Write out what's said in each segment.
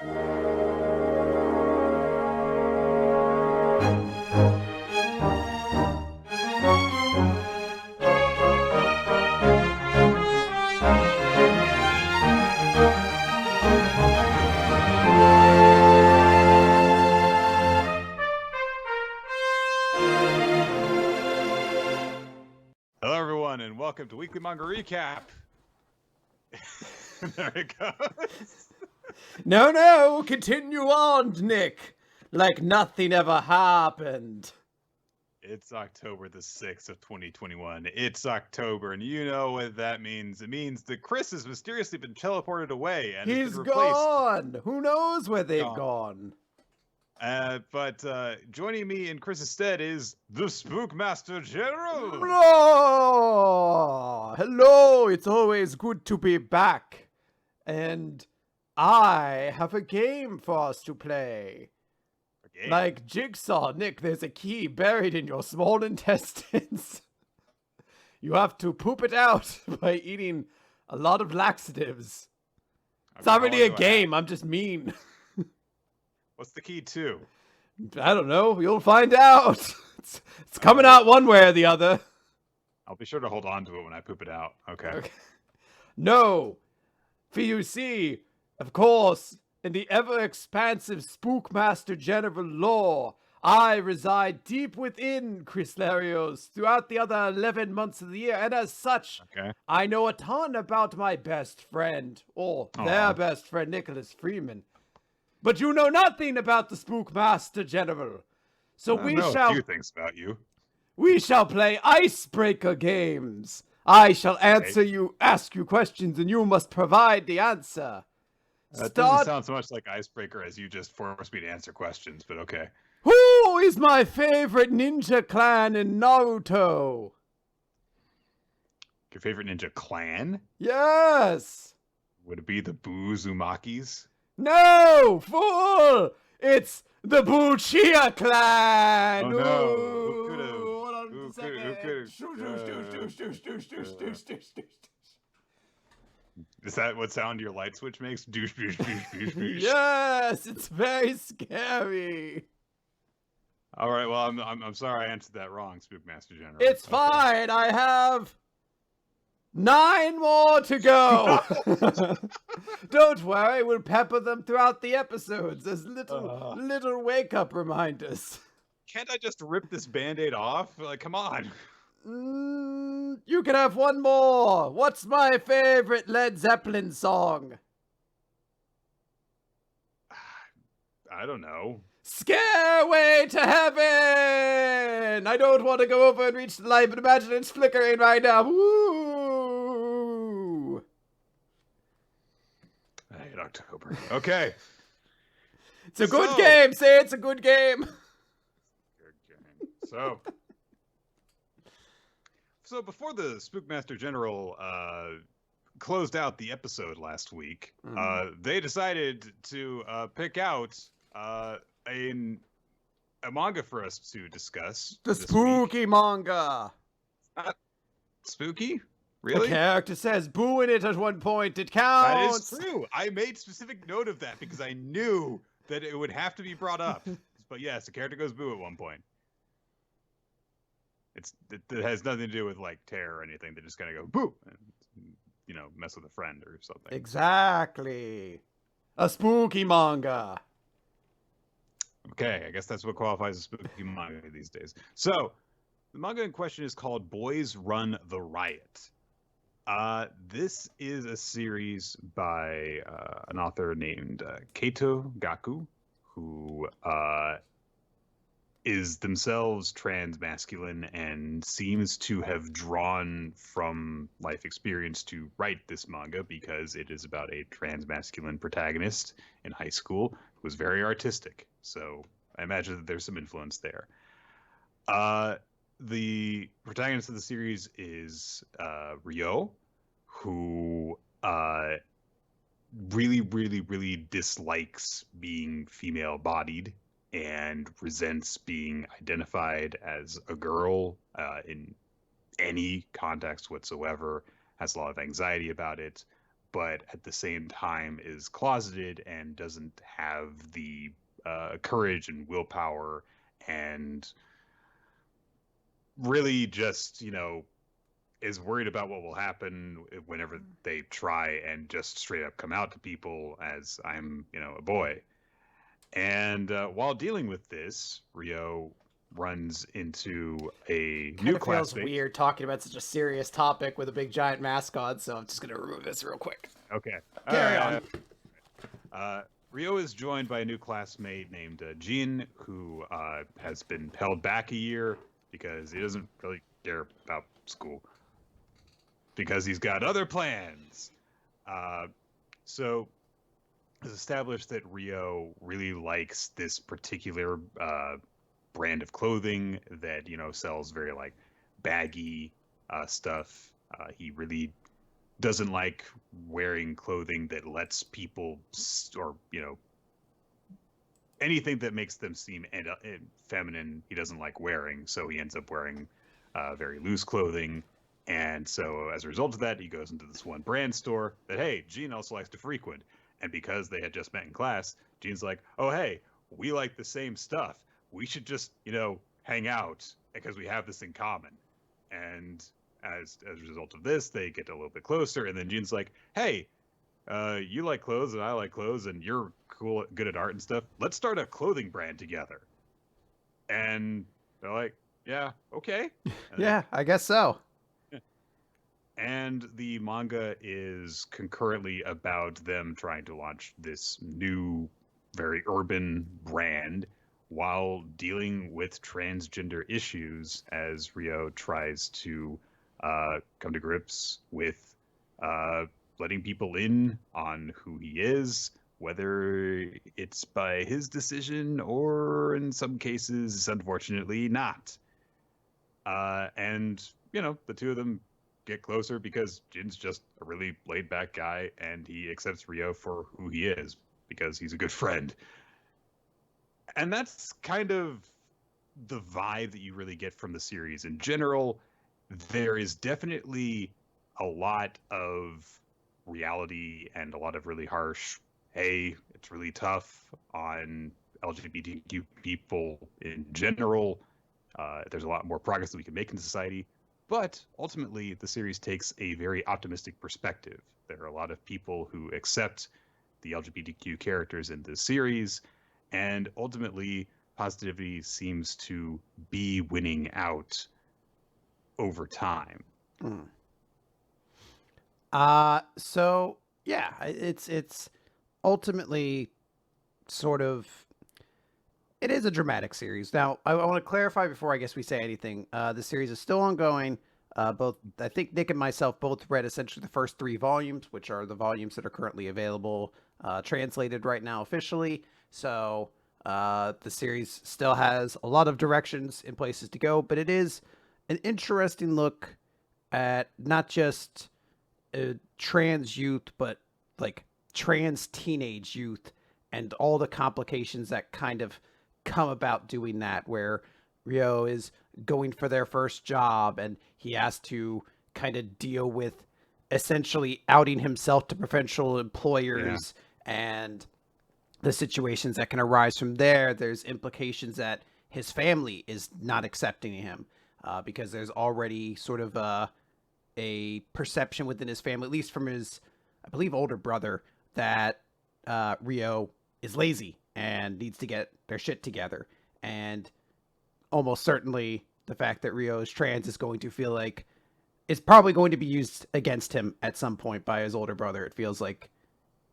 Hello, everyone, and welcome to Weekly Manga Recap. There it goes. No, continue on, Nick. Like nothing ever happened. It's October the 6th of 2021. It's October, and you know what that means. It means that Chris has mysteriously been teleported away and has He's been replaced. gone. Who knows where they've gone? But joining me in Chris's stead is the Spookmaster General. Hello, it's always good to be back. And I have a game for us to play. Like Jigsaw, Nick, there's a key buried in your small intestines. You have to poop it out by eating a lot of laxatives. Okay, it's not really a game, I'm just mean. What's the key to? I don't know. You'll find out. It's coming out one way or the other. I'll be sure to hold on to it when I poop it out. Okay. No. For you see, of course, in the ever-expansive Spookmaster General lore, I reside deep within Chris Larios throughout the other 11 months of the year, and as such, I know a ton about my best friend, or their best friend, Nicholas Freeman. But you know nothing about the Spookmaster General. So we shall... a few things about you. We shall play icebreaker games. I shall ask you questions, and you must provide the answer. That doesn't sound so much like icebreaker as you just forced me to answer questions, but okay. Who is my favorite ninja clan in Naruto? Your favorite ninja clan? Yes. Would it be the Buzumakis? No, fool! It's the Buchiya clan! Oh no! Who could've? Is that what sound your light switch makes? Douche, douche, douche, douche, douche. Yes, it's very scary. All right, well, I'm sorry I answered that wrong, Spookmaster General. It's fine. I have 9 more to go. Don't worry, we'll pepper them throughout the episodes as little wake-up reminders. Can't I just rip this Band-Aid off? Like, come on. You can have one more. What's my favorite Led Zeppelin song? I don't know. Stairway to Heaven! I don't want to go over and reach the light, but imagine it's flickering right now. Woo! I hate October. Okay. It's a good game. Say it's a good game. Good game. So before the Spookmaster General closed out the episode last week, they decided to pick out a manga for us to discuss. The spooky manga. Spooky? Really? The character says boo in it at one point. It counts. That is true. I made specific note of that because I knew that it would have to be brought up. But yes, the character goes boo at one point. It has nothing to do with like terror or anything. They just kind of go boo and, mess with a friend or something. Exactly. A spooky manga. Okay, I guess that's what qualifies as spooky manga these days. So, the manga in question is called Boys Run the Riot. This is a series by an author named Kaito Gaku, who is themselves transmasculine and seems to have drawn from life experience to write this manga because it is about a transmasculine protagonist in high school who was very artistic. So I imagine that there's some influence there. The protagonist of the series is Ryo, who really, really, really dislikes being female-bodied and resents being identified as a girl in any context whatsoever, has a lot of anxiety about it, but at the same time is closeted and doesn't have the courage and willpower and really just, is worried about what will happen whenever they try and just straight up come out to people as I'm, a boy. And while dealing with this, Ryo runs into a new classmate. Feels weird talking about such a serious topic with a big giant mask on, so I'm just going to remove this real quick. Okay. Carry on. Ryo is joined by a new classmate named Jin, who has been held back a year because he doesn't really care about school. Because he's got other plans. So it's established that Ryo really likes this particular brand of clothing that, sells very baggy stuff. He really doesn't like wearing clothing that lets people or, anything that makes them seem feminine, he doesn't like wearing. So he ends up wearing very loose clothing. And so as a result of that, he goes into this one brand store that, hey, Gene also likes to frequent. And because they had just met in class, Gene's like, oh, hey, we like the same stuff. We should just, hang out because we have this in common. And as a result of this, they get a little bit closer. And then Gene's like, hey, you like clothes and I like clothes and you're good at art and stuff. Let's start a clothing brand together. And they're like, yeah, okay. Yeah, I guess so. And the manga is concurrently about them trying to launch this new, very urban brand while dealing with transgender issues as Ryo tries to come to grips with letting people in on who he is, whether it's by his decision or in some cases, unfortunately, not. And, the two of them get closer because Jin's just a really laid back guy and he accepts Ryo for who he is because he's a good friend. And that's kind of the vibe that you really get from the series. In general, there is definitely a lot of reality and a lot of really harsh, hey, it's really tough on LGBTQ people in general. There's a lot more progress that we can make in society. But ultimately, the series takes a very optimistic perspective. There are a lot of people who accept the LGBTQ characters in this series, and ultimately, positivity seems to be winning out over time. So yeah, it's ultimately sort of, it is a dramatic series. Now, I want to clarify before I guess we say anything. The series is still ongoing. I think Nick and myself both read essentially the first 3 volumes, which are the volumes that are currently available, translated right now officially. So the series still has a lot of directions and places to go, but it is an interesting look at not just trans youth, but trans teenage youth and all the complications that kind of come about doing that, where Ryo is going for their first job and he has to kind of deal with essentially outing himself to potential employers and the situations that can arise from there. There's implications that his family is not accepting him because there's already sort of a perception within his family, at least from his, I believe, older brother, that Ryo is lazy and needs to get their shit together. And almost certainly the fact that Ryo is trans is going to feel like it's probably going to be used against him at some point by his older brother. It feels like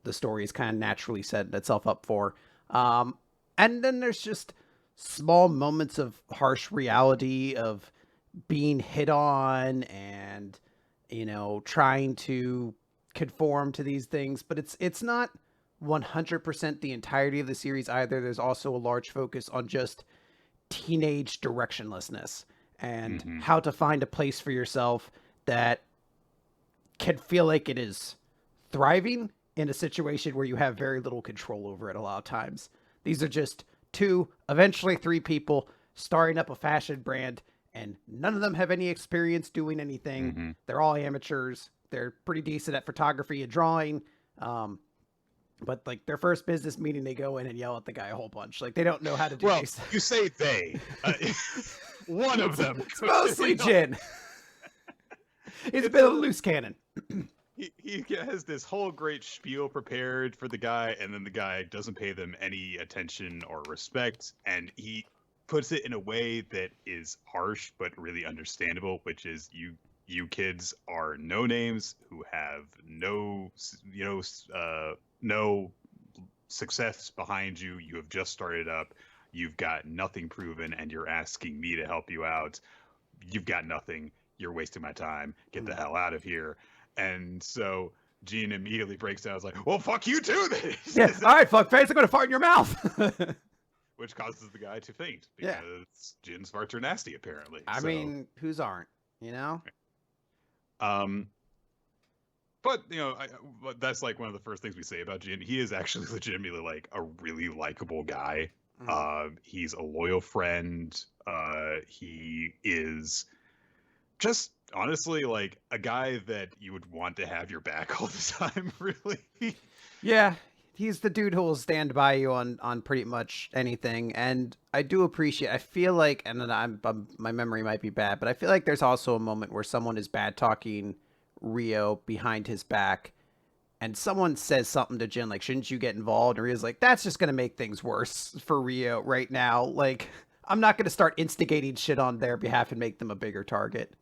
the story is kind of naturally setting itself up for. And then there's just small moments of harsh reality of being hit on and, trying to conform to these things. But it's not 100% the entirety of the series either. There's also a large focus on just teenage directionlessness and how to find a place for yourself that can feel like it is thriving in a situation where you have very little control over it a lot of times. These are just 2, eventually 3 people starting up a fashion brand, and none of them have any experience doing anything. They're all amateurs. they're pretty decent at photography and drawing. But like their first business meeting, they go in and yell at the guy a whole bunch. Like they don't know how to do this. You say they. One of them. It's mostly Jin. He's a bit of a loose cannon. He has this whole great spiel prepared for the guy, and then the guy doesn't pay them any attention or respect, and he puts it in a way that is harsh but really understandable, which is you kids are no names who have no success behind you. You have just started up. You've got nothing proven, and you're asking me to help you out. You've got nothing. You're wasting my time. Get the hell out of here. And so Jin immediately breaks down. It's like, well, fuck you too, then. Yeah. All right, fuckface. I'm going to fart in your mouth. Which causes the guy to faint because Jin's farts are nasty, apparently. I mean, whose aren't, you know? But, you know, that's like one of the first things we say about Jin. He is actually legitimately like a really likable guy. He's a loyal friend. He is just honestly like a guy that you would want to have your back all the time, really. Yeah, he's the dude who will stand by you on pretty much anything. And I do appreciate, I feel like, and my memory might be bad, but I feel like there's also a moment where someone is bad talking Ryo behind his back, and someone says something to Jin like, shouldn't you get involved? And Ryo's like, that's just gonna make things worse for Ryo right now. Like, I'm not gonna start instigating shit on their behalf and make them a bigger target.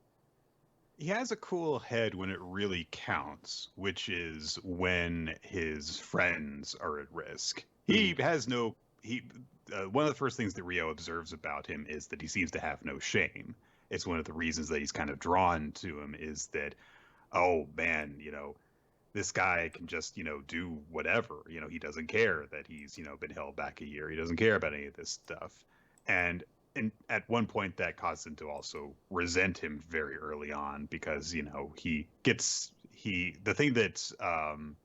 He has a cool head when it really counts, which is when his friends are at risk. He has no one of the first things that Ryo observes about him is that he seems to have no shame. It's one of the reasons that he's kind of drawn to him is that, oh man, you know, this guy can just, you know, do whatever. You know, he doesn't care that he's, you know, been held back a year. He doesn't care about any of this stuff. And at one point that caused him to also resent him very early on because, you know, the thing that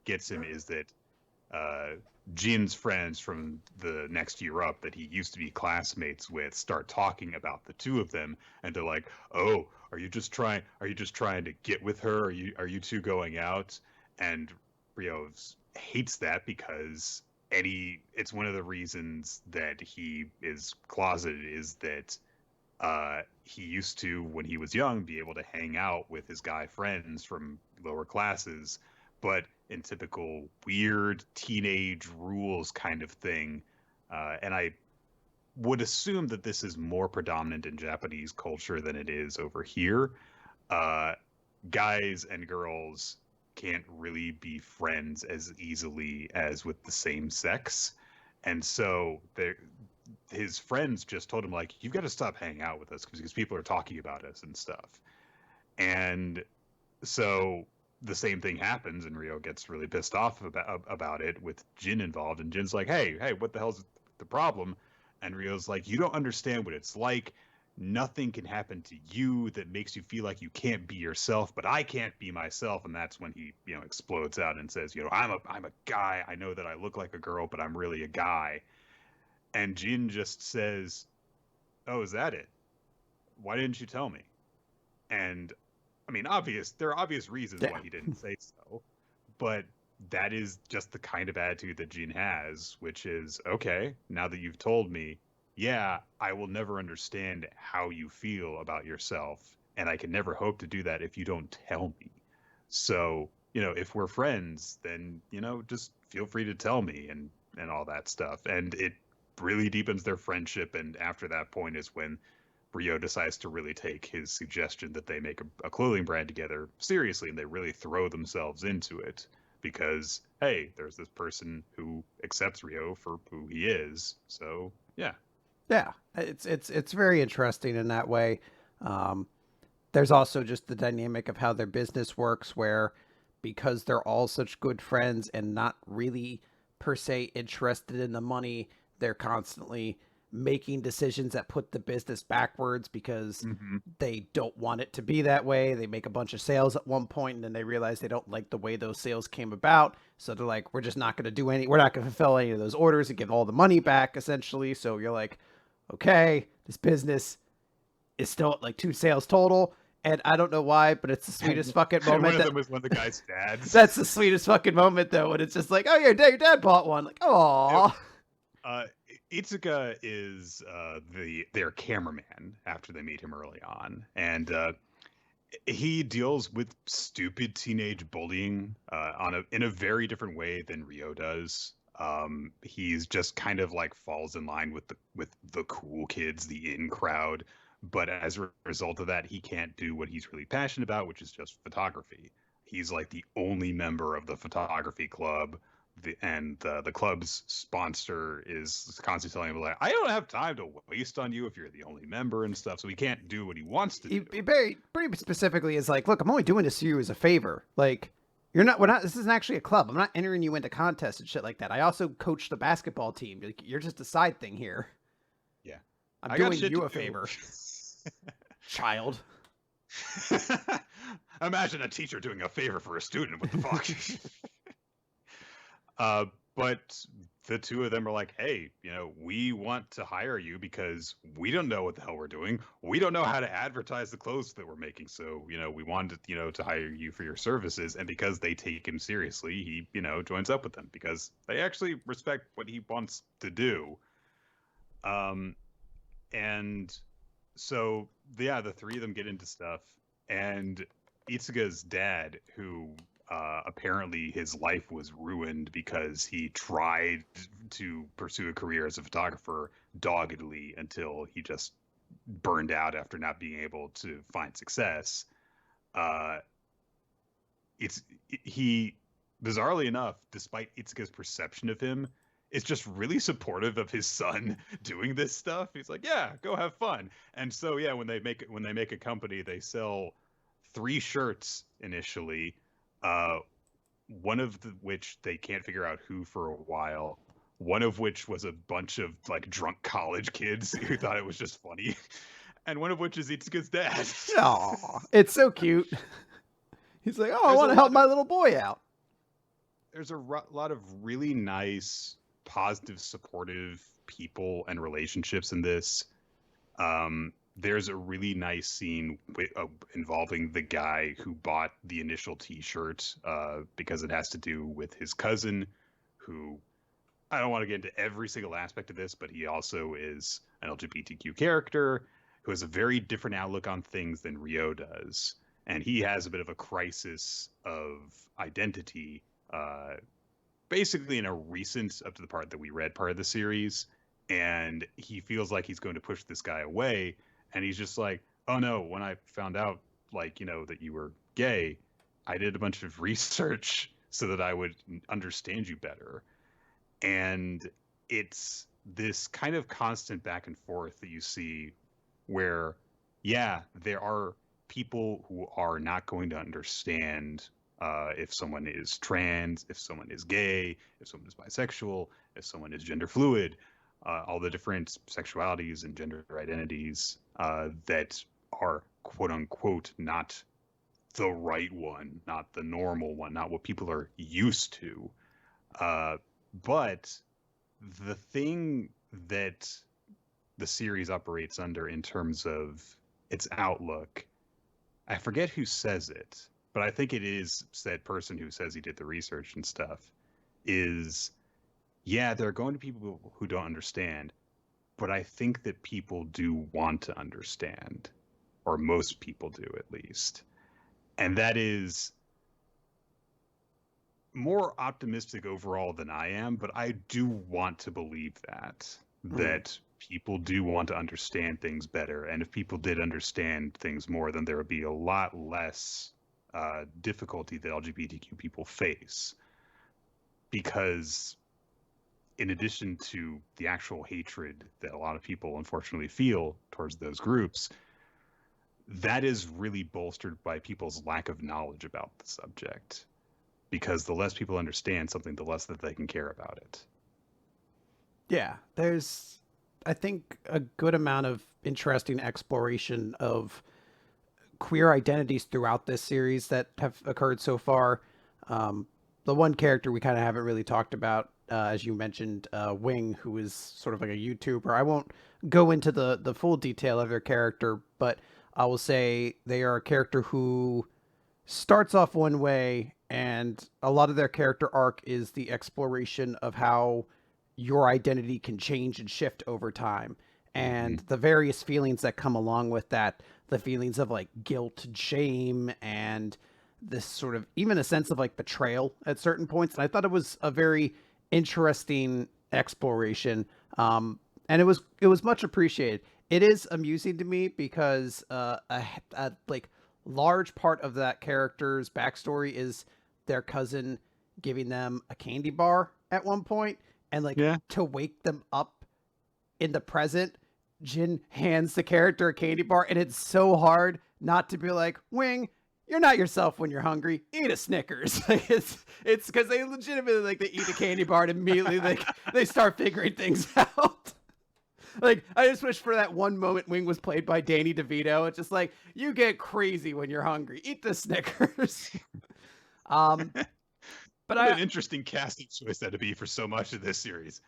gets him is that Jin's friends from the next year up that he used to be classmates with start talking about the two of them, and they're like, oh, are you just trying to get with her? Are you two going out? And Ryo hates that because it's one of the reasons that he is closeted is that he used to, when he was young, be able to hang out with his guy friends from lower classes, but in typical weird teenage rules kind of thing. And I would assume that this is more predominant in Japanese culture than it is over here. Guys and girls can't really be friends as easily as with the same sex. And so his friends just told him, like, you've got to stop hanging out with us because people are talking about us and stuff. And so the same thing happens, and Ryo gets really pissed off about it with Jin involved. And Jin's like, hey, what the hell's the problem? And Ryo's like, you don't understand what it's like. Nothing can happen to you that makes you feel like you can't be yourself, but I can't be myself. And that's when he, you know, explodes out and says, you know, I'm a guy. I know that I look like a girl, but I'm really a guy. And Jin just says, oh, is that it? Why didn't you tell me? And I mean, there are obvious reasons why he didn't say so, but that is just the kind of attitude that Jin has, which is, okay, now that you've told me, yeah, I will never understand how you feel about yourself, and I can never hope to do that if you don't tell me. So, you know, if we're friends, then, you know, just feel free to tell me and all that stuff. And it really deepens their friendship, and after that point is when Ryo decides to really take his suggestion that they make a clothing brand together seriously, and they really throw themselves into it because, hey, there's this person who accepts Ryo for who he is. So, yeah. Yeah, it's very interesting in that way. There's also just the dynamic of how their business works, where because they're all such good friends and not really per se interested in the money, they're constantly making decisions that put the business backwards because they don't want it to be that way. They make a bunch of sales at one point and then they realize they don't like the way those sales came about. So they're like, we're not going to fulfill any of those orders and give all the money back essentially. So you're like, okay, this business is still at like 2 sales total. And I don't know why, but it's the sweetest fucking moment. One of them was one of the guy's dads. That's the sweetest fucking moment, though, when it's just like, oh, your dad bought one. Like, oh. Itsuka is their cameraman after they meet him early on, and he deals with stupid teenage bullying in a very different way than Ryo does. He's just kind of like falls in line with the cool kids, the in crowd. But as a result of that, he can't do what he's really passionate about, which is just photography. He's like the only member of the photography club, and the club's sponsor is constantly telling him, like, I don't have time to waste on you if you're the only member and stuff. So he can't do what he wants to do. He pretty specifically is like, look, I'm only doing this to you as a favor. Like, we're not. This isn't actually a club. I'm not entering you into contests and shit like that. I also coach the basketball team. Like, you're just a side thing here. Yeah, I'm doing you a favor. Child. Imagine a teacher doing a favor for a student. What the fuck? But the two of them are like, hey, we want to hire you because we don't know what the hell we're doing. We don't know how to advertise the clothes that we're making. So, we wanted, to hire you for your services. And because they take him seriously, he, joins up with them because they actually respect what he wants to do. And so, yeah, the three of them get into stuff, and Itsuga's dad, who apparently his life was ruined because he tried to pursue a career as a photographer doggedly until he just burned out after not being able to find success. He, bizarrely enough, despite Itsuga's perception of him, is just really supportive of his son doing this stuff. He's like, yeah, go have fun. And so, yeah, when they make a company, they sell 3 shirts initially, one of which they can't figure out who for a while. One of which was a bunch of like drunk college kids who thought it was just funny. And one of which is Itsuka's dad. Aw, it's so cute. He's like, I want to help my little boy out. There's a lot of really nice, positive, supportive people and relationships in this. There's a really nice scene involving the guy who bought the initial T-shirt because it has to do with his cousin, who, I don't want to get into every single aspect of this, but he also is an LGBTQ character who has a very different outlook on things than Ryo does. And he has a bit of a crisis of identity, basically in a recent, up to the part that we read, part of the series. And he feels like he's going to push this guy away. And he's just like, oh no, when I found out, like, that you were gay, I did a bunch of research so that I would understand you better. And it's this kind of constant back and forth that you see where, yeah, there are people who are not going to understand if someone is trans, if someone is gay, if someone is bisexual, if someone is gender fluid, all the different sexualities and gender identities that are quote unquote not the right one, not the normal one, not what people are used to. But the thing that the series operates under in terms of its outlook, I forget who says it, but I think it is said person who says he did the research and stuff, is, yeah, there are going to be people who don't understand, but I think that people do want to understand, or most people do at least. And that is more optimistic overall than I am, but I do want to believe that people do want to understand things better. And if people did understand things more, then there would be a lot less difficulty that LGBTQ people face. Because in addition to the actual hatred that a lot of people unfortunately feel towards those groups, that is really bolstered by people's lack of knowledge about the subject. Because the less people understand something, the less that they can care about it. Yeah, there's, I think, a good amount of interesting exploration of queer identities throughout this series that have occurred so far. The one character we kind of haven't really talked about, as you mentioned, Wing, who is sort of like a YouTuber. I won't go into the full detail of her character, but I will say they are a character who starts off one way, and a lot of their character arc is the exploration of how your identity can change and shift over time, and the various feelings that come along with that, the feelings of like guilt and shame, and this sort of even a sense of like betrayal at certain points. And I thought it was a very interesting exploration, and it was much appreciated. It is amusing to me because a like large part of that character's backstory is their cousin giving them a candy bar at one point, and like Yeah. to wake them up in the present, Jin hands the character a candy bar, and it's so hard not to be like, Wing, you're not yourself when you're hungry. Eat a Snickers. Like it's because they legitimately like they eat a candy bar and immediately they start figuring things out. Like, I just wish for that one moment Wing was played by Danny DeVito. It's just like, you get crazy when you're hungry. Eat the Snickers. But What an interesting casting choice that'd be for so much of this series.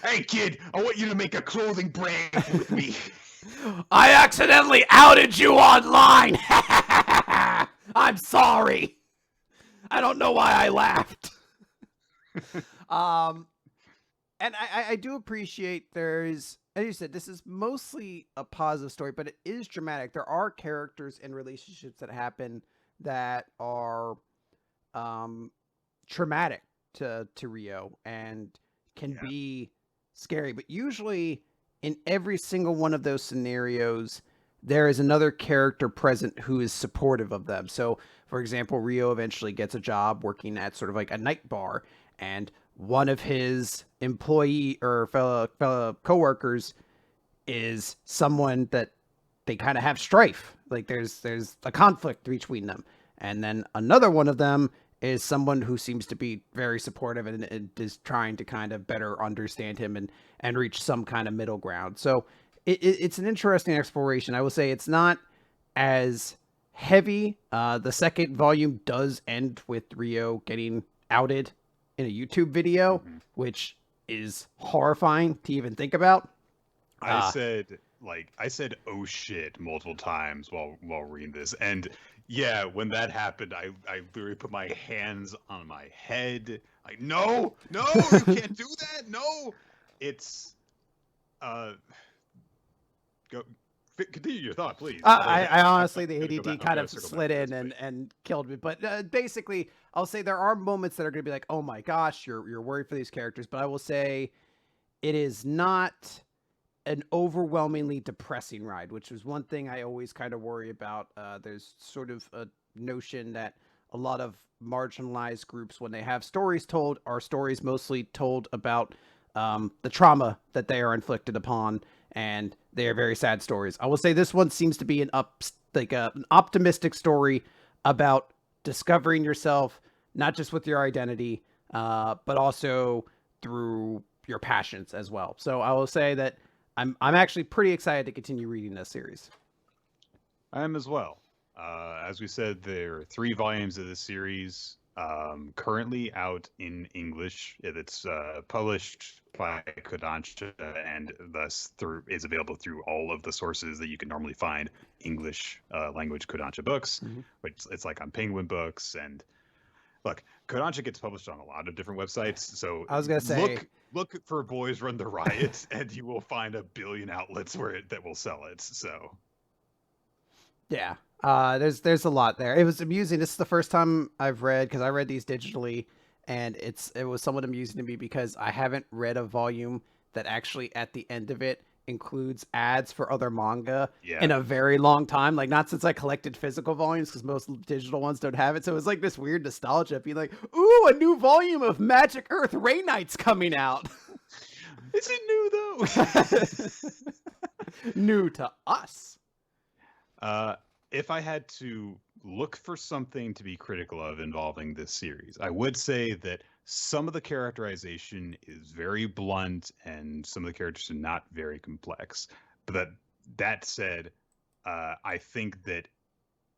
Hey, kid, I want you to make a clothing brand with me. I accidentally outed you online. I'm sorry. I don't know why I laughed. And I do appreciate there's, as you said, this is mostly a positive story, but it is dramatic. There are characters and relationships that happen that are traumatic to Rio and can be scary. But usually in every single one of those scenarios, there is another character present who is supportive of them. So, for example, Rio eventually gets a job working at sort of like a night bar, and one of his employee or fellow coworkers is someone that they kind of have strife. Like there's a conflict between them. And then another one of them is someone who seems to be very supportive and is trying to kind of better understand him and reach some kind of middle ground. So it's an interesting exploration. I will say it's not as heavy. The second volume does end with Rio getting outed in a YouTube video, which is horrifying to even think about. I said oh shit multiple times while reading this, and yeah, when that happened, I literally put my hands on my head. Like, no, you can't do that. No, it's go. Continue your thought, please. I honestly, the ADD kind of slid in and killed me. But basically, I'll say there are moments that are going to be like, oh my gosh, you're worried for these characters. But I will say it is not an overwhelmingly depressing ride, which is one thing I always kind of worry about. There's sort of a notion that a lot of marginalized groups, when they have stories told, are stories mostly told about the trauma that they are inflicted upon, and they are very sad stories. I will say this one seems to be an optimistic story about discovering yourself, not just with your identity, but also through your passions as well. So I will say that I'm actually pretty excited to continue reading this series. I am as well. As we said, there are 3 volumes of this series currently out in English. It's published by Kodansha and thus is available through all of the sources that you can normally find English language Kodansha books, which it's like on Penguin Books. And look, Kodansha gets published on a lot of different websites. So I was gonna say, look for Boys Run the Riot, and you will find a billion outlets that will sell it. So yeah, there's a lot there. It was amusing. This is the first time I've read, because I read these digitally, and it was somewhat amusing to me because I haven't read a volume that actually at the end of it includes ads for other manga in a very long time. Like, not since I collected physical volumes, because most digital ones don't have it. So it was like this weird nostalgia being like, ooh, a new volume of Magic Earth Ray Knight's coming out. Is it new though? New to us. If I had to look for something to be critical of involving this series, I would say that some of the characterization is very blunt and some of the characters are not very complex. But that said, I think that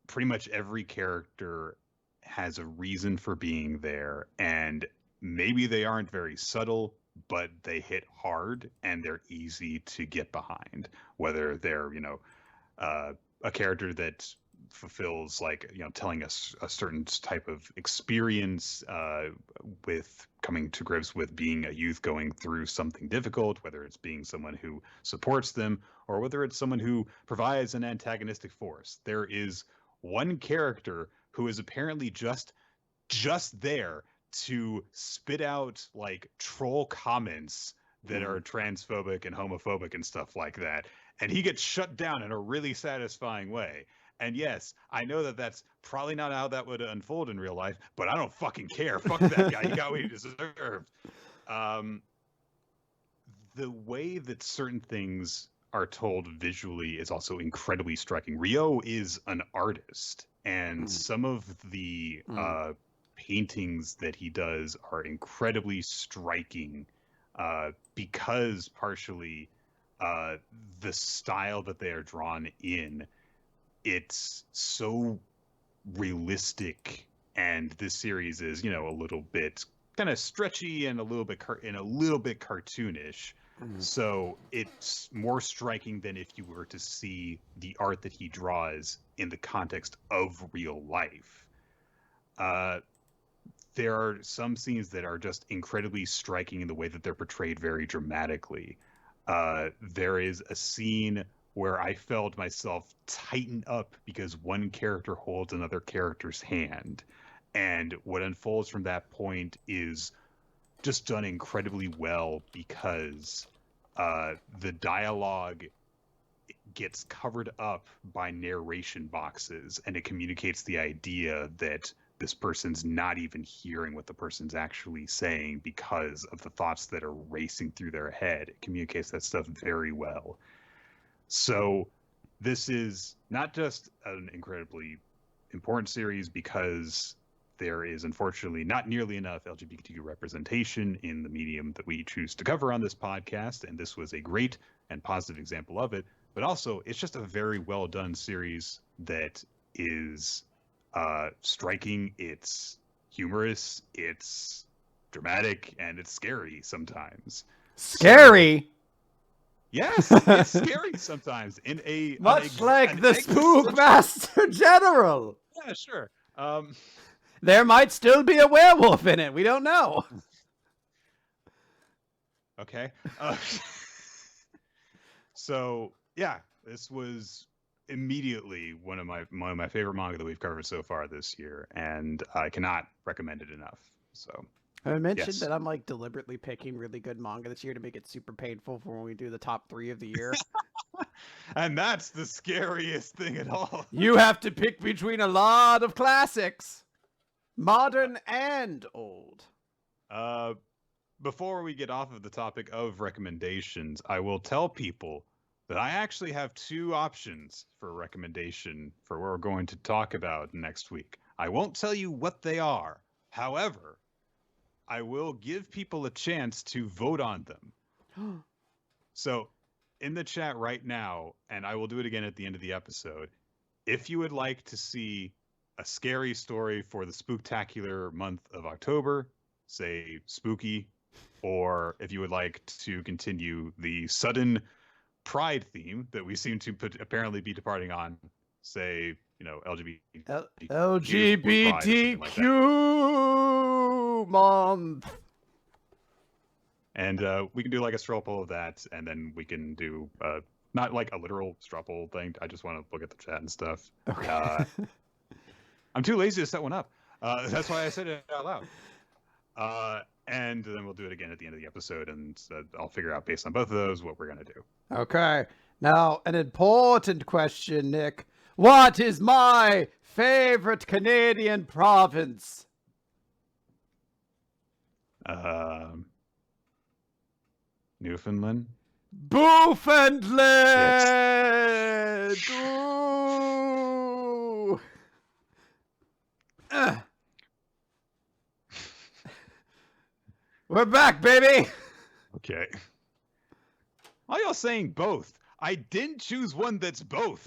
pretty much every character has a reason for being there, and maybe they aren't very subtle, but they hit hard and they're easy to get behind. Whether they're, a character that fulfills, like, telling us a certain type of experience with coming to grips with being a youth going through something difficult, whether it's being someone who supports them or whether it's someone who provides an antagonistic force. There is one character who is apparently just there to spit out like troll comments that are transphobic and homophobic and stuff like that, and he gets shut down in a really satisfying way. And yes, I know that that's probably not how that would unfold in real life, but I don't fucking care. Fuck that guy. He got what he deserved. The way that certain things are told visually is also incredibly striking. Ryo is an artist, and some of the paintings that he does are incredibly striking because partially the style that they are drawn in, it's so realistic, and this series is, a little bit kind of stretchy and a little bit cartoonish. So it's more striking than if you were to see the art that he draws in the context of real life. There are some scenes that are just incredibly striking in the way that they're portrayed very dramatically. There is a scene where I felt myself tighten up because one character holds another character's hand. And what unfolds from that point is just done incredibly well because the dialogue gets covered up by narration boxes, and it communicates the idea that this person's not even hearing what the person's actually saying because of the thoughts that are racing through their head. It communicates that stuff very well. So this is not just an incredibly important series because there is unfortunately not nearly enough LGBTQ representation in the medium that we choose to cover on this podcast, and this was a great and positive example of it. But also, it's just a very well done series that is striking, it's humorous, it's dramatic, and it's scary sometimes. Scary? Yes, it's scary sometimes. Much like the Spookmaster General. Yeah, sure. There might still be a werewolf in it. We don't know. Okay. So yeah, this was immediately one of my favorite manga that we've covered so far this year, and I cannot recommend it enough. So I mentioned that I'm like deliberately picking really good manga this year to make it super painful for when we do the top 3 of the year. And that's the scariest thing at all. You have to pick between a lot of classics, modern and old. Before we get off of the topic of recommendations, I will tell people that I actually have 2 options for a recommendation for what we're going to talk about next week. I won't tell you what they are. However, I will give people a chance to vote on them. So in the chat right now, and I will do it again at the end of the episode, if you would like to see a scary story for the spooktacular month of October, say spooky, or if you would like to continue the sudden pride theme that we seem to apparently be departing on, say, LGBTQ month. And we can do like a straw poll of that, and then we can do not like a literal straw poll thing. I just want to look at the chat and stuff. Okay. I'm too lazy to set one up. That's why I said it out loud. And then we'll do it again at the end of the episode, and I'll figure out based on both of those what we're going to do. Okay. Now, an important question, Nick. What is my favorite Canadian province? Newfoundland? Boofendland! Yes. Ooh! We're back, baby! Okay. Why y'all saying both? I didn't choose one that's both.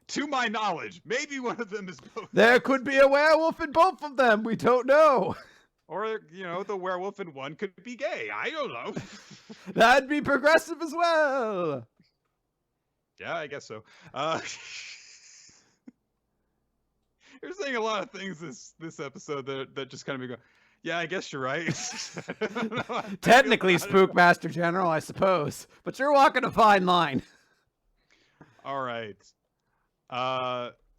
To my knowledge, maybe one of them is both. There could be a werewolf in both of them. We don't know. Or, the werewolf in one could be gay. I don't know. That'd be progressive as well. Yeah, I guess so. You're saying a lot of things this episode that just kind of go, yeah, I guess you're right. Technically, Spookmaster General, I suppose, but you're walking a fine line. All right.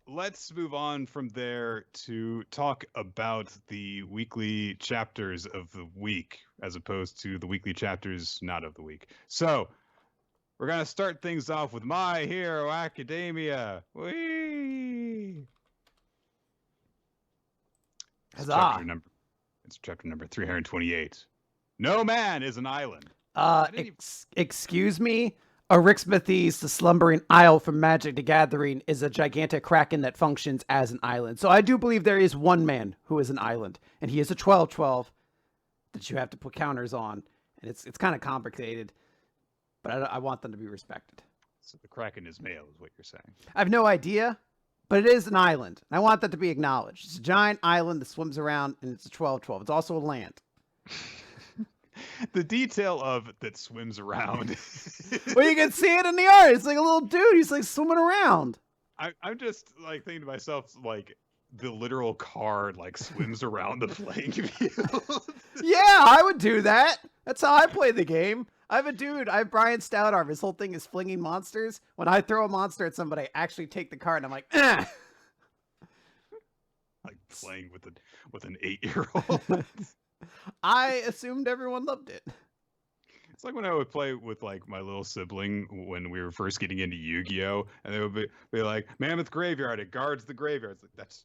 Let's move on from there to talk about the weekly chapters of the week, as opposed to the weekly chapters not of the week. So, we're going to start things off with My Hero Academia. Whee! Huzzah. It's chapter number 328. No man is an island. Excuse me? Eryximethys, the slumbering isle from Magic the Gathering, is a gigantic kraken that functions as an island. So I do believe there is one man who is an island, and he is a 12/12 that you have to put counters on, and it's kind of complicated, but I want them to be respected. So the kraken is male, is what you're saying. I have no idea, but it is an island, and I want that to be acknowledged. It's a giant island that swims around, and it's a 12/12. It's also a land. The detail of it that swims around. Well, you can see it in the art. It's like a little dude. He's like swimming around. I'm just like thinking to myself, like the literal card like swims around the playing field. Yeah, I would do that. That's how I play the game. I have Brian Stoutarm. His whole thing is flinging monsters. When I throw a monster at somebody, I actually take the card and I'm like, eh. Like playing with an 8-year-old. I assumed everyone loved it. It's like when I would play with like my little sibling when we were first getting into Yu-Gi-Oh, and they would be like, "Mammoth Graveyard, it guards the graveyard." It's like that's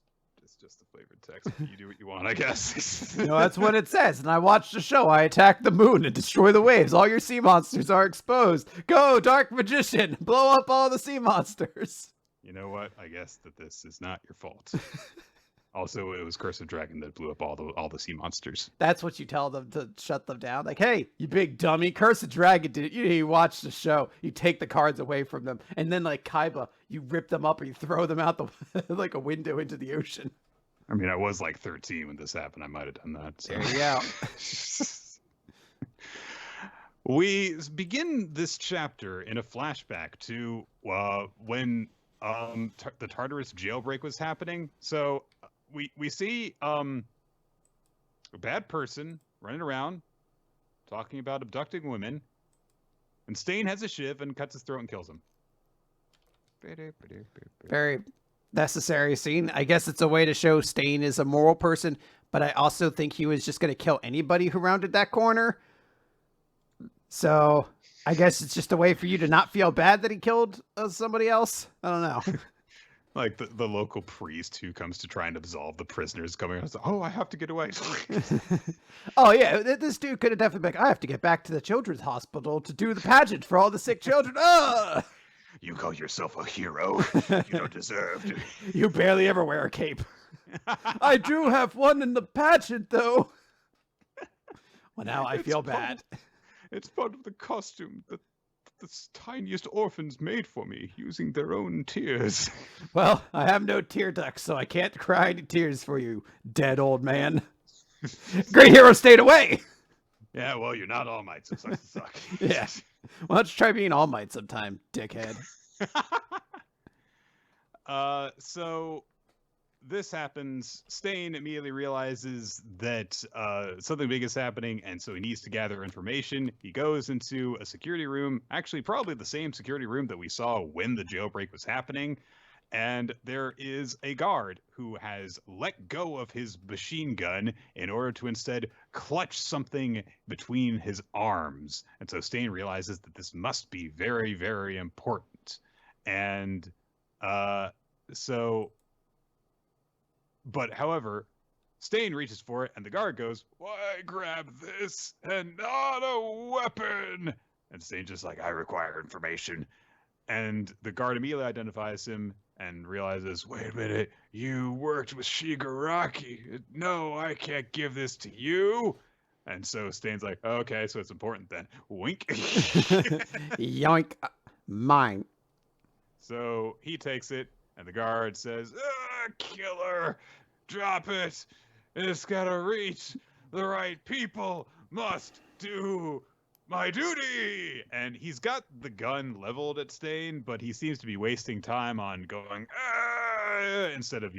just the flavored text. You do what you want, I guess. No, that's what it says. And I watched the show. I attack the moon and destroy the waves. All your sea monsters are exposed. Go, Dark Magician, blow up all the sea monsters. You know what? I guess that this is not your fault. Also, it was Curse of Dragon that blew up all the sea monsters. That's what you tell them to shut them down. Like, hey, you big dummy, Curse of Dragon did it. You watch the show. You take the cards away from them. And then, like Kaiba, you rip them up or you throw them out like a window into the ocean. I mean, I was like 13 when this happened. I might have done that. So. There you go. We begin this chapter in a flashback to when the Tartarus jailbreak was happening. So we see a bad person running around talking about abducting women, and Stain has a shiv and cuts his throat and kills him. Very necessary scene. I guess it's a way to show Stain is a moral person, but I also think he was just going to kill anybody who rounded that corner. So I guess it's just a way for you to not feel bad that he killed somebody else. I don't know. Like the local priest who comes to try and absolve the prisoners coming out. Oh, I have to get away. Oh, yeah. This dude could have definitely been like, I have to get back to the children's hospital to do the pageant for all the sick children. You call yourself a hero? You don't deserve to. You barely ever wear a cape. I do have one in the pageant, though. Well, now I feel bad. It's part of the costume that the tiniest orphans made for me, using their own tears. Well, I have no tear ducts, so I can't cry any tears for you, dead old man. Great hero stayed away! Yeah, well, you're not All Might, so it sucks to suck. Yeah. Why don't you try being All Might sometime, dickhead? So this happens. Stain immediately realizes that something big is happening, and so he needs to gather information. He goes into a security room, actually probably the same security room that we saw when the jailbreak was happening, and there is a guard who has let go of his machine gun in order to instead clutch something between his arms. And so Stain realizes that this must be very, very important. And however, Stain reaches for it, and the guard goes, "Why grab this and not a weapon?" And Stain's just like, "I require information." And the guard immediately identifies him and realizes, "Wait a minute, you worked with Shigaraki. No, I can't give this to you." And so Stain's like, "Okay, so it's important then." Wink. Yoink. Mine. So he takes it, and the guard says, "Killer, drop it. It's gotta reach the right people must do my duty. And he's got the gun leveled at Stain, but he seems to be wasting time on going instead of,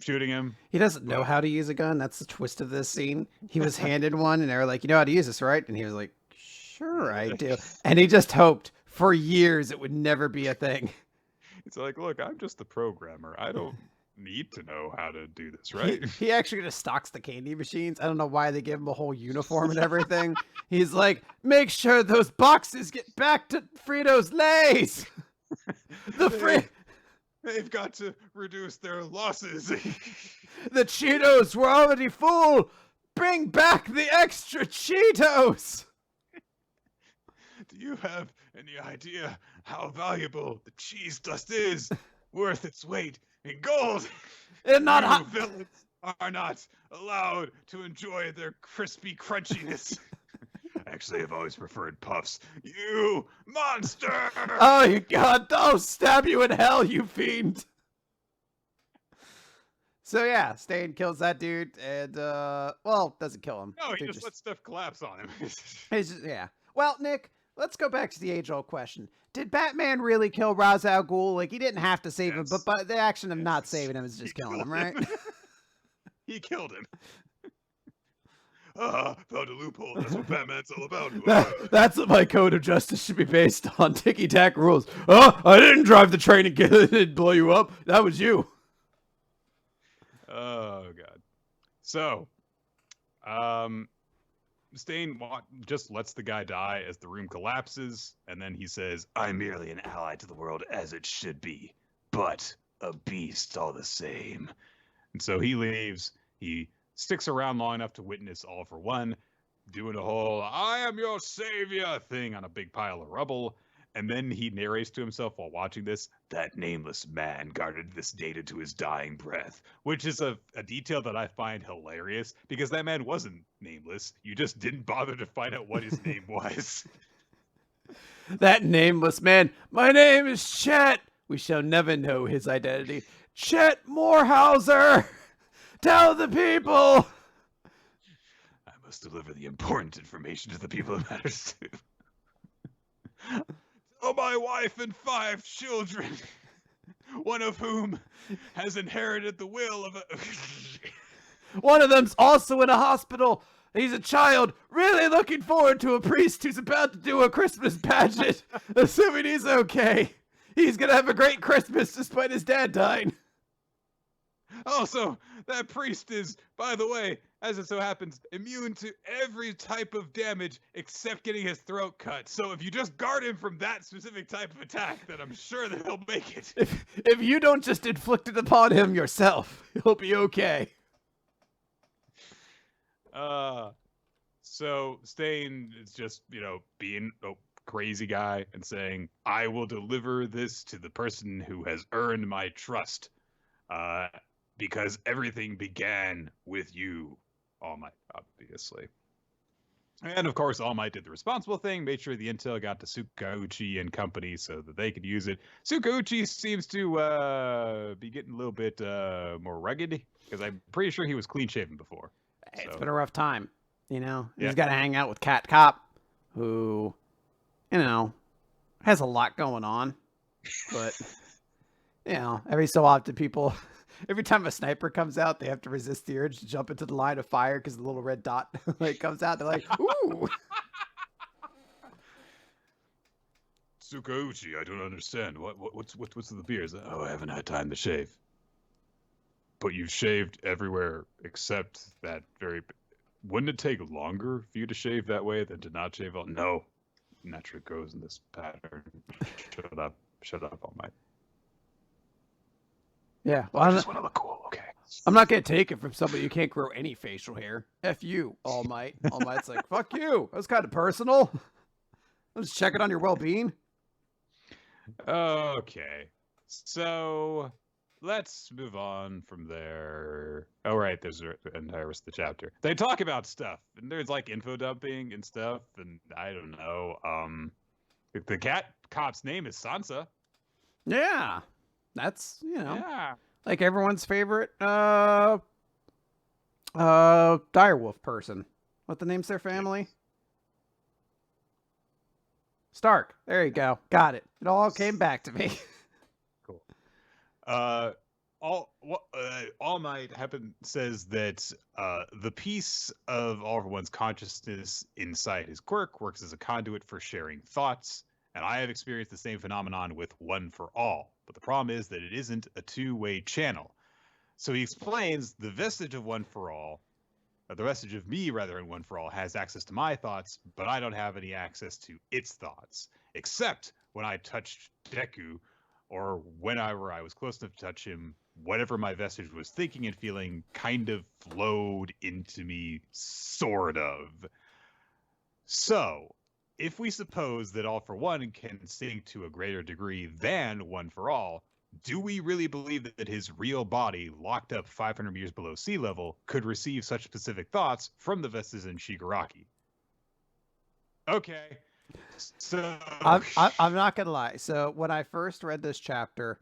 shooting him. He doesn't know how to use a gun. That's the twist of this scene. He was handed one, and they were like, "You know how to use this, right?" And he was like, "Sure, I do." And he just hoped for years it would never be a thing. It's like, look, I'm just the programmer. I don't need to know how to do this, right? He actually just stocks the candy machines. I don't know why they give him a whole uniform and everything. He's like, make sure those boxes get back to Frito's Lays. They've got to reduce their losses. The Cheetos were already full. Bring back the extra Cheetos. Do you have any idea how valuable the cheese dust is? Worth its weight in gold. And not villains are not allowed to enjoy their crispy crunchiness. Actually, I've always preferred puffs. You monster! Oh, you God! I'll stab you in hell, you fiend! So yeah, Stain kills that dude, and well, doesn't kill him. No, he just lets stuff collapse on him. Yeah. Well, Nick, let's go back to the age-old question: did Batman really kill Ra's al Ghul? Like, he didn't have to save him, but the action of not saving him is just killing him, right? He killed him. Found a loophole. That's what Batman's all about. That's what my code of justice should be based on. Ticky-tack rules. Oh, I didn't drive the train and get it and blow you up. That was you. Oh, God. So, Stain just lets the guy die as the room collapses, and then he says, I'm merely an ally to the world as it should be, but a beast all the same. And so he leaves. He sticks around long enough to witness All for One doing a whole I am your savior thing on a big pile of rubble. And then he narrates to himself while watching this, that nameless man guarded this data to his dying breath, which is a detail that I find hilarious because that man wasn't nameless. You just didn't bother to find out what his name was. That nameless man. My name is Chet. We shall never know his identity. Chet Morehauser. Tell the people. I must deliver the important information to the people it matters to. Tell my wife and 5 children, one of whom has inherited the will of a... One of them's also in a hospital. He's a child, really looking forward to a priest who's about to do a Christmas pageant, assuming he's okay. He's gonna have a great Christmas despite his dad dying. Also, that priest is, by the way, as it so happens, immune to every type of damage except getting his throat cut. So if you just guard him from that specific type of attack, then I'm sure that he'll make it. If you don't just inflict it upon him yourself, he'll be okay. So Stain is just, being a crazy guy and saying, I will deliver this to the person who has earned my trust. Because everything began with you, All Might, obviously. And of course, All Might did the responsible thing, made sure the intel got to Tsukauchi and company so that they could use it. Tsukauchi seems to be getting a little bit more rugged, because I'm pretty sure he was clean-shaven before. It's been a rough time, He's Yeah. got to hang out with Cat Cop, who, has a lot going on. But, every so often every time a sniper comes out, they have to resist the urge to jump into the line of fire because the little red dot comes out. They're like, ooh. Tsukauchi, I don't understand. What's the beers? Oh, I haven't had time to shave. But you've shaved everywhere except that very... Wouldn't it take longer for you to shave that way than to not shave all? No. Naturally goes in this pattern. Shut up, All Might. Yeah. Well, I just want to look cool, okay? I'm not going to take it from somebody who can't grow any facial hair. F you, All Might. All Might's like, fuck you. That was kind of personal. I'm just checking on your well-being. Okay. So... let's move on from there. Oh, right. There's the entire rest of the chapter. They talk about stuff, and there's info dumping and stuff, and I don't know. The cat cop's name is Sansa. Yeah. That's, Yeah. like everyone's favorite Direwolf person. What the name's their family? Stark. There you go. Got it. It all came back to me. Cool. All Might says that the piece of All for One's consciousness inside his quirk works as a conduit for sharing thoughts, and I have experienced the same phenomenon with One for All. But the problem is that it isn't a two-way channel. So he explains the vestige of One for All, or the vestige of me rather in One for All, has access to my thoughts, but I don't have any access to its thoughts, except when I touched Deku, or whenever I was close enough to touch him, whatever my vestige was thinking and feeling kind of flowed into me, sort of. So, if we suppose that All for One can sync to a greater degree than One for All, do we really believe that his real body, locked up 500 meters below sea level, could receive such specific thoughts from the vestige in Shigaraki? Okay. So I'm not gonna lie. So when I first read this chapter,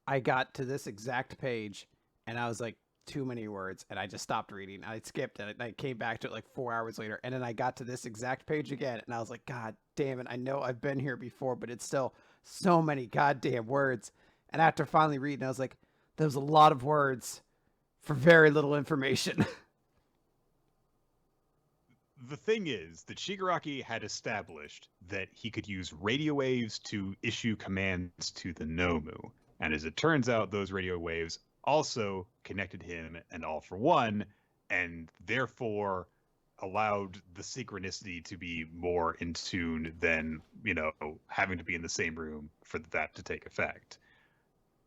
I got to this exact page, and I was like, too many words, and I just stopped reading. I skipped it, and I came back to it like 4 hours later, and then I got to this exact page again, and I was like, God damn it! I know I've been here before, but it's still so many goddamn words. And after finally reading, I was like, there was a lot of words for very little information. The thing is that Shigaraki had established that he could use radio waves to issue commands to the Nomu. And as it turns out, those radio waves also connected him and All for One, and therefore allowed the synchronicity to be more in tune than, having to be in the same room for that to take effect.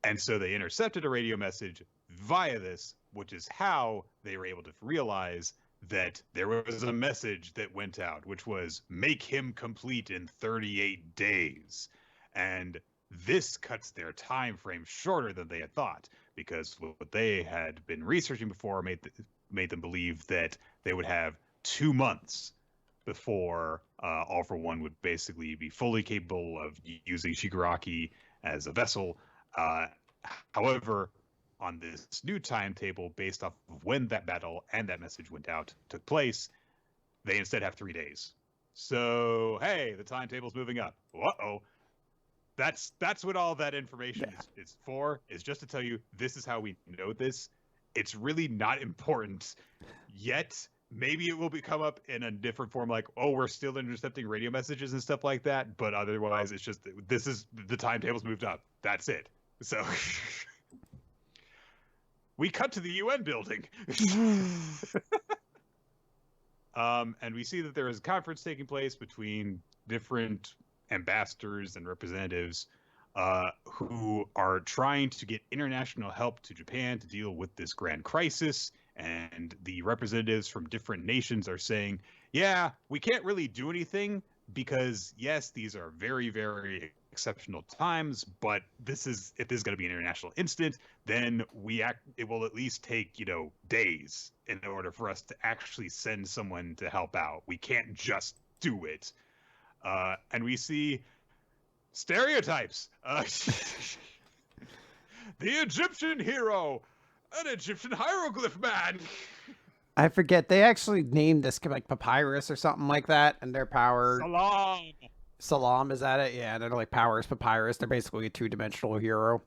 And so they intercepted a radio message via this, which is how they were able to realize that there was a message that went out, which was make him complete in 38 days. And this cuts their time frame shorter than they had thought, because what they had been researching before made them believe that they would have 2 months before All for One would basically be fully capable of using Shigaraki as a vessel. However, on this new timetable, based off of when that battle and that message went out took place, they instead have 3 days. So, hey, the timetable's moving up. Uh-oh. That's what all that information is for, is just to tell you this is how we know this. It's really not important yet. Maybe it will come up in a different form, like, oh, we're still intercepting radio messages and stuff like that, but otherwise it's just, the timetable's moved up. That's it. So we cut to the UN building. And we see that there is a conference taking place between different ambassadors and representatives who are trying to get international help to Japan to deal with this grand crisis. And the representatives from different nations are saying, yeah, we can't really do anything because, yes, these are very, very exceptional times, but if this is going to be an international incident, then it will at least take, days in order for us to actually send someone to help out. We can't just do it. And we see stereotypes. The Egyptian hero, an Egyptian hieroglyph man. I forget. They actually named this like Papyrus or something like that, and their power. Salam, is that it? Yeah, and they're like Powers Papyrus. They're basically a 2-dimensional hero.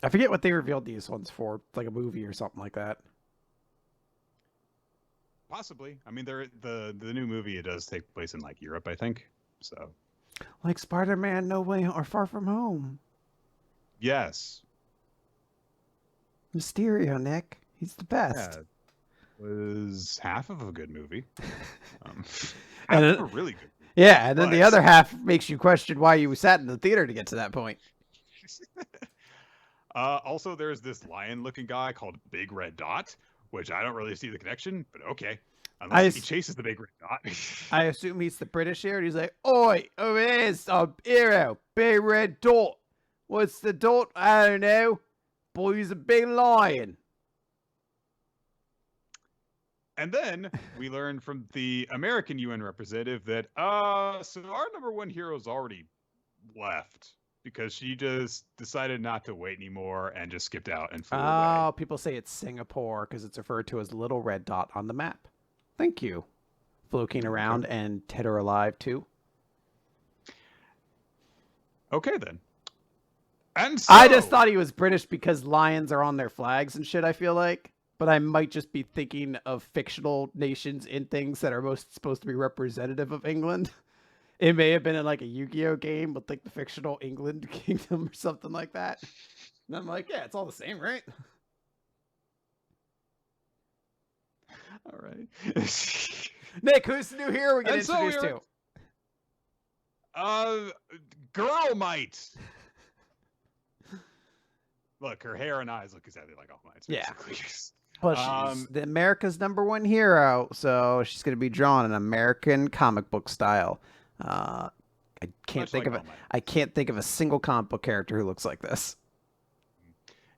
I forget what they revealed these ones for, like a movie or something like that. Possibly. I mean, the new movie, it does take place in like Europe, I think. So, like Spider-Man, No Way or Far From Home. Yes. Mysterio, Nick. He's the best. Yeah, was half of a good movie. And half of a really good movie. Yeah, and then the other half makes you question why you sat in the theater to get to that point. Also, there's this lion-looking guy called Big Red Dot, which I don't really see the connection, but okay. Unless he chases the Big Red Dot. I assume he's the British hero. He's like, oi, who is a hero? Big Red Dot. What's the dot? I don't know. Boy, he's a big lion. And then we learn from the American UN representative that, so our number one hero's already left. because she just decided not to wait anymore and just skipped out and flew away. Oh, people say it's Singapore because it's referred to as little red dot on the map. Thank you. Floking around and Ted are alive too. Okay then. And so... I just thought he was British because lions are on their flags and shit, I feel like. But I might just be thinking of fictional nations in things that are most supposed to be representative of England. It may have been in like a Yu-Gi-Oh game with like the fictional England kingdom or something like that. And I'm like, yeah, it's all the same, right? All right. Nick, who's the new hero we get introduced to? Girl Might. Look, her hair and eyes look exactly like All Might's, basically. Yeah. Well, she's the America's #1 hero, so she's going to be drawn in American comic book style. I can't think of a single comic book character who looks like this.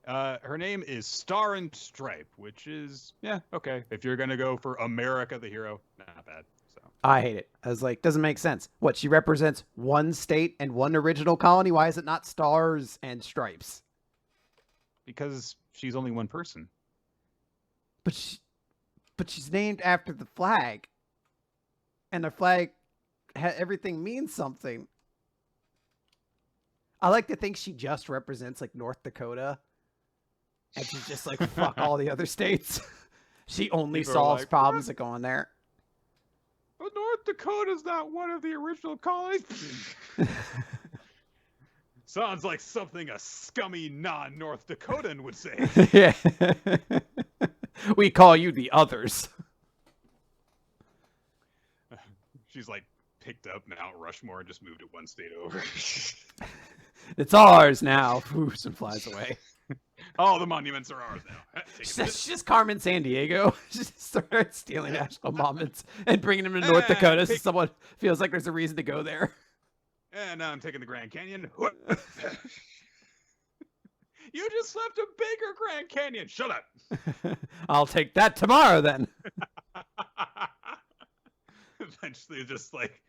Her name is Star and Stripe, which is okay. If you're going to go for America the hero, not bad. So I hate it. I was like, doesn't make sense. What, she represents one state and one original colony? Why is it not Stars and Stripes? Because she's only one person. But she's named after the flag. And the flag, everything means something. I like to think she just represents like North Dakota. And she's just like, fuck all the other states. She only solves problems that go on there. But North Dakota's not one of the original colonies. Sounds like something a scummy non-North Dakotan would say. Yeah. We call you the others. She's like picked up Mount Rushmore and just moved it one state over. It's ours now. Whoops, and flies away. All the monuments are ours now. She's just Carmen Sandiego. She just started stealing national monuments and bringing them to North Dakota so someone feels like there's a reason to go there. And now I'm taking the Grand Canyon. You just left a bigger Grand Canyon. Shut up. I'll take that tomorrow then. Eventually, just like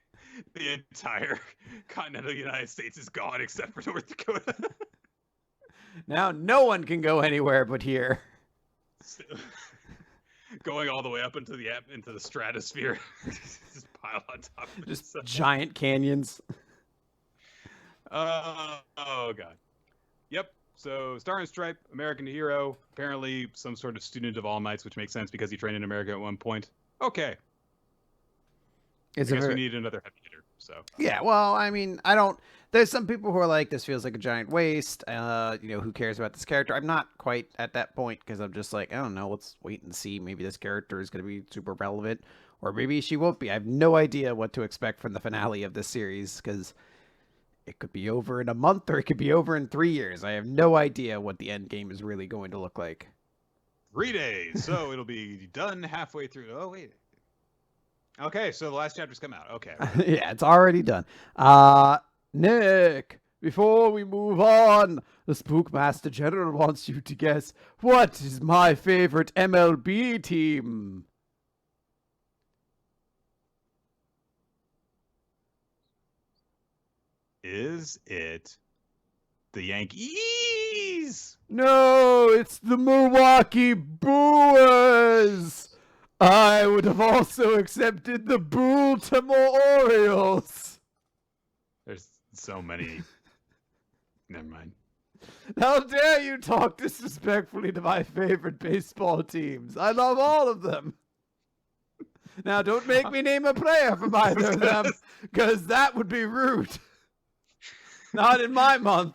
the entire continental United States is gone except for North Dakota. Now no one can go anywhere but here. So, going all the way up into the stratosphere. Just pile on top of just itself. Giant canyons. Oh god. Yep. So Star and Stripe, American hero, apparently some sort of student of All Might's, which makes sense because he trained in America at one point. Okay. I guess we need another heavy hitter. So yeah, well, I mean, there's some people who are like, this feels like a giant waste. Who cares about this character? I'm not quite at that point because I'm just like, I don't know, let's wait and see. Maybe this character is going to be super relevant, or maybe she won't be. I have no idea what to expect from the finale of this series because it could be over in a month or it could be over in 3 years. I have no idea what the end game is really going to look like. 3 days, so it'll be done halfway through. Oh wait. Okay, so the last chapter's come out. Okay. Yeah, it's already done. Nick, before we move on, the Spookmaster General wants you to guess what is my favorite MLB team. Is it the Yankees? No, it's the Milwaukee Brewers. I would have also accepted the Baltimore Orioles. There's so many. Never mind. How dare you talk disrespectfully to my favorite baseball teams? I love all of them. Now, don't make me name a player from either of them, because that would be rude. Not in my month.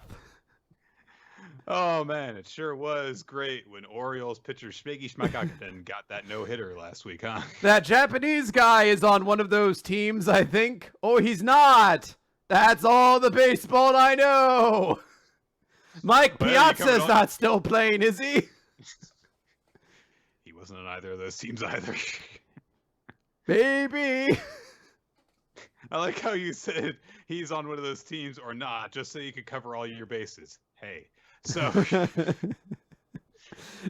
Oh, man, it sure was great when Orioles pitcher Shmegi Shmakakin got that no-hitter last week, huh? That Japanese guy is on one of those teams, I think. Oh, he's not. That's all the baseball I know. Mike Piazza's not still playing, is he? He wasn't on either of those teams either. Baby. I like how you said he's on one of those teams or not, just so you could cover all your bases. Hey. So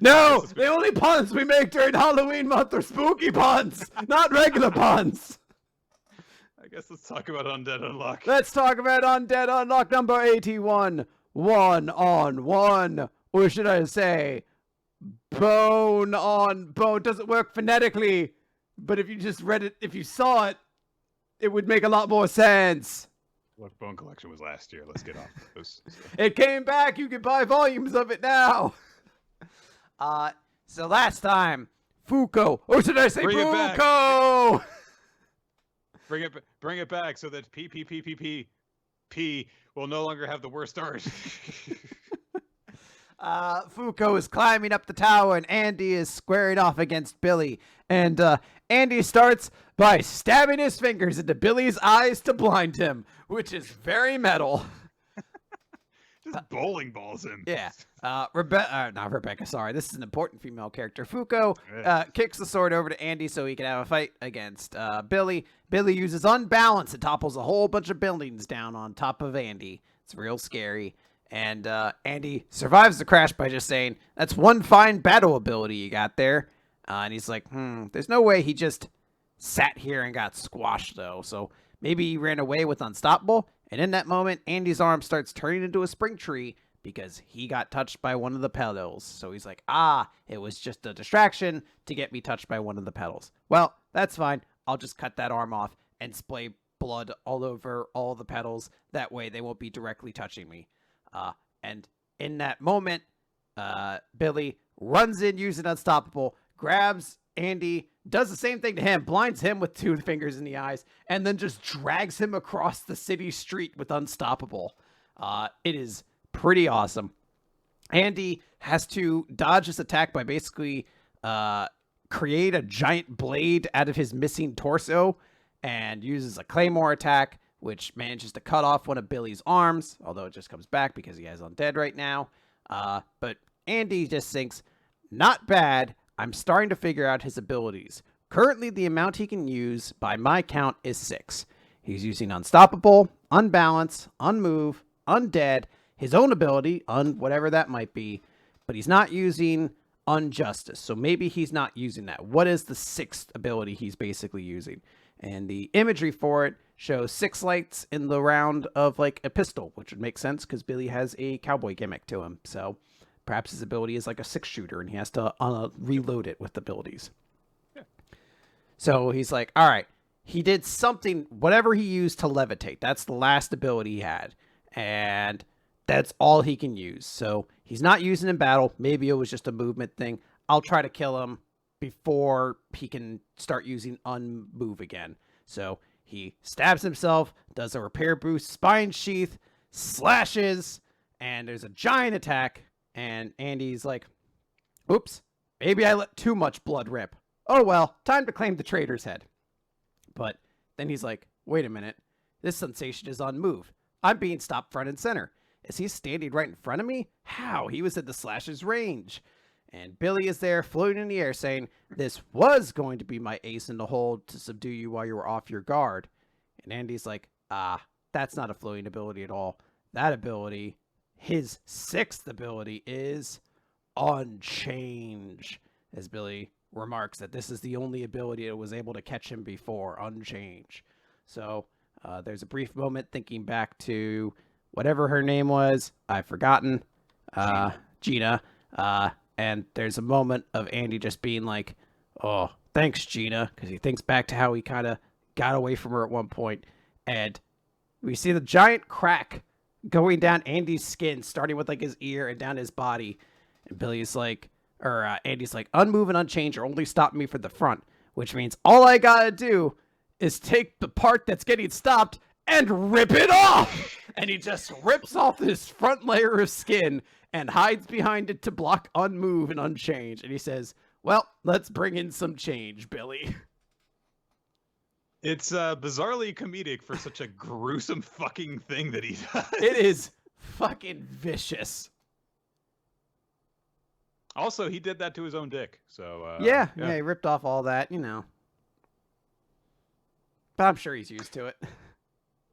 no, the only puns we make during Halloween month are spooky puns, not regular puns. I guess let's talk about Undead Unluck. Let's talk about Undead Unluck number 81. 1-on-1. Or should I say, bone on bone. Doesn't work phonetically, but if you just read it, if you saw it, it would make a lot more sense. Look, Bone Collection was last year. Let's get off those. It came back. You can buy volumes of it now. So last time, Fuko. Or should I say Fuko? Bring it back so that PPPPPP will no longer have the worst art. Fuko is climbing up the tower, and Andy is squaring off against Billy. And Andy starts by stabbing his fingers into Billy's eyes to blind him, which is very metal. Just bowling balls him. Yeah. Not Rebecca, sorry. This is an important female character. Fuko kicks the sword over to Andy so he can have a fight against Billy. Billy uses unbalance and topples a whole bunch of buildings down on top of Andy. It's real scary. And Andy survives the crash by just saying, "That's one fine battle ability you got there." And he's like, there's no way he just sat here and got squashed, though. So maybe he ran away with Unstoppable. And in that moment, Andy's arm starts turning into a spring tree because he got touched by one of the pedals. So he's like, it was just a distraction to get me touched by one of the pedals. Well, that's fine. I'll just cut that arm off and spray blood all over all the pedals. That way they won't be directly touching me. And in that moment, Billy runs in using Unstoppable, grabs Andy, does the same thing to him, blinds him with 2 fingers in the eyes, and then just drags him across the city street with Unstoppable. It is pretty awesome. Andy has to dodge this attack by basically create a giant blade out of his missing torso and uses a claymore attack, which manages to cut off one of Billy's arms, although it just comes back because he has Undead right now. But Andy just thinks, not bad. I'm starting to figure out his abilities. Currently, the amount he can use, by my count, is 6. He's using Unstoppable, Unbalance, Unmove, Undead, his own ability, whatever that might be, but he's not using Unjustice. So maybe he's not using that. What is the 6th ability he's basically using? And the imagery for it shows 6 lights in the round of like a pistol, which would make sense because Billy has a cowboy gimmick to him. So perhaps his ability is like a 6-shooter and he has to reload it with abilities. Yeah. So he's like, all right, he did something, whatever he used to levitate. That's the last ability he had. And that's all he can use. So he's not using in battle. Maybe it was just a movement thing. I'll try to kill him before he can start using Unmove again. So he stabs himself, does a repair boost, spine sheath, slashes, and there's a giant attack. And Andy's like, oops, maybe I let too much blood rip. Oh well, time to claim the traitor's head. But then he's like, wait a minute, this sensation is on move. I'm being stopped front and center. Is he standing right in front of me? How? He was at the slash's range. And Billy is there floating in the air saying, this was going to be my ace in the hole to subdue you while you were off your guard. And Andy's like, that's not a floating ability at all. That ability, his 6th ability, is Unchange. As Billy remarks that this is the only ability that was able to catch him before, Unchange. So there's a brief moment thinking back to whatever her name was. I've forgotten. Gina. And there's a moment of Andy just being like, oh, thanks, Gina. Because he thinks back to how he kind of got away from her at one point. And we see the giant crack going down Andy's skin, starting with like his ear and down his body. And Billy's like, Andy's like, Unmove and Unchange are only stopping me for the front. Which means all I gotta do is take the part that's getting stopped and rip it off. And he just rips off this front layer of skin and hides behind it to block Unmove and Unchange. And he says, well, let's bring in some change, Billy. It's bizarrely comedic for such a gruesome fucking thing that he does. It is fucking vicious. Also, he did that to his own dick. So yeah, he ripped off all that, you know. But I'm sure he's used to it.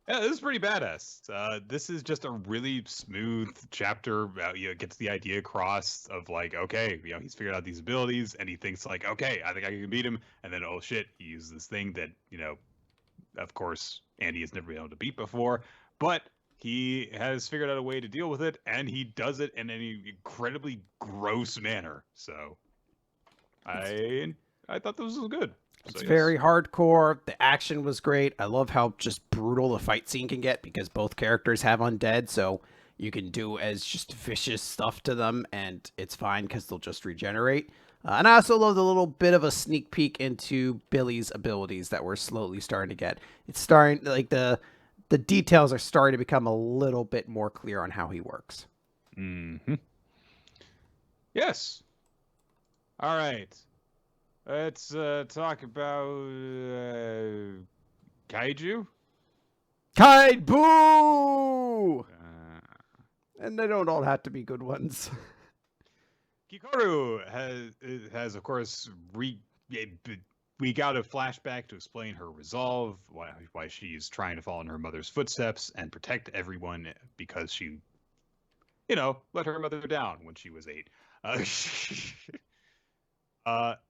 Yeah, this is pretty badass. This is just a really smooth chapter. It gets the idea across of like, okay, he's figured out these abilities, and he thinks like, okay, I think I can beat him. And then, oh shit, he uses this thing that of course, Andy has never been able to beat before, but he has figured out a way to deal with it, and he does it in an incredibly gross manner. So I thought this was good. It's So, very hardcore. The action was great. I love how just brutal the fight scene can get because both characters have undead, so you can do as just vicious stuff to them, and it's fine because they'll just regenerate. And I also love the little bit of a sneak peek into Billy's abilities that we're slowly starting to get. It's starting, like, the details are starting to become a little bit more clear on how he works. Mm-hmm. Yes. All right. Let's talk about kaiju. Kaiju! And they don't all have to be good ones. Kikoru has of course we got a flashback to explain her resolve, why she's trying to follow in her mother's footsteps and protect everyone because she, let her mother down when she was 8.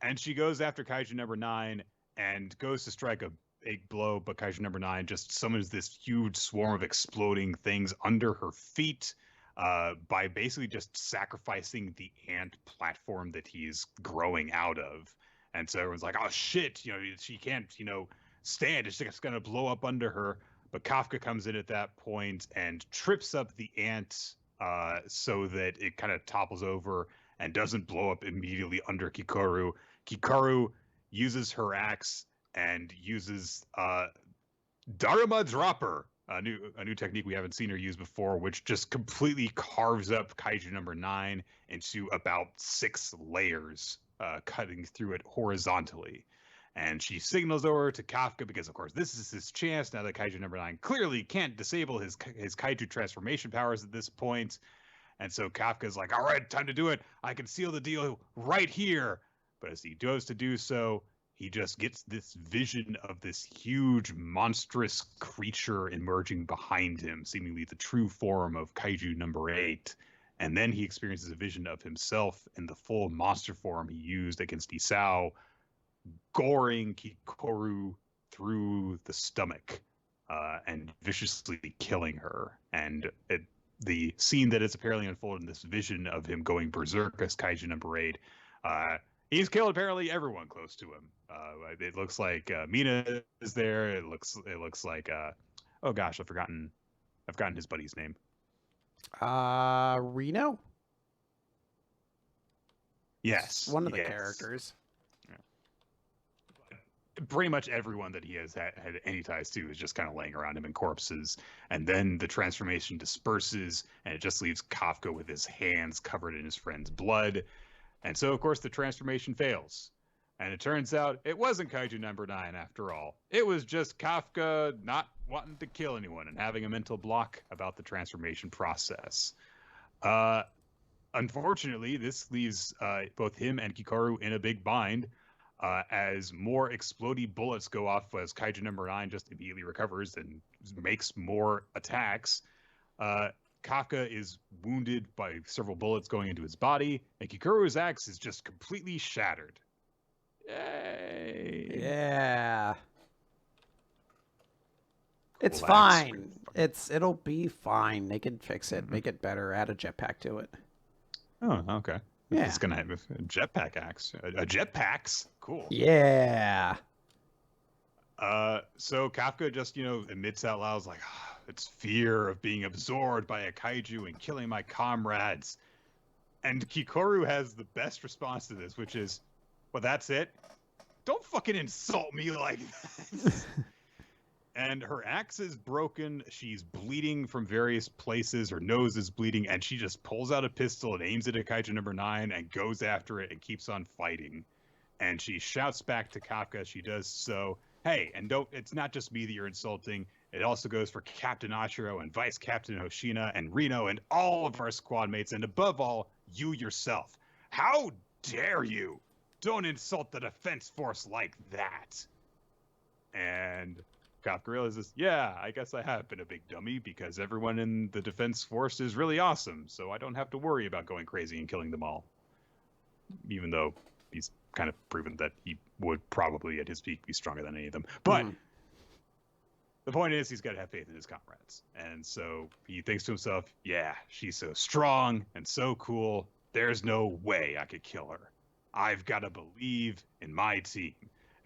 And she goes after Kaiju number 9 and goes to strike a big blow, but Kaiju number 9 just summons this huge swarm of exploding things under her feet by basically just sacrificing the ant platform that he's growing out of. And so everyone's like, oh shit, she can't, stand. It's just going to blow up under her. But Kafka comes in at that point and trips up the ant so that it kind of topples over and doesn't blow up immediately under Kikoru. Kikoru uses her axe and uses Dharma Dropper, a new technique we haven't seen her use before, which just completely carves up Kaiju number 9 into about 6 layers, cutting through it horizontally. And she signals over to Kafka because, of course, this is his chance now that Kaiju number 9 clearly can't disable his Kaiju transformation powers at this point. And so Kafka's like, all right, time to do it. I can seal the deal right here. But as he goes to do so, he just gets this vision of this huge, monstrous creature emerging behind him, seemingly the true form of Kaiju number 8. And then he experiences a vision of himself in the full monster form he used against Isao, goring Kikoru through the stomach and viciously killing her. And the scene that is apparently unfolded in this vision of him going berserk as Kaiju number 8, he's killed apparently everyone close to him. It looks like Mina is there. It looks like oh gosh, I've forgotten his buddy's name. Reno? Yes, one of the characters. Pretty much everyone that he has had any ties to is just kind of laying around him in corpses. And then the transformation disperses, and it just leaves Kafka with his hands covered in his friend's blood. And so, of course, the transformation fails. And it turns out it wasn't Kaiju number 9 after all. It was just Kafka not wanting to kill anyone and having a mental block about the transformation process. Unfortunately, this leaves both him and Kikoru in a big bind. As more explodey bullets go off as Kaiju number 9 just immediately recovers and makes more attacks. Kafka is wounded by several bullets going into his body, and Kikuru's axe is just completely shattered. Yay! Yeah. Cool it's axe. fine. It'll be fine. They can fix it, make it better, add a jetpack to it. Oh, okay. Yeah. It's gonna have a jetpack axe. A jetpacks. Cool. Yeah. So Kafka just, admits out loud, like, it's fear of being absorbed by a kaiju and killing my comrades. And Kikoru has the best response to this, which is, well, that's it? Don't fucking insult me like that. And her axe is broken. She's bleeding from various places. Her nose is bleeding. And she just pulls out a pistol and aims it at Kaiju number 9 and goes after it and keeps on fighting. And she shouts back to Kafka as she does so, hey, and it's not just me that you're insulting. It also goes for Captain Ashiro and Vice Captain Hoshina and Reno and all of our squad mates. And above all, you yourself. How dare you? Don't insult the defense force like that. And Kafka realizes, yeah, I guess I have been a big dummy because everyone in the defense force is really awesome, so I don't have to worry about going crazy and killing them all. Even though he's kind of proven that he would probably at his peak be stronger than any of them. But The point is, he's got to have faith in his comrades. And so he thinks to himself, yeah, she's so strong and so cool. There's no way I could kill her. I've got to believe in my team.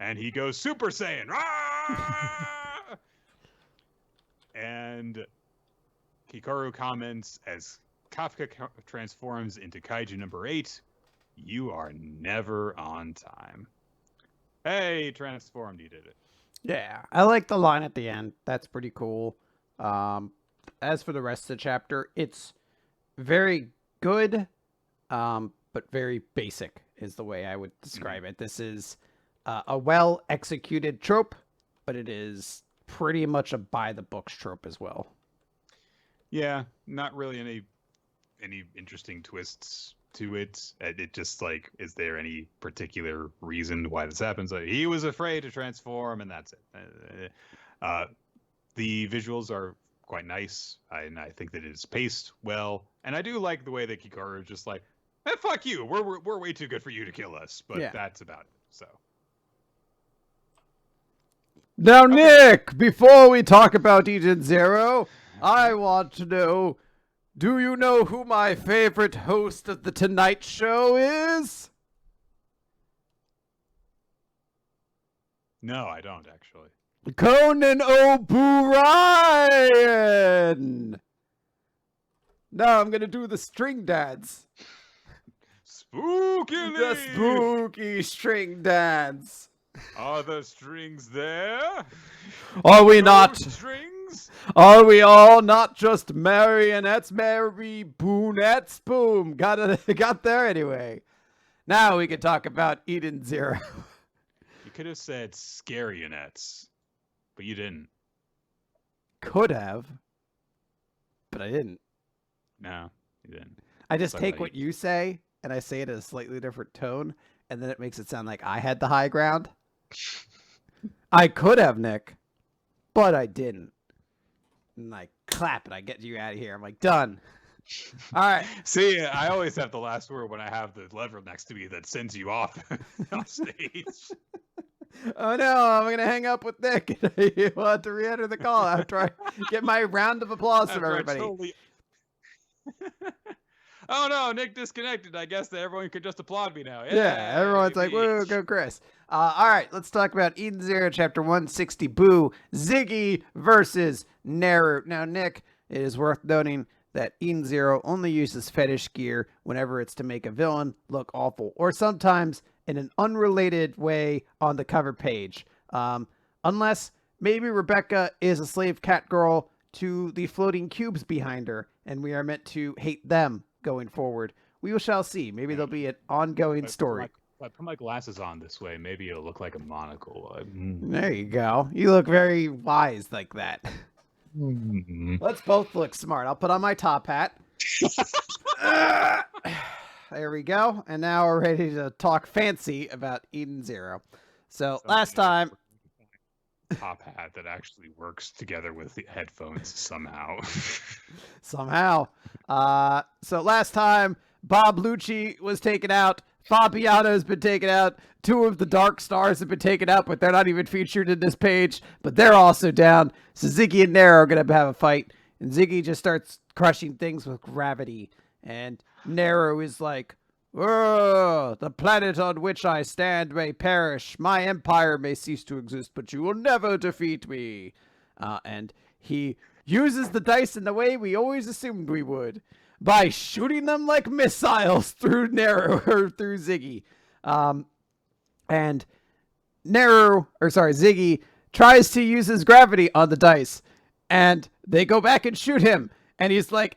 And he goes Super Saiyan. And Hikaru comments as Kafka transforms into Kaiju number 8, you are never on time. Hey, transformed, you did it. Yeah, I like the line at the end. That's pretty cool. As for the rest of the chapter, it's very good, but very basic is the way I would describe it. This is a well-executed trope, but it is pretty much a by-the-books trope as well. Yeah, not really any interesting twists to it. It just like, is there any particular reason why this happens? Like, he was afraid to transform, and that's it. The visuals are quite nice, and I think that it's paced well. And I do like the way that Hikaru is just like, fuck you, we're way too good for you to kill us. But that's about it. So. Now, Nick, before we talk about Eden Zero, I want to know, do you know who my favorite host of The Tonight Show is? No, I don't, actually. Conan O'Brien! Now I'm going to do the string dance. Spooky! The spooky string dance. Are the strings there? Are we not? Strings? Are we all not just marionettes, marionettes? Boom. Got there anyway. Now we can talk about Eden Zero. You could have said scarionettes, but you didn't. Could have, but I didn't. No, you didn't. I just take what you say and I say it in a slightly different tone, and then it makes it sound like I had the high ground. I could have, Nick, but I didn't. And I clap and I get you out of here. I'm like, done. All right. See, I always have the last word when I have the lever next to me that sends you off stage. Oh no, I'm going to hang up with Nick. You want to re-enter the call after I get my round of applause from everybody. Oh no, Nick disconnected. I guess that everyone could just applaud me now. Yeah, everyone's like, whoa, go Chris. All right, let's talk about Eden Zero, Chapter 160, Boo, Ziggy versus Neru. Now, Nick, it is worth noting that Eden Zero only uses fetish gear whenever it's to make a villain look awful, or sometimes in an unrelated way on the cover page. Unless maybe Rebecca is a slave cat girl to the floating cubes behind her, and we are meant to hate them going forward. We shall see. Maybe there'll be an ongoing story. If I put my glasses on this way, maybe it'll look like a monocle. There you go. You look very wise like that. Let's both look smart. I'll put on my top hat. There we go. And now we're ready to talk fancy about Eden Zero. So last time... top hat that actually works together with the headphones somehow. So last time, Bob Lucci was taken out. Fabiano's been taken out. 2 of the Dark Stars have been taken out, but they're not even featured in this page. But they're also down. So Ziggy and Nero are going to have a fight. And Ziggy just starts crushing things with gravity. And Nero is like, the planet on which I stand may perish. My empire may cease to exist, but you will never defeat me. And he uses the dice in the way we always assumed we would, by shooting them like missiles through Nero or through Ziggy. And Ziggy tries to use his gravity on the dice, and they go back and shoot him. And he's like,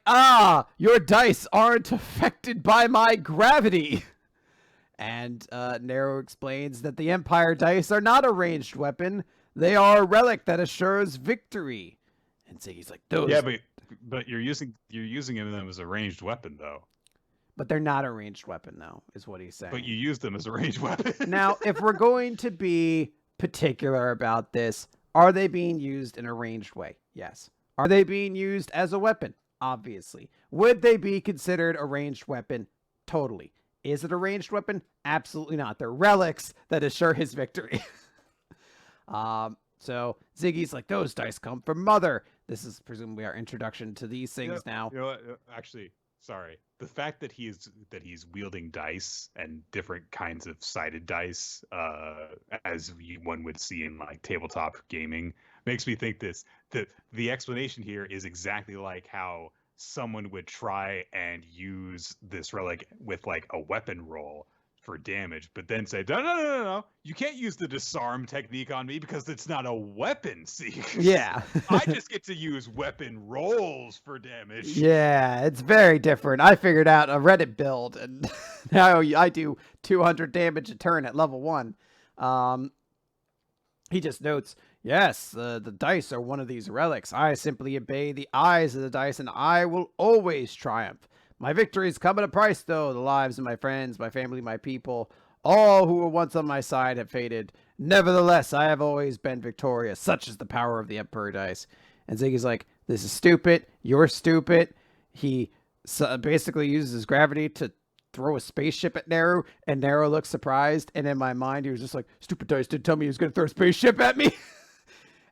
your dice aren't affected by my gravity. And Nero explains that the Empire dice are not a ranged weapon. They are a relic that assures victory. And Ziggy's like, those... Yeah, but you're using them as a ranged weapon, though. But they're not a ranged weapon, though, is what he's saying. But you use them as a ranged weapon. Now, if we're going to be particular about this, are they being used in a ranged way? Yes. Are they being used as a weapon? Obviously. Would they be considered a ranged weapon? Totally. Is it a ranged weapon? Absolutely not. They're relics that assure his victory. So Ziggy's like, those dice come from Mother. This is presumably our introduction to these things now. You know what? Actually, sorry. The fact that he's wielding dice and different kinds of sided dice, as one would see in like tabletop gaming, makes me think that the explanation here is exactly like how someone would try and use this relic with like a weapon roll for damage, but then say, no, you can't use the disarm technique on me because it's not a weapon. See, Yeah. I just get to use weapon rolls for damage. Yeah, it's very different. I figured out a Reddit build, and now I do 200 damage a turn at level 1. He just notes, yes, the dice are one of these relics. I simply obey the eyes of the dice, and I will always triumph. My victories come at a price, though. The lives of my friends, my family, my people, all who were once on my side have faded. Nevertheless, I have always been victorious. Such is the power of the Emperor dice. And Ziggy's like, this is stupid. You're stupid. He basically uses his gravity to throw a spaceship at Nero, and Nero looks surprised. And in my mind, he was just like, stupid dice didn't tell me he was going to throw a spaceship at me.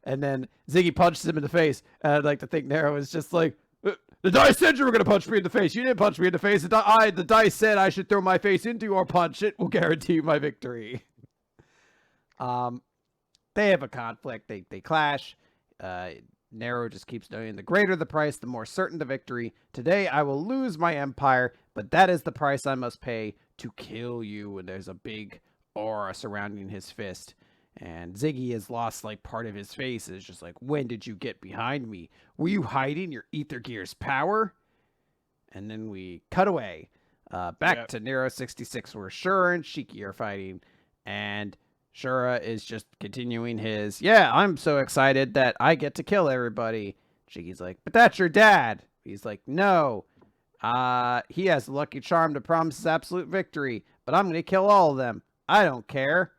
And then Ziggy punches him in the face. And I'd like to think Nero is just like, the dice said you were going to punch me in the face. You didn't punch me in the face. The dice said I should throw my face into your punch. It will guarantee you my victory. They have a conflict. They clash. Nero just keeps noting, the greater the price, the more certain the victory. Today I will lose my empire, but that is the price I must pay to kill you. And there's a big aura surrounding his fist. And Ziggy has lost like part of his face. It's just like, when did you get behind me? Were you hiding your Ether Gear's power? And then we cut away back to Nero 66, where Shura and Shiki are fighting. And Shura is just continuing his, I'm so excited that I get to kill everybody. Shiki's like, but that's your dad. He's like, no. He has the lucky charm to promise his absolute victory, but I'm going to kill all of them. I don't care.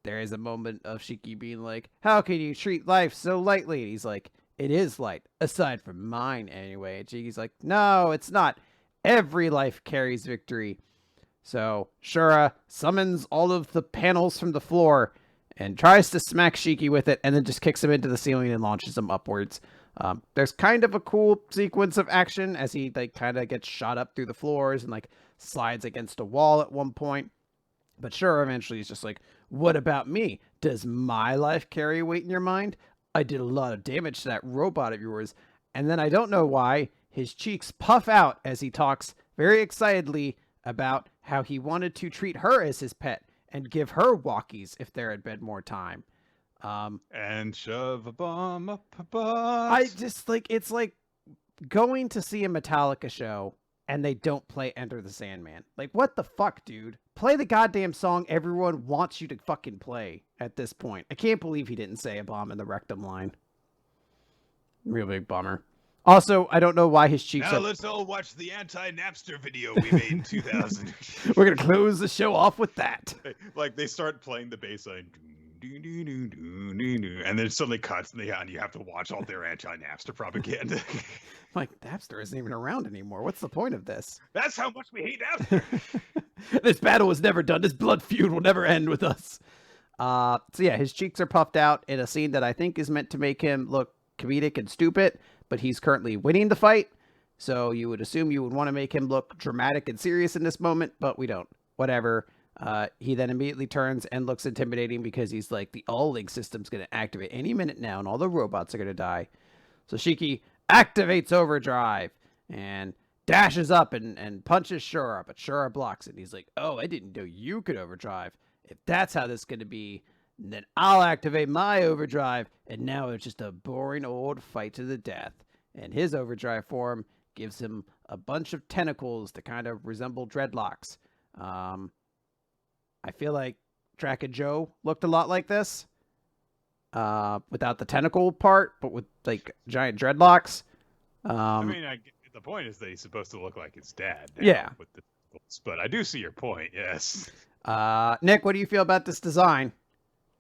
There is a moment of Shiki being like, how can you treat life so lightly? And he's like, it is light, aside from mine anyway. And Shiki's like, no, it's not. Every life carries victory. So Shura summons all of the panels from the floor and tries to smack Shiki with it, and then just kicks him into the ceiling and launches him upwards. There's kind of a cool sequence of action as he like kind of gets shot up through the floors and like slides against a wall at one point. But Shura eventually is just like, what about me? Does my life carry weight in your mind? I did a lot of damage to that robot of yours. And then I don't know why, his cheeks puff out as he talks very excitedly about how he wanted to treat her as his pet and give her walkies if there had been more time. And shove a bomb up a butt. I just like, it's like going to see a Metallica show and they don't play Enter the Sandman. Like, what the fuck, dude? Play the goddamn song everyone wants you to fucking play at this point. I can't believe he didn't say a bomb in the rectum line. Real big bummer. Also, I don't know why his cheeks now are... let's all watch the anti-Napster video we made in 2000. We're going to close the show off with that. Like, they start playing the bass line, and then it suddenly cuts, and you have to watch all their anti-Napster propaganda. Like, Napster isn't even around anymore. What's the point of this? That's how much we hate Napster. This battle was never done. This blood feud will never end with us. So yeah, his cheeks are puffed out in a scene that I think is meant to make him look comedic and stupid, but he's currently winning the fight. So you would assume you would want to make him look dramatic and serious in this moment, but we don't. Whatever. He then immediately turns and looks intimidating because he's like, the all-link system's going to activate any minute now and all the robots are going to die. So Shiki activates overdrive and dashes up and punches Shura, but Shura blocks it. And he's like, oh, I didn't know you could overdrive. If that's how this is going to be, then I'll activate my overdrive. And now it's just a boring old fight to the death. And his overdrive form gives him a bunch of tentacles to kind of resemble dreadlocks. I feel like Drac and Joe looked a lot like this. Without the tentacle part, but with like giant dreadlocks. I mean, the point is that he's supposed to look like his dad. Yeah. With the, but I do see your point, yes. Nick, what do you feel about this design?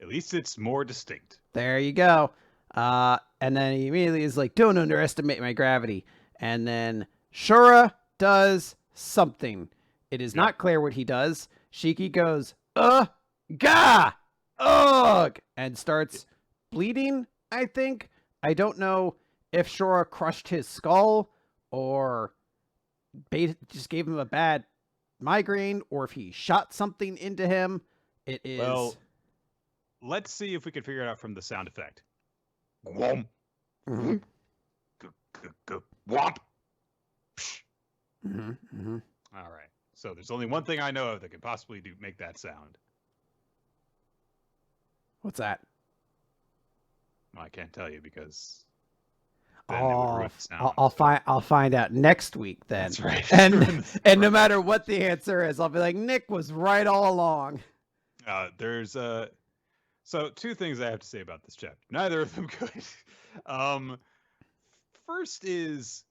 At least it's more distinct. There you go. And then he immediately is like, don't underestimate my gravity. And then Shura does something. It is not clear what he does. Shiki goes, gah, ugh, and starts bleeding, I think. I don't know if Shora crushed his skull or just gave him a bad migraine or if he shot something into him. It is... Well, let's see if we can figure it out from the sound effect. Womp. Mhm. Womp. Mhm, mhm. All right. So there's only one thing I know of that can possibly make that sound. What's that? Well, I can't tell you because then it would ruin the sound. I'll find out next week then. That's right. And no matter what the answer is, I'll be like, Nick was right all along. There's so two things I have to say about this chapter. Neither of them good. First is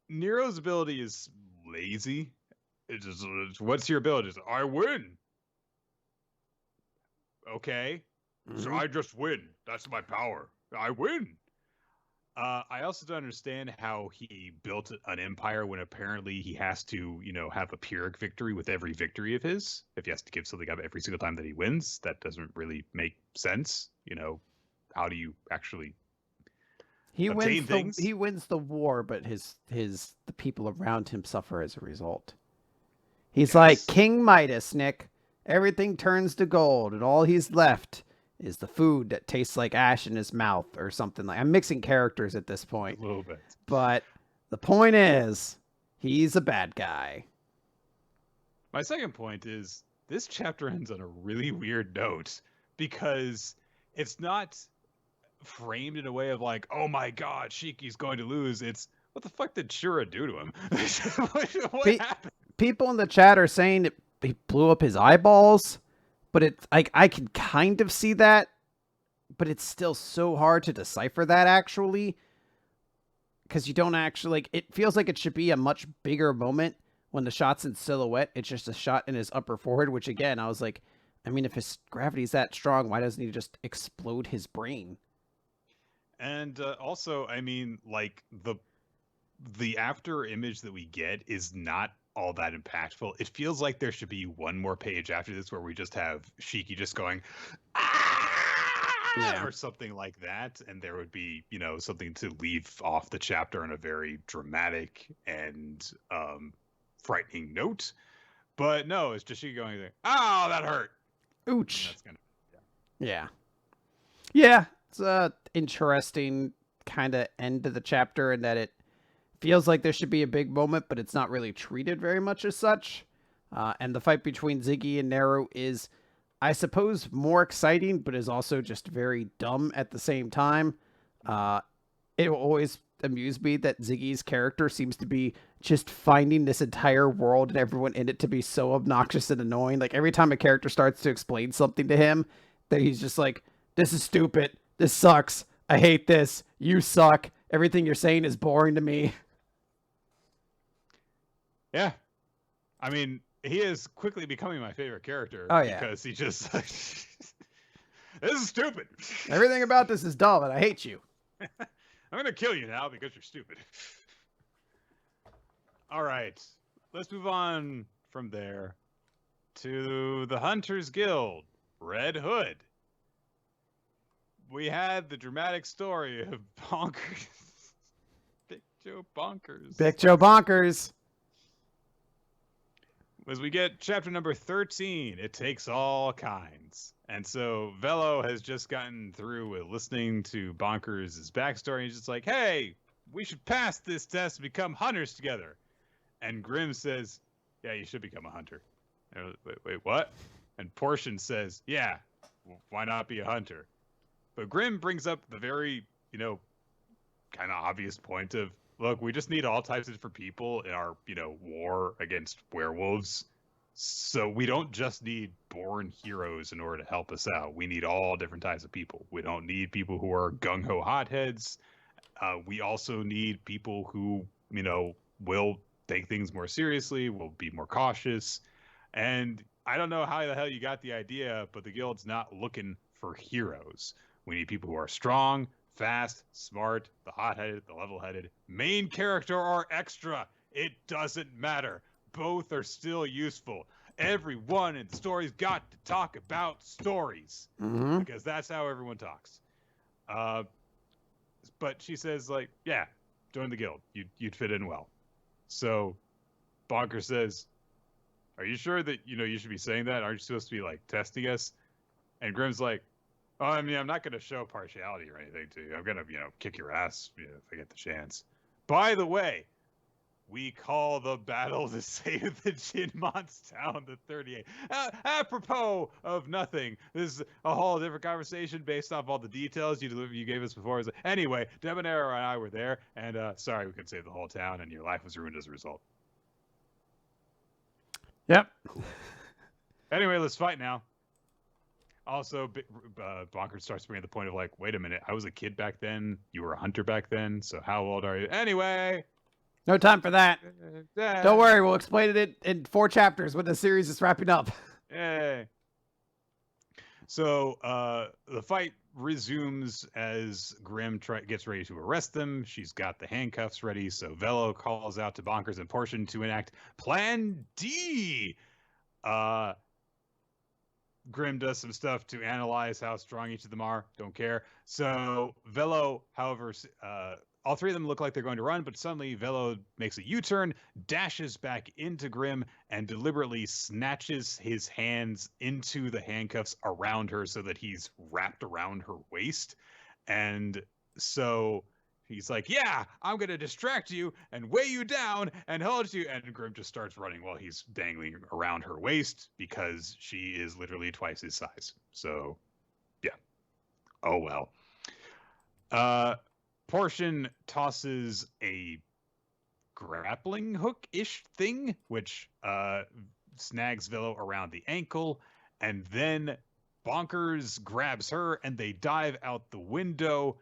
Nero's ability is lazy. What's your ability? It's, I win. Okay. So I just win. That's my power. I win. I also don't understand how he built an empire when apparently he has to, have a Pyrrhic victory with every victory of his. If he has to give something up every single time that he wins, that doesn't really make sense. How do you actually obtain things? He wins the war, but the people around him suffer as a result. He's like King Midas, Nick. Everything turns to gold, and all he's left is the food that tastes like ash in his mouth or something like. I'm mixing characters at this point. A little bit. But the point is, he's a bad guy. My second point is this chapter ends on a really weird note because it's not framed in a way of like, oh my god, Shiki's going to lose. It's, what the fuck did Shura do to him? what happened? People in the chat are saying that he blew up his eyeballs. But it's like, I can kind of see that, but it's still so hard to decipher that actually, because you don't actually, like, it feels like it should be a much bigger moment when the shot's in silhouette. It's just a shot in his upper forehead, which again, I was like, I mean, if his gravity's that strong, why doesn't he just explode his brain? And also, I mean, like, the after image that we get is not all that impactful. It feels like there should be one more page after this where we just have Shiki just going, or something like that, and there would be, something to leave off the chapter on a very dramatic and frightening note. But no, it's just Shiki going, oh, that hurt. Ouch. That's kind of, yeah. It's a interesting kind of end to the chapter in that it feels like there should be a big moment, but it's not really treated very much as such. And the fight between Ziggy and Nero is, I suppose, more exciting, but is also just very dumb at the same time. It will always amuse me that Ziggy's character seems to be just finding this entire world and everyone in it to be so obnoxious and annoying. Like, every time a character starts to explain something to him, that he's just like, this is stupid. This sucks. I hate this. You suck. Everything you're saying is boring to me. Yeah. I mean, he is quickly becoming my favorite character. Oh, yeah. Because he just, this is stupid. Everything about this is dumb, and I hate you. I'm going to kill you now because you're stupid. All right. Let's move on from there to the Hunters Guild, Red Hood. We had the dramatic story of Bonkers. Big Joe Bonkers. Big Joe Bonkers. As we get chapter number 13, it takes all kinds. And so Velo has just gotten through with listening to Bonkers' backstory. He's just like, hey, we should pass this test and become hunters together. And Grimm says, yeah, you should become a hunter. And wait, what? And Portion says, yeah, why not be a hunter? But Grimm brings up the very, kind of obvious point of, look, we just need all types of different people in our, war against werewolves. So we don't just need born heroes in order to help us out. We need all different types of people. We don't need people who are gung-ho hotheads. We also need people who, will take things more seriously, will be more cautious. And I don't know how the hell you got the idea, but the guild's not looking for heroes. We need people who are strong, fast, smart, the hot-headed, the level-headed, main character or extra. It doesn't matter. Both are still useful. Everyone in the story's got to talk about stories Mm-hmm. because that's how everyone talks. But she says, like, yeah, join the guild. You'd fit in well. So Bonker says, are you sure that, you should be saying that? Aren't you supposed to be, like, testing us? And Grimm's like, oh, I mean, I'm not going to show partiality or anything to you. I'm going to, kick your ass if I get the chance. By the way, we call the battle to save the Jinmon's town the 38. Apropos of nothing, this is a whole different conversation based off all the details you gave us before. Anyway, Debonair and I were there, and sorry we couldn't save the whole town, and your life was ruined as a result. Yep. Anyway, let's fight now. Also, Bonker starts bringing the point of, like, wait a minute, I was a kid back then, you were a hunter back then, so how old are you? Anyway! No time for that. Don't worry, we'll explain it in 4 chapters when the series is wrapping up. Yay. So the fight resumes as Grimm gets ready to arrest them. She's got the handcuffs ready, so Velo calls out to Bonkers and Portion to enact Plan D. Grimm does some stuff to analyze how strong each of them are. Don't care. So Velo, however, all 3 of them look like they're going to run, but suddenly Velo makes a U-turn, dashes back into Grimm, and deliberately snatches his hands into the handcuffs around her so that he's wrapped around her waist. And so he's like, yeah, I'm going to distract you and weigh you down and hold you. And Grimm just starts running while he's dangling around her waist because she is literally twice his size. So, yeah. Oh, well. Portion tosses a grappling hook-ish thing, which snags Velo around the ankle, and then Bonkers grabs her, and they dive out the window,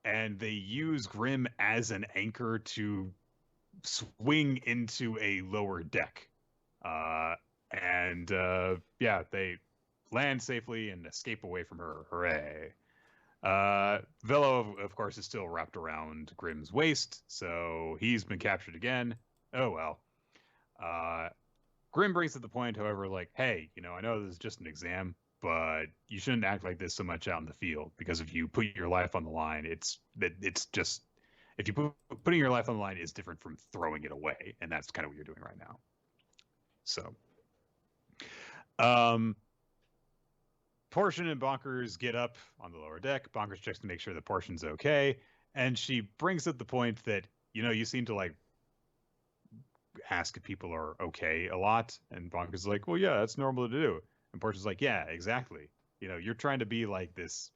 and they use Grimm as an anchor to swing into a lower deck. Yeah, they land safely and escape away from her. Hooray. Velo, of course, is still wrapped around Grimm's waist, so he's been captured again. Oh, well. Grimm brings up the point, however, like, hey, I know this is just an exam, but you shouldn't act like this so much out in the field, because if you put your life on the line, it's just, if you putting your life on the line is different from throwing it away, and that's kind of what you're doing right now. So, Portion and Bonkers get up on the lower deck. Bonkers checks to make sure the Portion's okay. And she brings up the point that, you seem to, like, ask if people are okay a lot. And Bonkers is like, well, yeah, that's normal to do. And Portion's like, yeah, exactly. You're trying to be like this,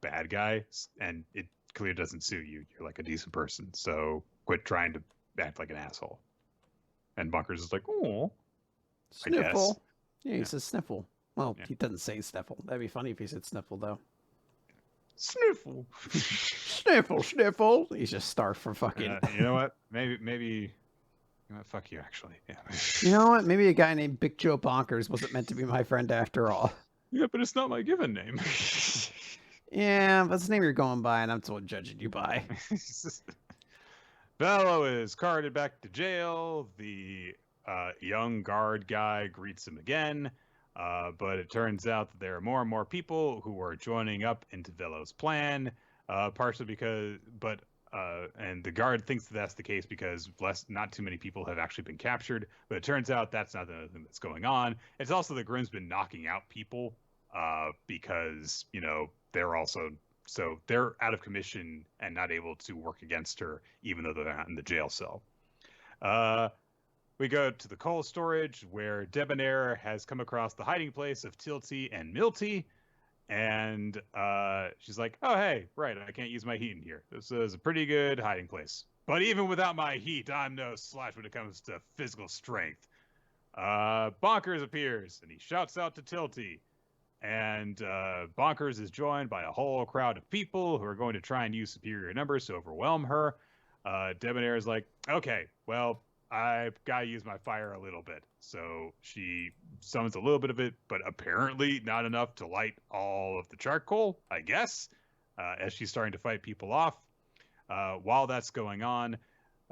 bad guy, and it clearly doesn't suit you. You're like a decent person. So quit trying to act like an asshole. And Bonkers is like, oh, Sniffle. Yeah, he Yeah. says sniffle. Well, Yeah. he doesn't say sniffle. That'd be funny if he said sniffle, though. Sniffle. Sniffle, sniffle. He's just starved for fucking. You know what? Maybe. Fuck you, actually. Yeah. You know what? Maybe a guy named Big Joe Bonkers wasn't meant to be my friend after all. Yeah, but it's not my given name. Yeah, that's the name you're going by, and I'm the one judging you by. Velo is carted back to jail. The young guard guy greets him again, but it turns out that there are more and more people who are joining up into Velo's plan, partially because, and the guard thinks that that's the case because not too many people have actually been captured, but it turns out that's not the thing that's going on. It's also that Grimm's been knocking out people because, they're out of commission and not able to work against her, even though they're not in the jail cell. We go to the coal storage where Debonair has come across the hiding place of Tilty and Milty. And she's like, oh, hey, right, I can't use my heat in here. This is a pretty good hiding place. But even without my heat, I'm no slouch when it comes to physical strength. Bonkers appears, and he shouts out to Tilty. And Bonkers is joined by a whole crowd of people who are going to try and use superior numbers to overwhelm her. Debonair is like, okay, well, I've got to use my fire a little bit. So she summons a little bit of it, but apparently not enough to light all of the charcoal, I guess, as she's starting to fight people off. While that's going on,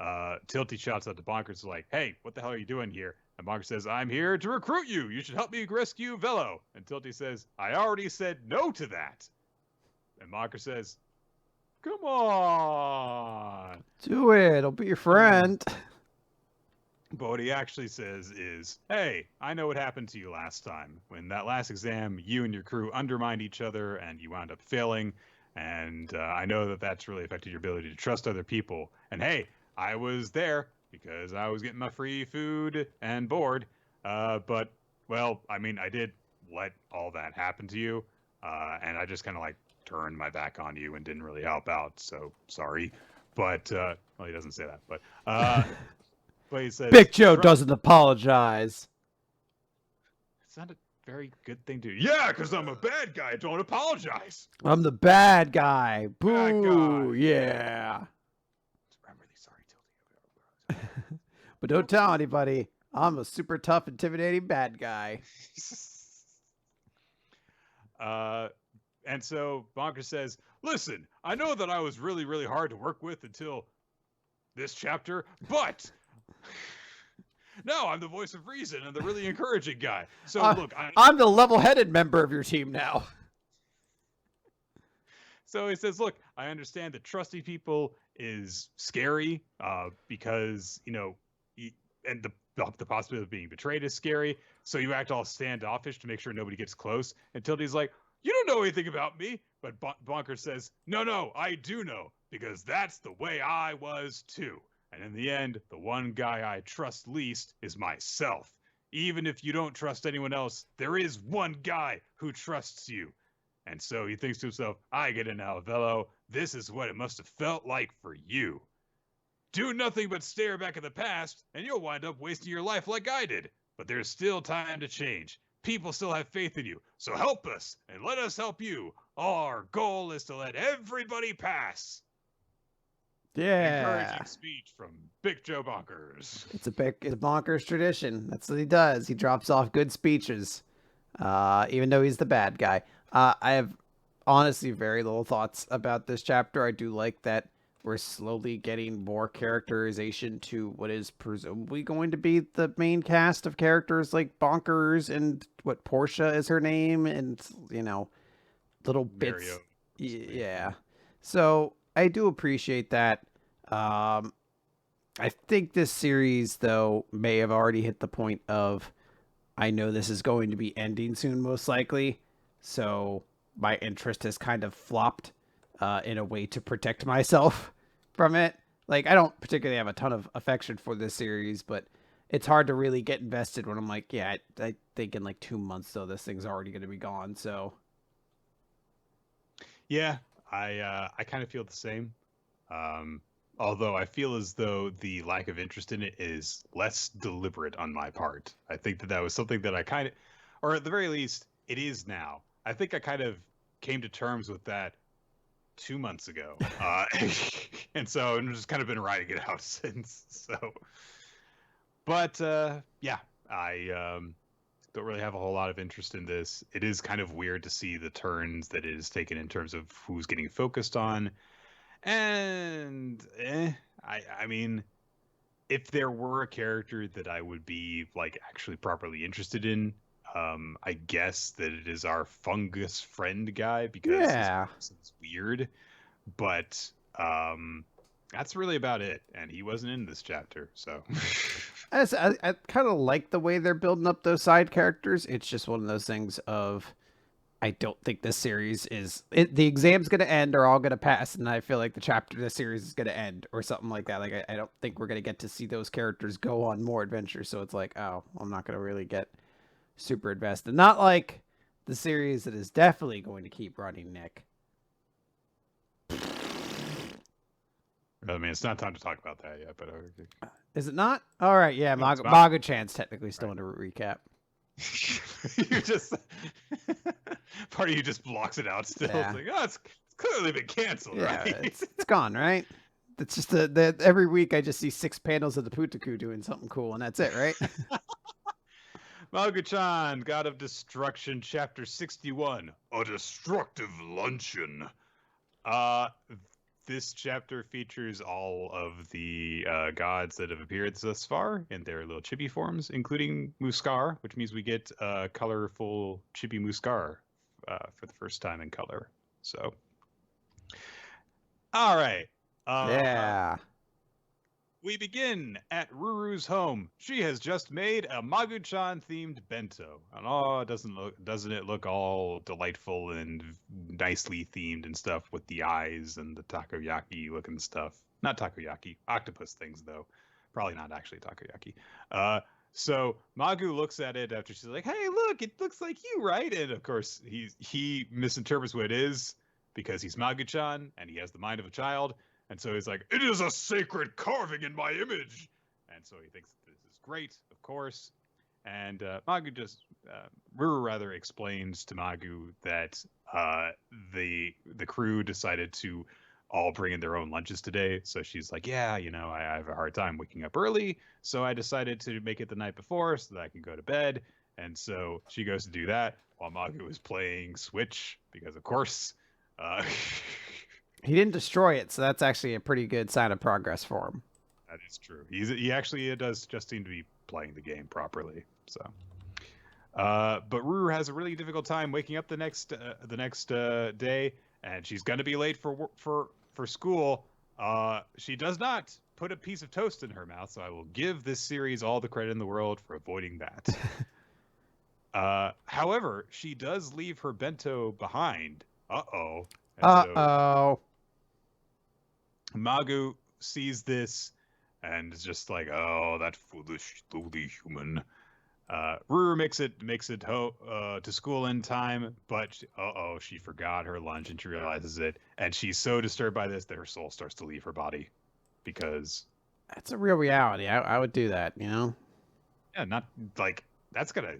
Tilty shouts out to Bonkers like, hey, what the hell are you doing here? And Manga says, I'm here to recruit you. You should help me rescue Velo. And Tilty says, I already said no to that. And Manga says, come on. Do it. I'll be your friend. But what he actually says is, hey, I know what happened to you last time. When that last exam, you and your crew undermined each other and you wound up failing. And I know that that's really affected your ability to trust other people. And hey, I was there because I was getting my free food and board. But, well, I mean, I did let all that happen to you. And I just kind of like turned my back on you and didn't really help out. So sorry. But, well, he doesn't say that. But he says, Big Joe doesn't apologize. It's not a very good thing to do. Yeah, because I'm a bad guy. I don't apologize. I'm the bad guy. Boo. Bad guy. Yeah. I'm really sorry, Tilty. But don't tell anybody. I'm a super tough, intimidating bad guy. And so Bonker says, listen, I know that I was really, really hard to work with until this chapter, but no, I'm the voice of reason and the really encouraging guy. So look, I'm the level-headed member of your team now. So he says, look, I understand that trusting people is scary because, you know, and the possibility of being betrayed is scary. So you act all standoffish to make sure nobody gets close. And Tildy's like, you don't know anything about me. But Bonker says, no, I do know, because that's the way I was too. And in the end, the one guy I trust least is myself. Even if you don't trust anyone else, there is one guy who trusts you. And so he thinks to himself, I get it now, Velo. This is what it must have felt like for you. Do nothing but stare back at the past, and you'll wind up wasting your life like I did. But there's still time to change. People still have faith in you. So help us, and let us help you. Our goal is to let everybody pass. Yeah. Encouraging speech from Big Joe Bonkers. It's a Bonkers tradition. That's what he does. He drops off good speeches, even though he's the bad guy. I have honestly very little thoughts about this chapter. I do like that we're slowly getting more characterization to what is presumably going to be the main cast of characters, like Bonkers and what Portia is her name, and you know, little bits. Mario. Yeah. So I do appreciate that. I think this series, though, may have already hit the point of, I know this is going to be ending soon, most likely. So my interest has kind of flopped in a way to protect myself from it. Like, I don't particularly have a ton of affection for this series, but it's hard to really get invested when I'm like, yeah, I think in like 2 months, though, this thing's already going to be gone. So Yeah, I kind of feel the same. Although I feel as though the lack of interest in it is less deliberate on my part. I think that was something that I kind of, or at the very least, it is now. I think I kind of came to terms with that 2 months ago. And so I've just kind of been riding it out since. So, but yeah, I don't really have a whole lot of interest in this. It is kind of weird to see the turns that it is taken in terms of who's getting focused on. And I mean, if there were a character that I would be like actually properly interested in, I guess that it is our fungus friend guy, because it's weird. But that's really about it. And he wasn't in this chapter, so. I kind of like the way they're building up those side characters. It's just one of those things of, I don't think this series is the exam's going to end or all going to pass. And I feel like the chapter of the series is going to end or something like that. Like, I don't think we're going to get to see those characters go on more adventures. So it's like, oh, I'm not going to really get super invested. Not like the series that is definitely going to keep running, Nick. I mean, it's not time to talk about that yet, but Is it not? All right. Yeah. Magu-chan's technically still in a recap. You just part of you just blocks it out still. Yeah. It's like, oh, it's clearly been canceled, Yeah, right? it's gone, right? It's just that every week I just see 6 panels of the Putaku doing something cool, and that's it, right? Magu-chan, God of Destruction, Chapter 61, A Destructive Luncheon. this chapter features all of the gods that have appeared thus far in their little chibi forms, including Muskar, which means we get colorful chibi Muskar for the first time in color. So, all right. Yeah. We begin at Ruru's home. She has just made a Magu-chan themed bento. And oh, doesn't it look all delightful and nicely themed and stuff with the eyes and the takoyaki looking stuff. Not takoyaki, octopus things though. Probably not actually takoyaki. So Magu looks at it after she's like, "Hey, look, it looks like you, right?" And of course, he misinterprets what it is because he's Magu-chan and he has the mind of a child. And so he's like, "It is a sacred carving in my image." And so he thinks this is great, of course. And Ruru rather explains to Magu that the crew decided to all bring in their own lunches today. So she's like, "Yeah, I have a hard time waking up early. So I decided to make it the night before so that I can go to bed." And so she goes to do that while Magu is playing Switch because, of course, He didn't destroy it, so that's actually a pretty good sign of progress for him. that is true. He actually does just seem to be playing the game properly. So, but Ruru has a really difficult time waking up the next day, and she's gonna be late for school. She does not put a piece of toast in her mouth, so I will give this series all the credit in the world for avoiding that. However, she does leave her bento behind. Uh-oh. Uh-oh. Magu sees this and is just like, "Oh, that foolish, lowly human." Ruru makes it to school in time, but she forgot her lunch and she realizes it, and she's so disturbed by this that her soul starts to leave her body because That's a real reality. I would do that, yeah, not like that's gonna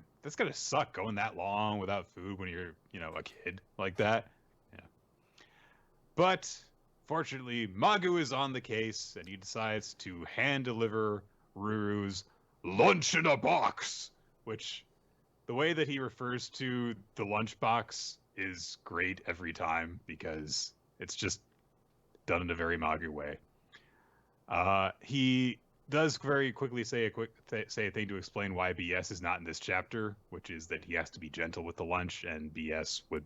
suck going that long without food when you're a kid like that. Yeah, but fortunately, Magu is on the case, and he decides to hand deliver Ruru's lunch in a box, which the way that he refers to the lunch box is great every time because it's just done in a very Magu way. He does very quickly say a thing to explain why BS is not in this chapter, which is that he has to be gentle with the lunch, and BS would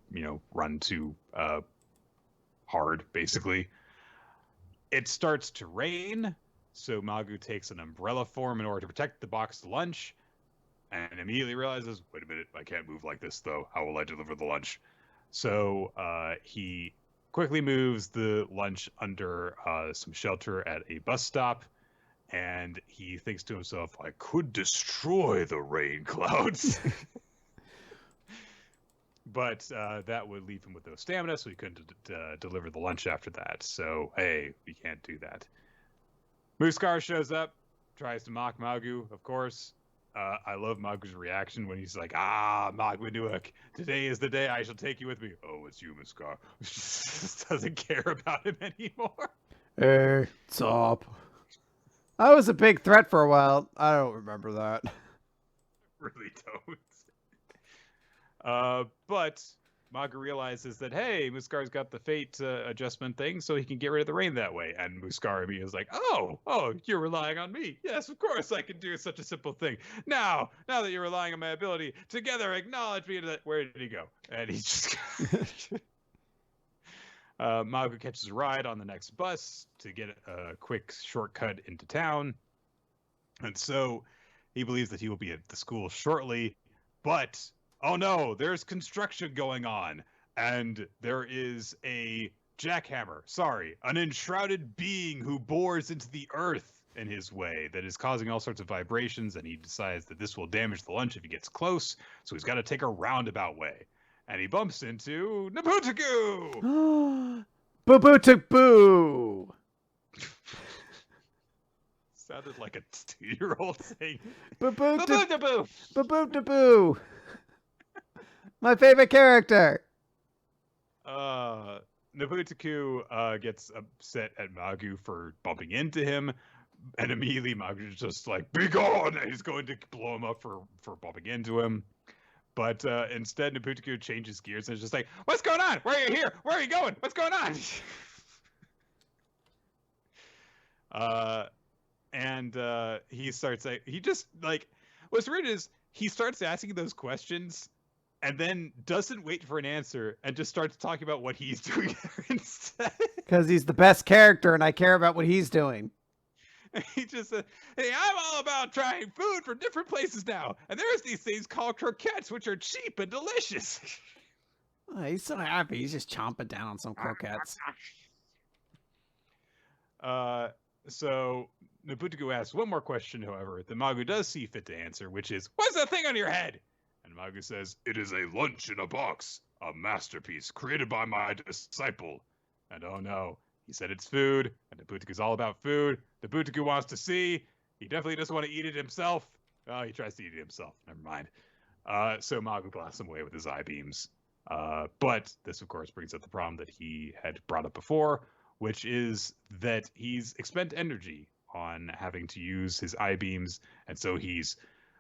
run too hard, basically. It starts to rain, so Magu takes an umbrella form in order to protect the boxed lunch, and immediately realizes, "Wait a minute, I can't move like this, though. How will I deliver the lunch?" So he quickly moves the lunch under some shelter at a bus stop, and he thinks to himself, "I could destroy the rain clouds." But that would leave him with no stamina, so he couldn't deliver the lunch after that. So, hey, we can't do that. Muskar shows up, tries to mock Magu, of course. I love Magu's reaction when he's like, Magu-nuak, today is the day I shall take you with me. "Oh, it's you, Muskar." Just doesn't care about him anymore. Hey, what's up? I was a big threat for a while. I don't remember that. Really don't. But Magu realizes that, hey, Muskar's got the fate adjustment thing, so he can get rid of the rain that way. And Muskar is like, oh, you're relying on me. Yes, of course I can do such a simple thing. Now that you're relying on my ability, together acknowledge me. Where did he go? And he just... Magu catches a ride on the next bus to get a quick shortcut into town. And so he believes that he will be at the school shortly, but... oh no, there's construction going on, and there is a jackhammer, an enshrouded being who bores into the earth in his way that is causing all sorts of vibrations, and he decides that this will damage the lunch if he gets close, so he's got to take a roundabout way. And he bumps into Nabutaku! Boo-boo-to-boo! Sounded like a 2-year-old saying, Boo-boo-to-boo! Boo-boo-to-boo! My favorite character. Nabutaku gets upset at Magu for bumping into him, and immediately Magu's just like, "Be gone!" And he's going to blow him up for bumping into him. But instead, Nabutaku changes gears and is just like, "What's going on? Why are you here? Where are you going? What's going on?" And he starts like he just like what's weird is he starts asking those questions and then doesn't wait for an answer and just starts talking about what he's doing instead. Because he's the best character and I care about what he's doing. And he just said, "Hey, I'm all about trying food from different places now, and there's these things called croquettes, which are cheap and delicious." Oh, he's so happy. He's just chomping down on some croquettes. So Nabutuku asks one more question, however, that Magu does see fit to answer, which is, "What's that thing on your head?" And Magu says, "It is a lunch in a box, a masterpiece created by my disciple." And oh no, he said it's food, and Nabutuku's all about food. Nabutuku wants to see. He definitely doesn't want to eat it himself. Oh, he tries to eat it himself. Never mind. So Magu blasts him away with his eye beams. But this, of course, brings up the problem that he had brought up before, which is that he's expended energy on having to use his eye beams, and so he's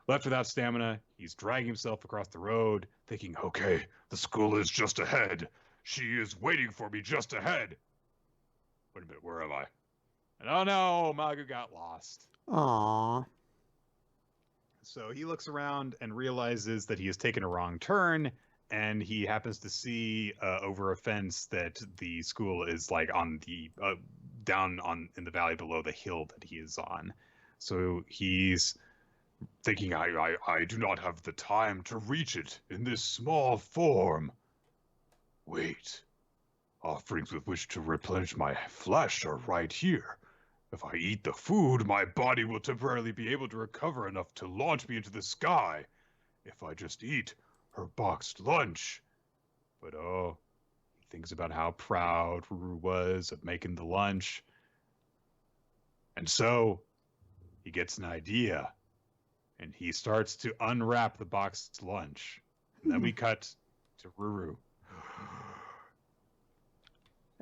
left without stamina. He's dragging himself across the road, thinking, "Okay, the school is just ahead. She is waiting for me just ahead. Wait a minute, where am I?" And oh no, Magu got lost. Aww. So he looks around and realizes that he has taken a wrong turn, and he happens to see over a fence that the school is like on the down on in the valley below the hill that he is on. So he's thinking, I do not have the time to reach it in this small form. Wait, offerings with which to replenish my flesh are right here. If I eat the food, my body will temporarily be able to recover enough to launch me into the sky. If I just eat her boxed lunch. But oh, he thinks about how proud Ruru was of making the lunch. And so he gets an idea. And he starts to unwrap the boxed lunch. And then we cut to Ruru.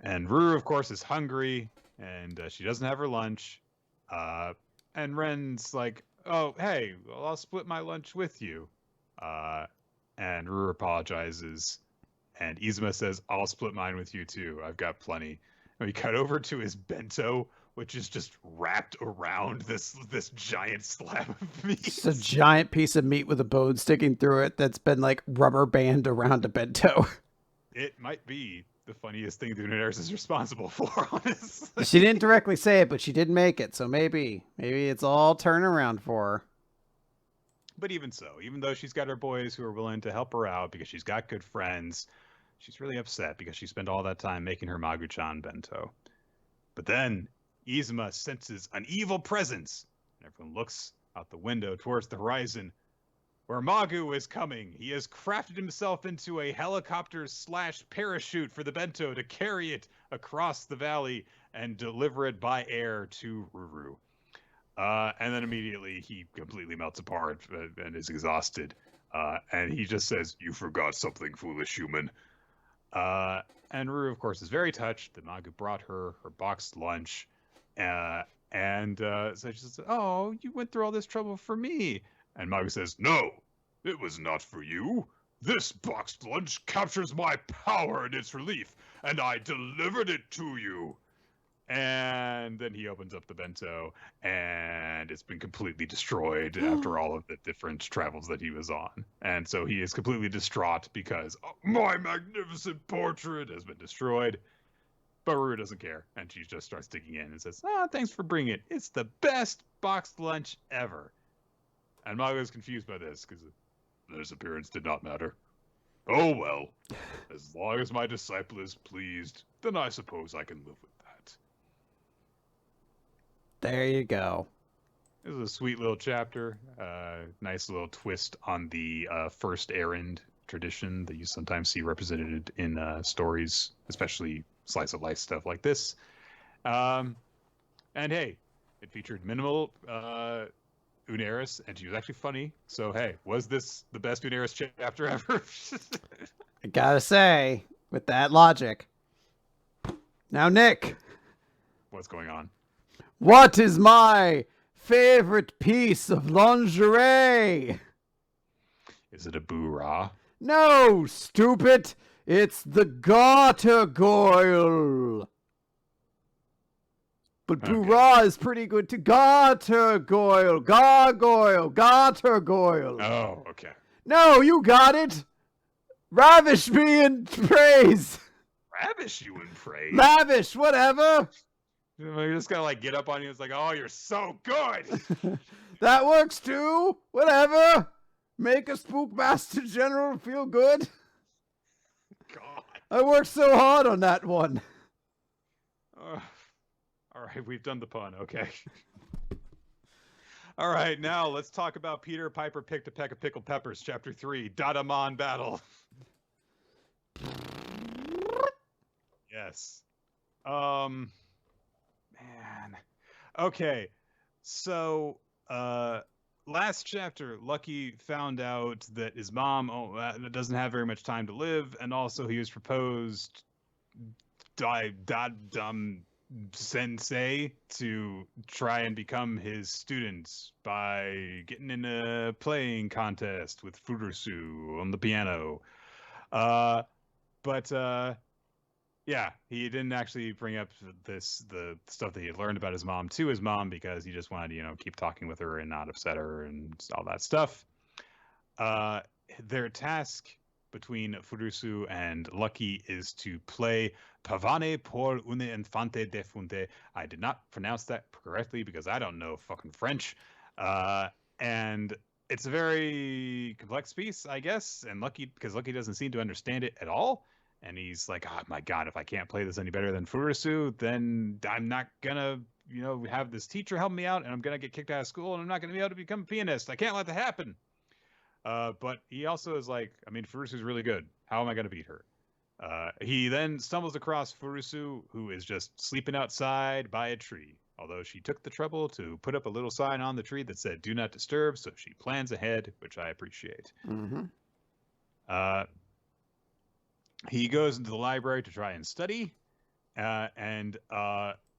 And Ruru, of course, is hungry. And she doesn't have her lunch. And Ren's like, "Oh, hey, well, I'll split my lunch with you." And Ruru apologizes. And Izuma says, "I'll split mine with you too. I've got plenty." And we cut over to his bento, which is just wrapped around this giant slab of meat. It's a giant piece of meat with a bone sticking through it that's been like rubber band around a bento. It might be the funniest thing Daenerys is responsible for, honestly. She didn't directly say it, but she did make it, so maybe it's all turnaround for her. But even so, even though she's got her boys who are willing to help her out because she's got good friends, she's really upset because she spent all that time making her Magu-chan bento. But then Izuma senses an evil presence, and everyone looks out the window towards the horizon, where Magu is coming. He has crafted himself into a helicopter/parachute for the bento to carry it across the valley and deliver it by air to Ruru. And then immediately he completely melts apart and is exhausted. And he just says, "You forgot something, foolish human." And Ruru, of course, is very touched that Magu brought her boxed lunch. So she says, "Oh, you went through all this trouble for me." And Magu says, "No, it was not for you. This boxed lunch captures my power in its relief, and I delivered it to you." And then he opens up the bento, and it's been completely destroyed after all of the different travels that he was on. And so he is completely distraught because my magnificent portrait has been destroyed. But Ruru doesn't care, and she just starts digging in and says, "Thanks for bringing it. It's the best boxed lunch ever." And Magu is confused by this, because his appearance did not matter. "Oh well, as long as my disciple is pleased, then I suppose I can live with that." There you go. This is a sweet little chapter. Nice little twist on the first errand tradition that you sometimes see represented in stories, especially slice of life stuff like this. And hey, it featured minimal Uneris, and she was actually funny. So hey, was this the best Uneris chapter ever? I gotta say, with that logic. Now, Nick. What's going on? What is my favorite piece of lingerie? Is it a boo-rah? No, stupid. It's the gargoyle. but Boo-Ra is pretty good to Gargoyle, Gargoyle. Oh, okay. No, you got it. Ravish me in praise. Ravish you in praise. Lavish, whatever. You're just gonna like get up on you. It's like, oh, you're so good. That works too. Whatever. Make a Spookmaster General feel good. God. I worked so hard on that one. All right, we've done the pun. Okay. All right, now let's talk about Peter Piper picked a peck of pickled peppers, Chapter 3, Dadamon Battle. Yes. Man. Okay. So, last chapter, Lucky found out that his mom doesn't have very much time to live, and also he was proposed sensei to try and become his student by getting in a playing contest with Furusu on the piano. Yeah, he didn't actually bring up the stuff that he had learned about his mom to his mom because he just wanted to, keep talking with her and not upset her and all that stuff. Their task between Furusu and Lucky is to play Pavane por un infante defunte. I did not pronounce that correctly because I don't know fucking French. And it's a very complex piece, I guess, and Lucky doesn't seem to understand it at all. And he's like, oh my God, if I can't play this any better than Furusu, then I'm not gonna, have this teacher help me out, and I'm gonna get kicked out of school, and I'm not gonna be able to become a pianist. I can't let that happen. But he also is like, Furusu's really good. How am I gonna beat her? He then stumbles across Furusu, who is just sleeping outside by a tree. Although she took the trouble to put up a little sign on the tree that said "Do not disturb," so she plans ahead, which I appreciate. Mm-hmm. He goes into the library to try and study, and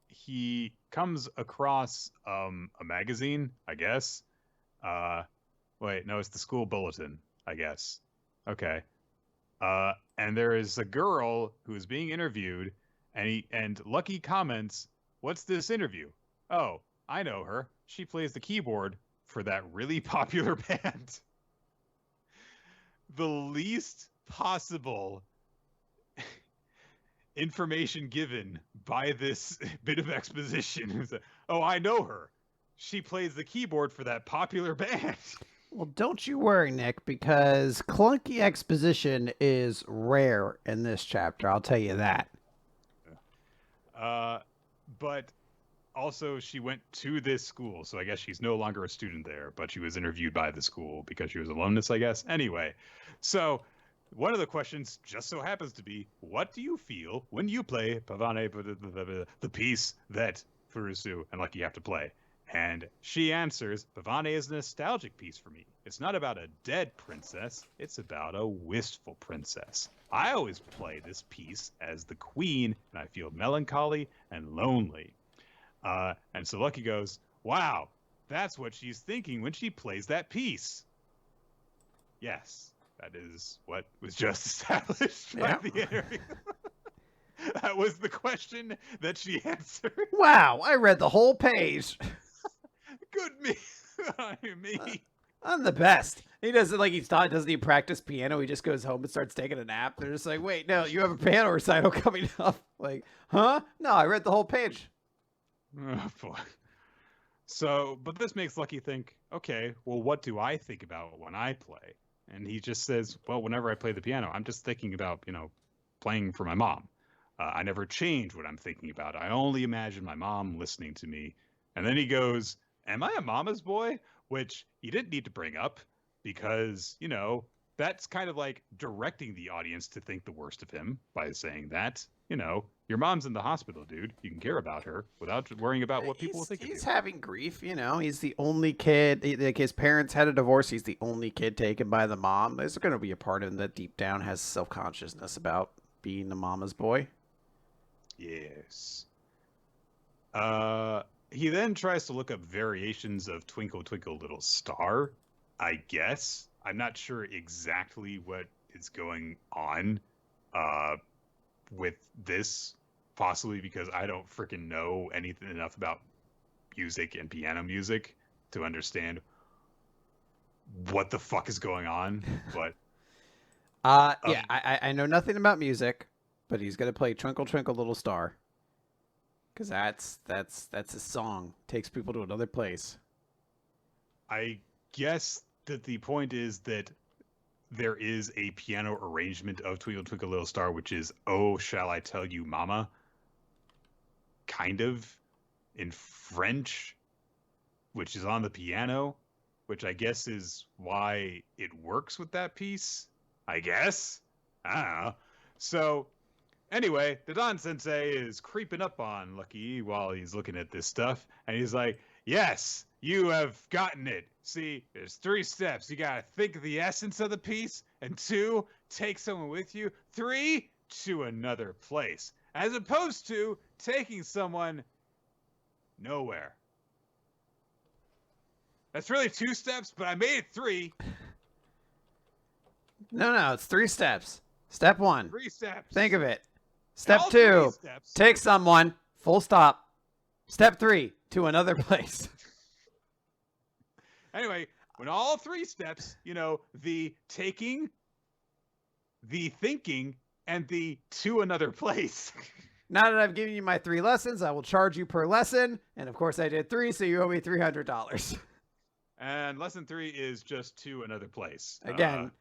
he comes across a magazine, I guess. Wait, no, it's the school bulletin, I guess. Okay. And there is a girl who is being interviewed, and Lucky comments, "What's this interview? Oh, I know her. She plays the keyboard for that really popular band." The least possible information given by this bit of exposition is that, oh, I know her. She plays the keyboard for that popular band. Well, don't you worry, Nick, because clunky exposition is rare in this chapter. I'll tell you that. But also she went to this school, so I guess she's no longer a student there, but she was interviewed by the school because she was alumnus, I guess. Anyway, so one of the questions just so happens to be, what do you feel when you play Pavane, the piece that Furusu and Lucky have to play? And she answers, Pavane is a nostalgic piece for me. It's not about a dead princess, it's about a wistful princess. I always play this piece as the queen, and I feel melancholy and lonely. And so Lucky goes, wow, that's what she's thinking when she plays that piece. Yes. That is what was just established by the interview. That was the question that she answered. Wow, I read the whole page. Good me. Me. I'm the best. He does it like doesn't he practice piano? He just goes home and starts taking a nap. They're just like, wait, no, you have a piano recital coming up. Like, huh? No, I read the whole page. Oh, boy. So, but this makes Lucky think, okay, well, what do I think about when I play? And he just says, well, whenever I play the piano, I'm just thinking about, playing for my mom. I never change what I'm thinking about. I only imagine my mom listening to me. And then he goes, am I a mama's boy? Which he didn't need to bring up because, that's kind of like directing the audience to think the worst of him by saying that, your mom's in the hospital, dude. You can care about her without worrying about what people will think of you. He's having grief, He's the only kid. Like his parents had a divorce. He's the only kid taken by the mom. There's going to be a part of him that deep down has self-consciousness about being the mama's boy. Yes. He then tries to look up variations of Twinkle Twinkle Little Star, I guess. I'm not sure exactly what is going on with this possibly because I don't freaking know anything enough about music and piano music to understand what the fuck is going on. But yeah, I know nothing about music, but he's gonna play Twinkle Twinkle Little Star. Because that's a song. Takes people to another place. I guess that the point is that there is a piano arrangement of Twinkle Twinkle Little Star, which is "Oh, Shall I Tell You, Mama?" kind of in French, which is on the piano, which I guess is why it works with that piece. I guess. I don't know. So anyway, the Don Sensei is creeping up on Lucky while he's looking at this stuff, and he's like, yes, you have gotten it. See, there's 3 steps. You gotta think of the essence of the piece, and 2, take someone with you, 3, to another place, as opposed to taking someone nowhere. That's really 2 steps, but I made it 3. No, it's 3 steps. Step 1. 3 steps. Think of it. Step All 2. 3 steps. Take someone. Full stop. Step 3. To another place. Anyway, when all 3 steps, the taking, the thinking, and the to another place. Now that I've given you my 3 lessons, I will charge you per lesson. And of course I did 3, so you owe me $300. And lesson 3 is just to another place. Again,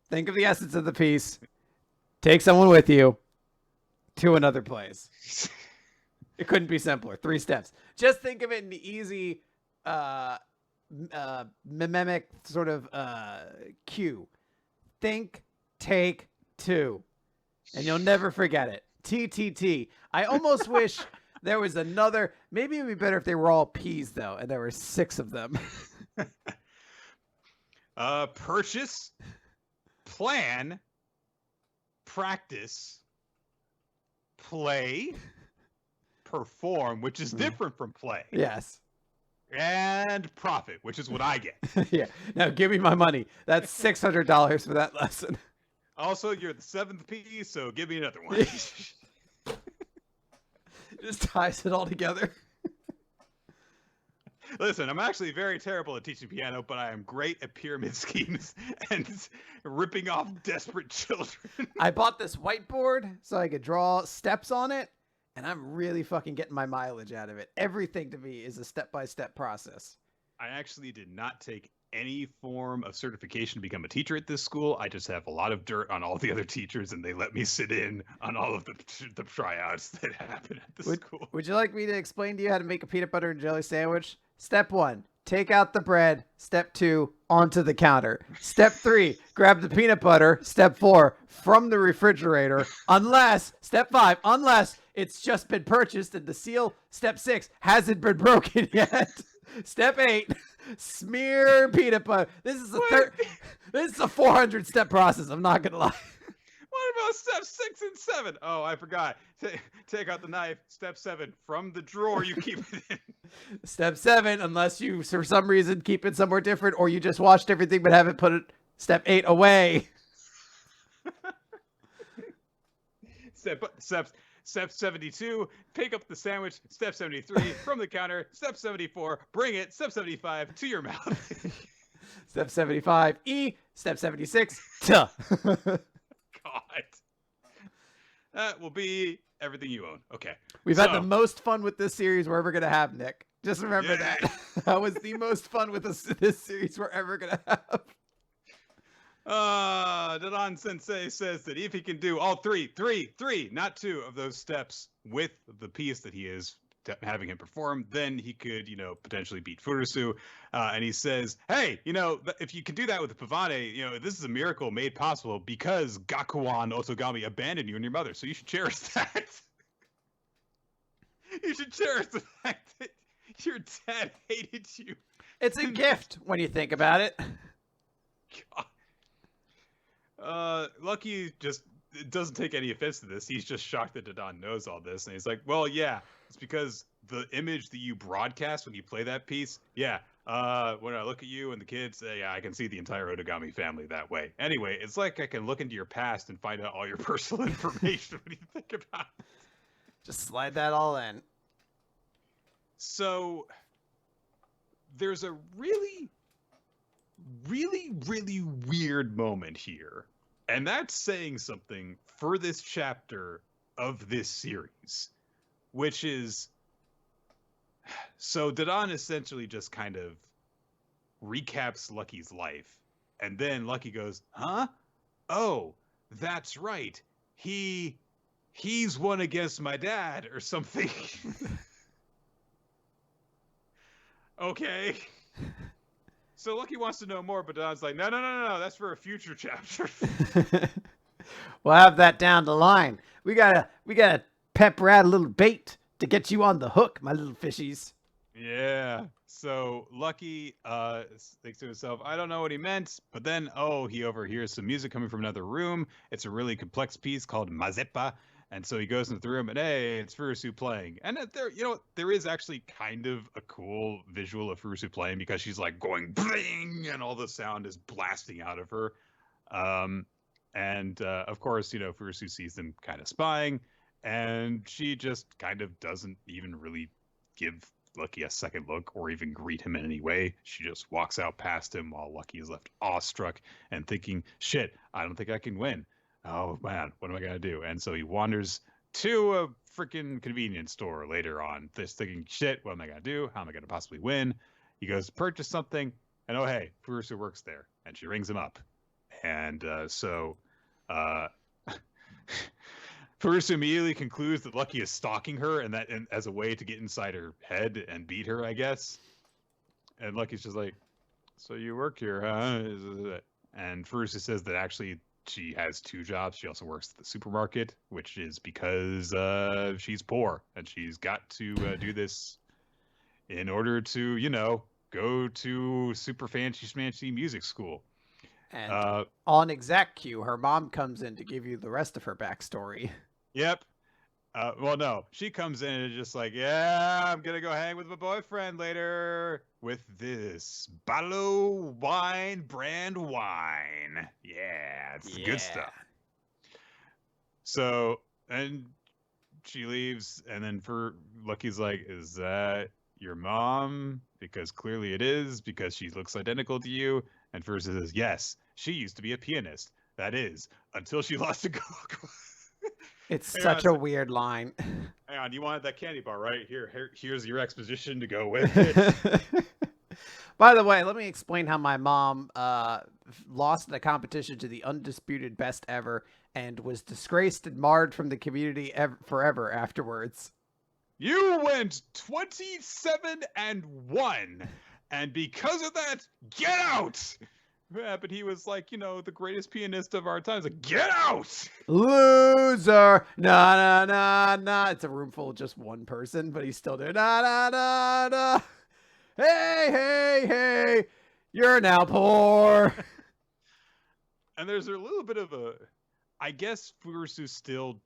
think of the essence of the piece. Take someone with you to another place. It couldn't be simpler. 3 steps. Just think of it in the easy mimic sort of cue. Think, take, 2. And you'll never forget it. TTT. I almost wish there was another. Maybe it would be better if they were all P's, though, and there were 6 of them. Purchase, plan, practice, play, perform, which is different from play. Yes. And profit, which is what I get. Yeah. Now give me my money. That's $600 for that lesson. Also, you're the 7th piece, so give me another one. Just ties it all together. Listen, I'm actually very terrible at teaching piano, but I am great at pyramid schemes and ripping off desperate children. I bought this whiteboard so I could draw steps on it, and I'm really fucking getting my mileage out of it. Everything to me is a step-by-step process. I actually did not take any form of certification to become a teacher at this school. I just have a lot of dirt on all the other teachers, and they let me sit in on all of the tryouts that happen at the school. Would you like me to explain to you how to make a peanut butter and jelly sandwich? Step 1, take out the bread. Step 2, onto the counter. Step 3, grab the peanut butter. Step 4, from the refrigerator. Step 5, unless it's just been purchased and the seal. Step 6, hasn't been broken yet. Step 8, smear peanut butter. This is a 400 step process. I'm not gonna lie. What about steps 6 and 7? Oh, I forgot. Take out the knife. Step 7, from the drawer you keep it in. Step 7, unless you for some reason keep it somewhere different, or you just washed everything but haven't put it. Step 8, away. Step 72, pick up the sandwich. Step 73, from the counter. Step 74, bring it. Step 75, to your mouth. Step 75, E. Step 76, tuh. God. That will be everything you own. Okay. We've had the most fun with this series we're ever going to have, Nick. Just remember that. That was the most fun with this series we're ever going to have. Dadan Sensei says that if he can do all three, not 2 of those steps with the piece that he is having him perform, then he could, potentially beat Furusu. And he says, hey, if you can do that with the Pavane, this is a miracle made possible because Gakuan Otogami abandoned you and your mother. So you should cherish that. You should cherish the fact that your dad hated you. It's a gift when you think about it. God. Lucky just doesn't take any offense to this. He's just shocked that Dadan knows all this. And he's like, well, yeah, it's because the image that you broadcast when you play that piece, yeah, when I look at you and the kids, yeah, I can see the entire Otogami family that way. Anyway, it's like I can look into your past and find out all your personal information when you think about it. Just slide that all in. So there's a really, really, really weird moment here. And that's saying something for this chapter of this series, which is, so Dadan essentially just kind of recaps Lucky's life. And then Lucky goes, huh? Oh, that's right. He's one against my dad or something. Okay. So Lucky wants to know more, but Don's like, no, that's for a future chapter. We'll have that down the line. We gotta pepper out a little bait to get you on the hook, my little fishies. Yeah. So Lucky thinks to himself, I don't know what he meant, but then, he overhears some music coming from another room. It's a really complex piece called Mazepa. And so he goes into the room and, hey, it's Furusu playing. And there is actually kind of a cool visual of Furusu playing because she's like going bling and all the sound is blasting out of her. Of course, Furusu sees them kind of spying and she just kind of doesn't even really give Lucky a second look or even greet him in any way. She just walks out past him while Lucky is left awestruck and thinking, shit, I don't think I can win. Oh man, what am I gonna do? And so he wanders to a freaking convenience store later on, just thinking, shit, what am I gonna do? How am I gonna possibly win? He goes to purchase something, and oh hey, Furusu works there, and she rings him up. And Furusu immediately concludes that Lucky is stalking her, and as a way to get inside her head and beat her, I guess. And Lucky's just like, so you work here, huh? And Furusu says that actually she has two jobs. She also works at the supermarket, which is because she's poor and she's got to do this in order to, go to super fancy music school. And on exec cue, her mom comes in to give you the rest of her backstory. Yep. Well, no, she comes in and is just like, yeah, I'm going to go hang with my boyfriend later with this bottle of wine, brand wine. Yeah, it's good stuff. So, and she leaves, and then Lucky's like, is that your mom? Because clearly it is, because she looks identical to you. And Furusu says, yes, she used to be a pianist. That is, until she lost a go. It's such a weird line. Hang on, you wanted that candy bar, right? Here's your exposition to go with it. By the way, let me explain how my mom lost the competition to the undisputed best ever and was disgraced and marred from the community forever afterwards. You went 27-1, and because of that, get out! Yeah, but he was like, the greatest pianist of our times. Like, get out! Loser! Nah, nah, nah, nah. It's a room full of just one person, but he's still there. Nah, nah, nah, nah. Hey, hey, hey. You're now poor. And there's a little bit of I guess Furusu still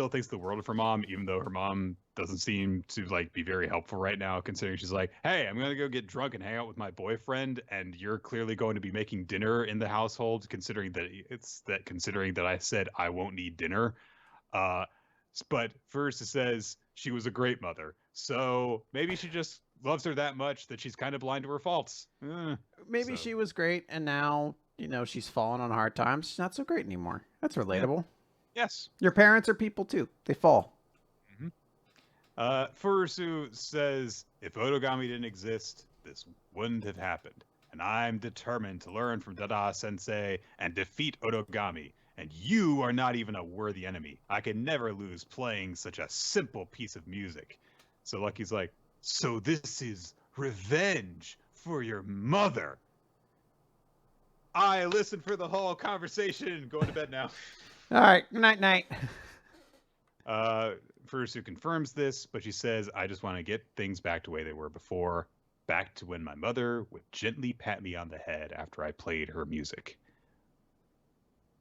thinks the world of her mom, even though her mom doesn't seem to be very helpful right now, considering she's like, hey, I'm going to go get drunk and hang out with my boyfriend. And you're clearly going to be making dinner in the household, considering that I said I won't need dinner. But Furusu says she was a great mother. So maybe she just loves her that much that she's kind of blind to her faults. Maybe she was great. And now, she's fallen on hard times. She's not so great anymore. That's relatable. Yeah. Yes. Your parents are people too. They fall. Furusu says, if Otogami didn't exist, this wouldn't have happened. And I'm determined to learn from Dada Sensei and defeat Otogami. And you are not even a worthy enemy. I can never lose playing such a simple piece of music. So Lucky's like, so this is revenge for your mother. I listened for the whole conversation. Going to bed now. All right. Night, night. Furusu confirms this, but she says, I just want to get things back to the way they were before. Back to when my mother would gently pat me on the head after I played her music.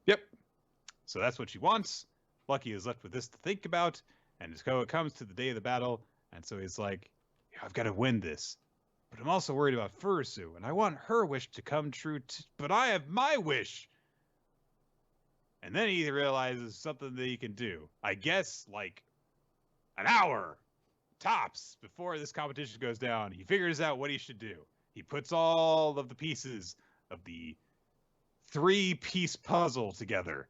Yep. So that's what she wants. Lucky is left with this to think about, and so it comes to the day of the battle, and so he's like, I've got to win this. But I'm also worried about Furusu, and I want her wish to come true, but I have my wish. And then he realizes something that he can do. I guess, an hour tops before this competition goes down, he figures out what he should do. He puts all of the pieces of the 3-piece puzzle together.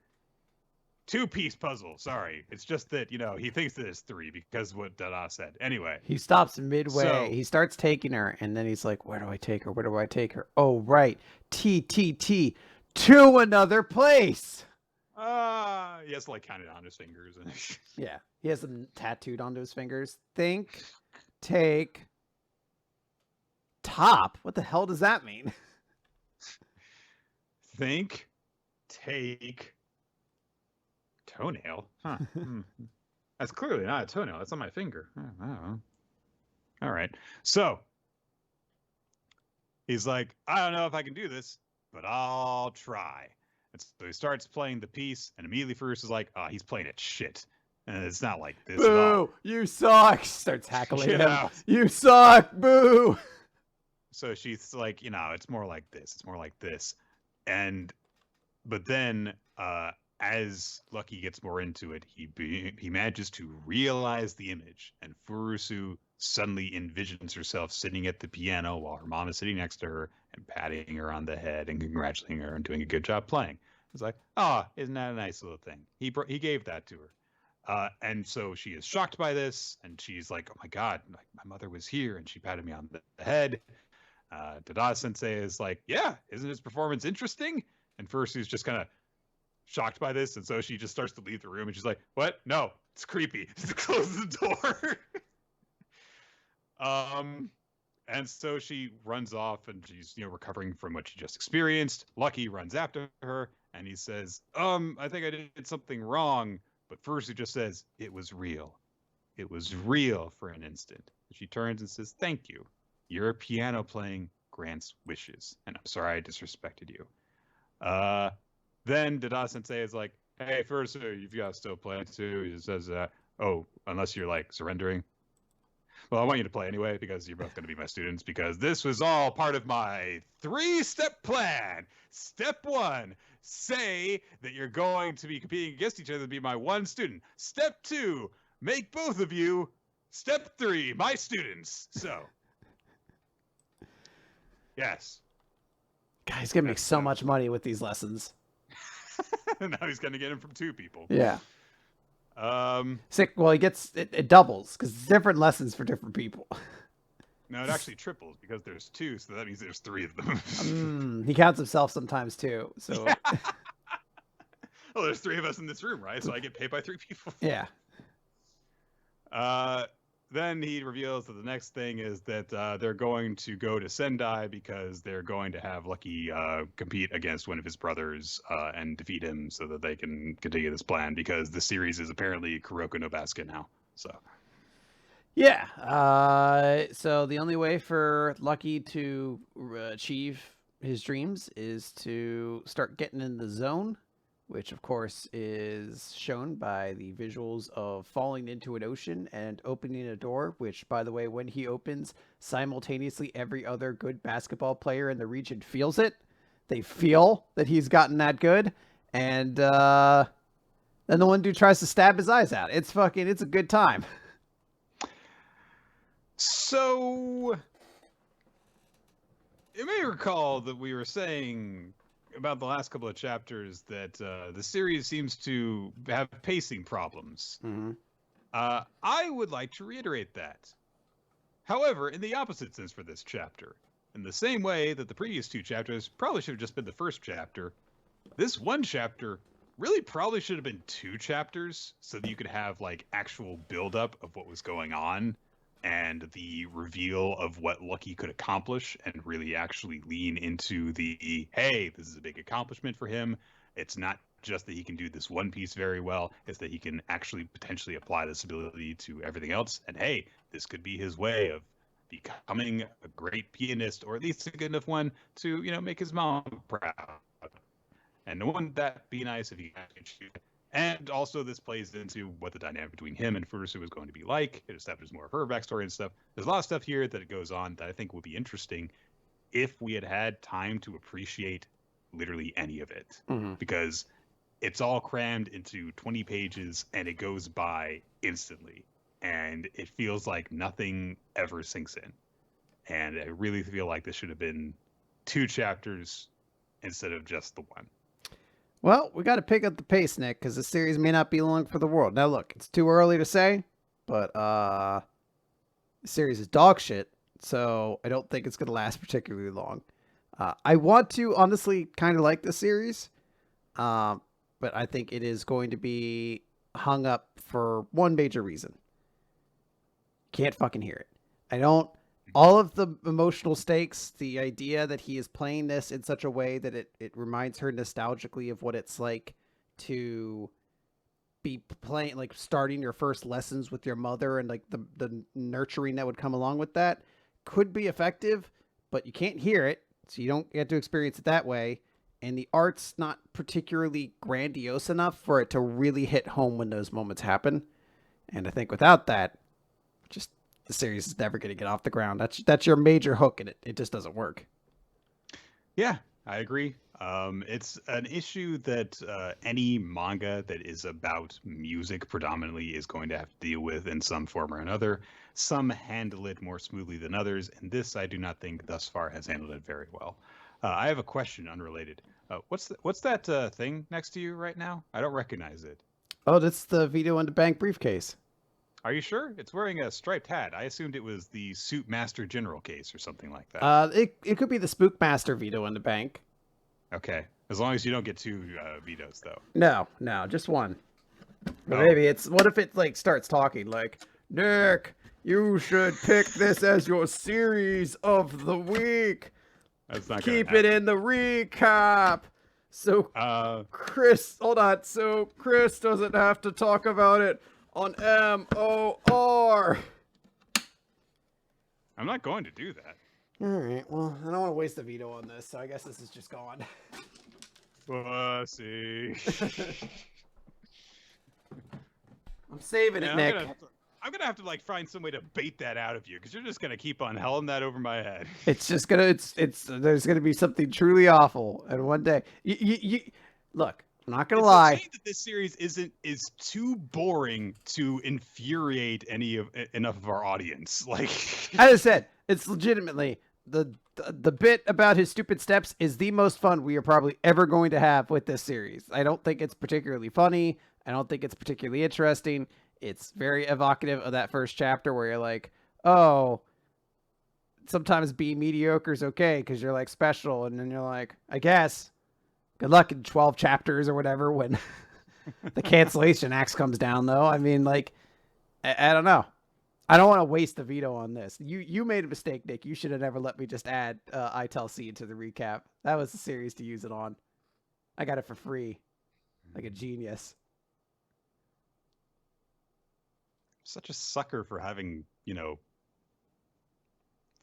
2-piece puzzle, sorry. It's just that, he thinks that it's 3 because what Dada said. Anyway. He stops midway. He starts taking her, and then he's like, where do I take her? Where do I take her? Oh, right. T, to another place. He has to, count it on his fingers. Yeah. He has them tattooed onto his fingers. Think, take, top. What the hell does that mean? Think, take, toenail? Huh. That's clearly not a toenail. That's on my finger. I don't know. All right. So, he's like, I don't know if I can do this, but I'll try. And so he starts playing the piece, and immediately First is like, he's playing it shit. And it's not like this at all. Boo! You suck! Starts hackling Get him. out. You suck! Boo! So she's like, it's more like this. It's more like this. But then, as Lucky gets more into it, he manages to realize the image, and Furusu suddenly envisions herself sitting at the piano while her mom is sitting next to her and patting her on the head and congratulating her and doing a good job playing. It's like, isn't that a nice little thing? He gave that to her. And so she is shocked by this, and she's like, oh my God, my mother was here, and she patted me on the head. Dada Sensei is like, yeah, isn't his performance interesting? And Furusu's just kind of shocked by this, and so she just starts to leave the room, and she's like, what? No, it's creepy. Just close the door. And so she runs off, and she's, recovering from what she just experienced. Lucky runs after her, and he says, I think I did something wrong. But Furusu just says, it was real. It was real for an instant. She turns and says, thank you. Your piano playing grants wishes, and I'm sorry I disrespected you. Then Dada Sensei is like, hey, Furusu, you've got to still play too. He says, unless you're surrendering. Well, I want you to play anyway because you're both going to be my students, because this was all part of my 3-step plan. Step 1, say that you're going to be competing against each other to be my 1 student. Step 2, make both of you. Step 3, my students. So, yes. God, he's going to make so much money with these lessons. Now he's going to get them from 2 people. Yeah. Sick. Well, he gets it doubles because it's different lessons for different people. No, it actually triples because there's 2, so that means there's 3 of them. He counts himself sometimes too. So. Yeah. Well, there's 3 of us in this room, right? So I get paid by 3 people. Yeah. Then he reveals that the next thing is that they're going to go to Sendai because they're going to have Lucky compete against one of his brothers and defeat him so that they can continue this plan, because the series is apparently Kuroko no Basket now. So. Yeah. So the only way for Lucky to achieve his dreams is to start getting in the zone, which of course is shown by the visuals of falling into an ocean and opening a door, which, by the way, when he opens, simultaneously every other good basketball player in the region feels it. They feel that he's gotten that good. And then the one dude tries to stab his eyes out. It's a good time. So, you may recall that we were saying about the last couple of chapters that the series seems to have pacing problems. Mm-hmm. I would like to reiterate that. However, in the opposite sense for this chapter, in the same way that the previous 2 chapters probably should have just been the first chapter, this 1 chapter really probably should have been 2 chapters so that you could have actual buildup of what was going on and the reveal of what Lucky could accomplish, and really actually lean into the, hey, this is a big accomplishment for him. It's not just that he can do this one piece very well, it's that he can actually potentially apply this ability to everything else. And hey, this could be his way of becoming a great pianist, or at least a good enough one to, make his mom proud. And wouldn't that be nice if he could achieve it? And also this plays into what the dynamic between him and Furusu is going to be like. It establishes more of her backstory and stuff. There's a lot of stuff here that goes on that I think would be interesting if we had had time to appreciate literally any of it. Mm-hmm. Because it's all crammed into 20 pages and it goes by instantly. and it feels like nothing ever sinks in. And I really feel like this should have been 2 chapters instead of just the one. Well, we got to pick up the pace, Nick, because the series may not be long for the world. Now, look, it's too early to say, but the series is dog shit, so I don't think it's going to last particularly long. I want to honestly kind of like the series, but I think it is going to be hung up for one major reason. Can't fucking hear it. I don't. All of the emotional stakes, the idea that he is playing this in such a way that it reminds her nostalgically of what it's like to be playing, like starting your first lessons with your mother, and like the nurturing that would come along with that could be effective, but you can't hear it, so you don't get to experience it that way. And the art's not particularly grandiose enough for it to really hit home when those moments happen. And I think without that, just the series is never going to get off the ground. That's your major hook, and it just doesn't work. Yeah, I agree. It's an issue that any manga that is about music predominantly is going to have to deal with in some form or another. Some handle it more smoothly than others, and this I do not think thus far has handled it very well. I have a question unrelated. What's that thing next to you right now? I don't recognize it. Oh, that's the Vito and the Bank briefcase. Are you sure? It's wearing a striped hat. I assumed it was the Suit Master General case or something like that. It could be the Spookmaster Vito in the Bank. Okay. As long as you don't get 2 Vitos, though. No, just one. But maybe it's, what if it like starts talking like, Nick, you should pick this as your series of the week. That's not Keep it in the recap. So Chris, hold on. So Chris doesn't have to talk about it on MOR. I'm not going to do that. All right. Well, I don't want to waste a veto on this, so I guess this is just gone. Pussy. I'm saving it, Nick. I'm gonna have to like find some way to bait that out of you, because you're just gonna keep on helling that over my head. It's just gonna. It's. There's gonna be something truly awful, and one day, you look. I'm not gonna lie. It's a shame that this series is too boring to infuriate enough of our audience. Like, as I said, it's legitimately the bit about his stupid steps is the most fun we are probably ever going to have with this series. I don't think it's particularly funny. I don't think it's particularly interesting. It's very evocative of that first chapter where you're like, oh, sometimes being mediocre is okay because you're like special, and then you're like, I guess. Good luck in 12 chapters or whatever when the cancellation axe comes down, though. I mean, like, I don't know. I don't want to waste a veto on this. You made a mistake, Nick. You should have never let me just add ITLC into the recap. That was the series to use it on. I got it for free. Like a genius. Such a sucker for having,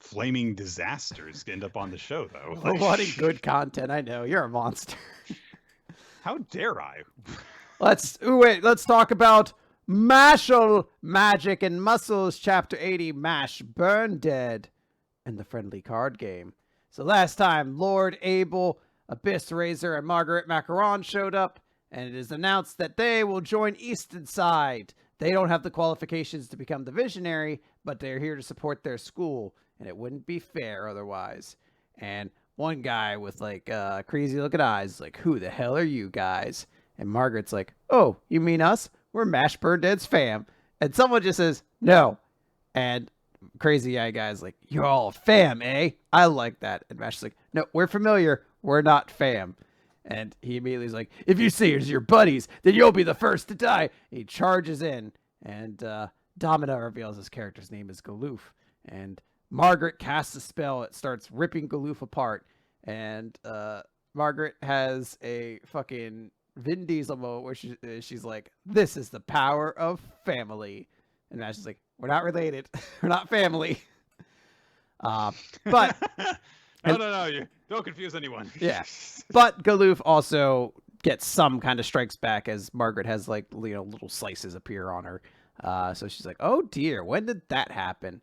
flaming disasters end up on the show, though. Like, wanting good content. I know. You're a monster. How dare I? Let's talk about Mashle, Magic and Muscles, Chapter 80, Mash Burn Dead, and the friendly card game. So last time, Lord Abel, Abyss Razor, and Margaret Macaron showed up, and it is announced that they will join Easton Side. They don't have the qualifications to become the Visionary, but they're here to support their school, and it wouldn't be fair otherwise. And one guy with, like, crazy looking eyes is like, who the hell are you guys? And Margaret's like, oh, you mean us? We're Mash Burn Dead's fam. And someone just says, no. And crazy eye guy's like, you're all fam, eh? I like that. And Mash is like, no, we're familiar. We're not fam. And he immediately is like, if you say it's your buddies, then you'll be the first to die. He charges in, and Domina reveals his character's name is Galoof. And Margaret casts a spell. It starts ripping Galoof apart. And Margaret has a fucking Vin Diesel moment where she's like, this is the power of family. And Mash is like, we're not related. We're not family. But... No. You don't confuse anyone. Yeah. But Galoof also gets some kind of strikes back as Margaret has, like, little slices appear on her. So she's like, oh dear, when did that happen?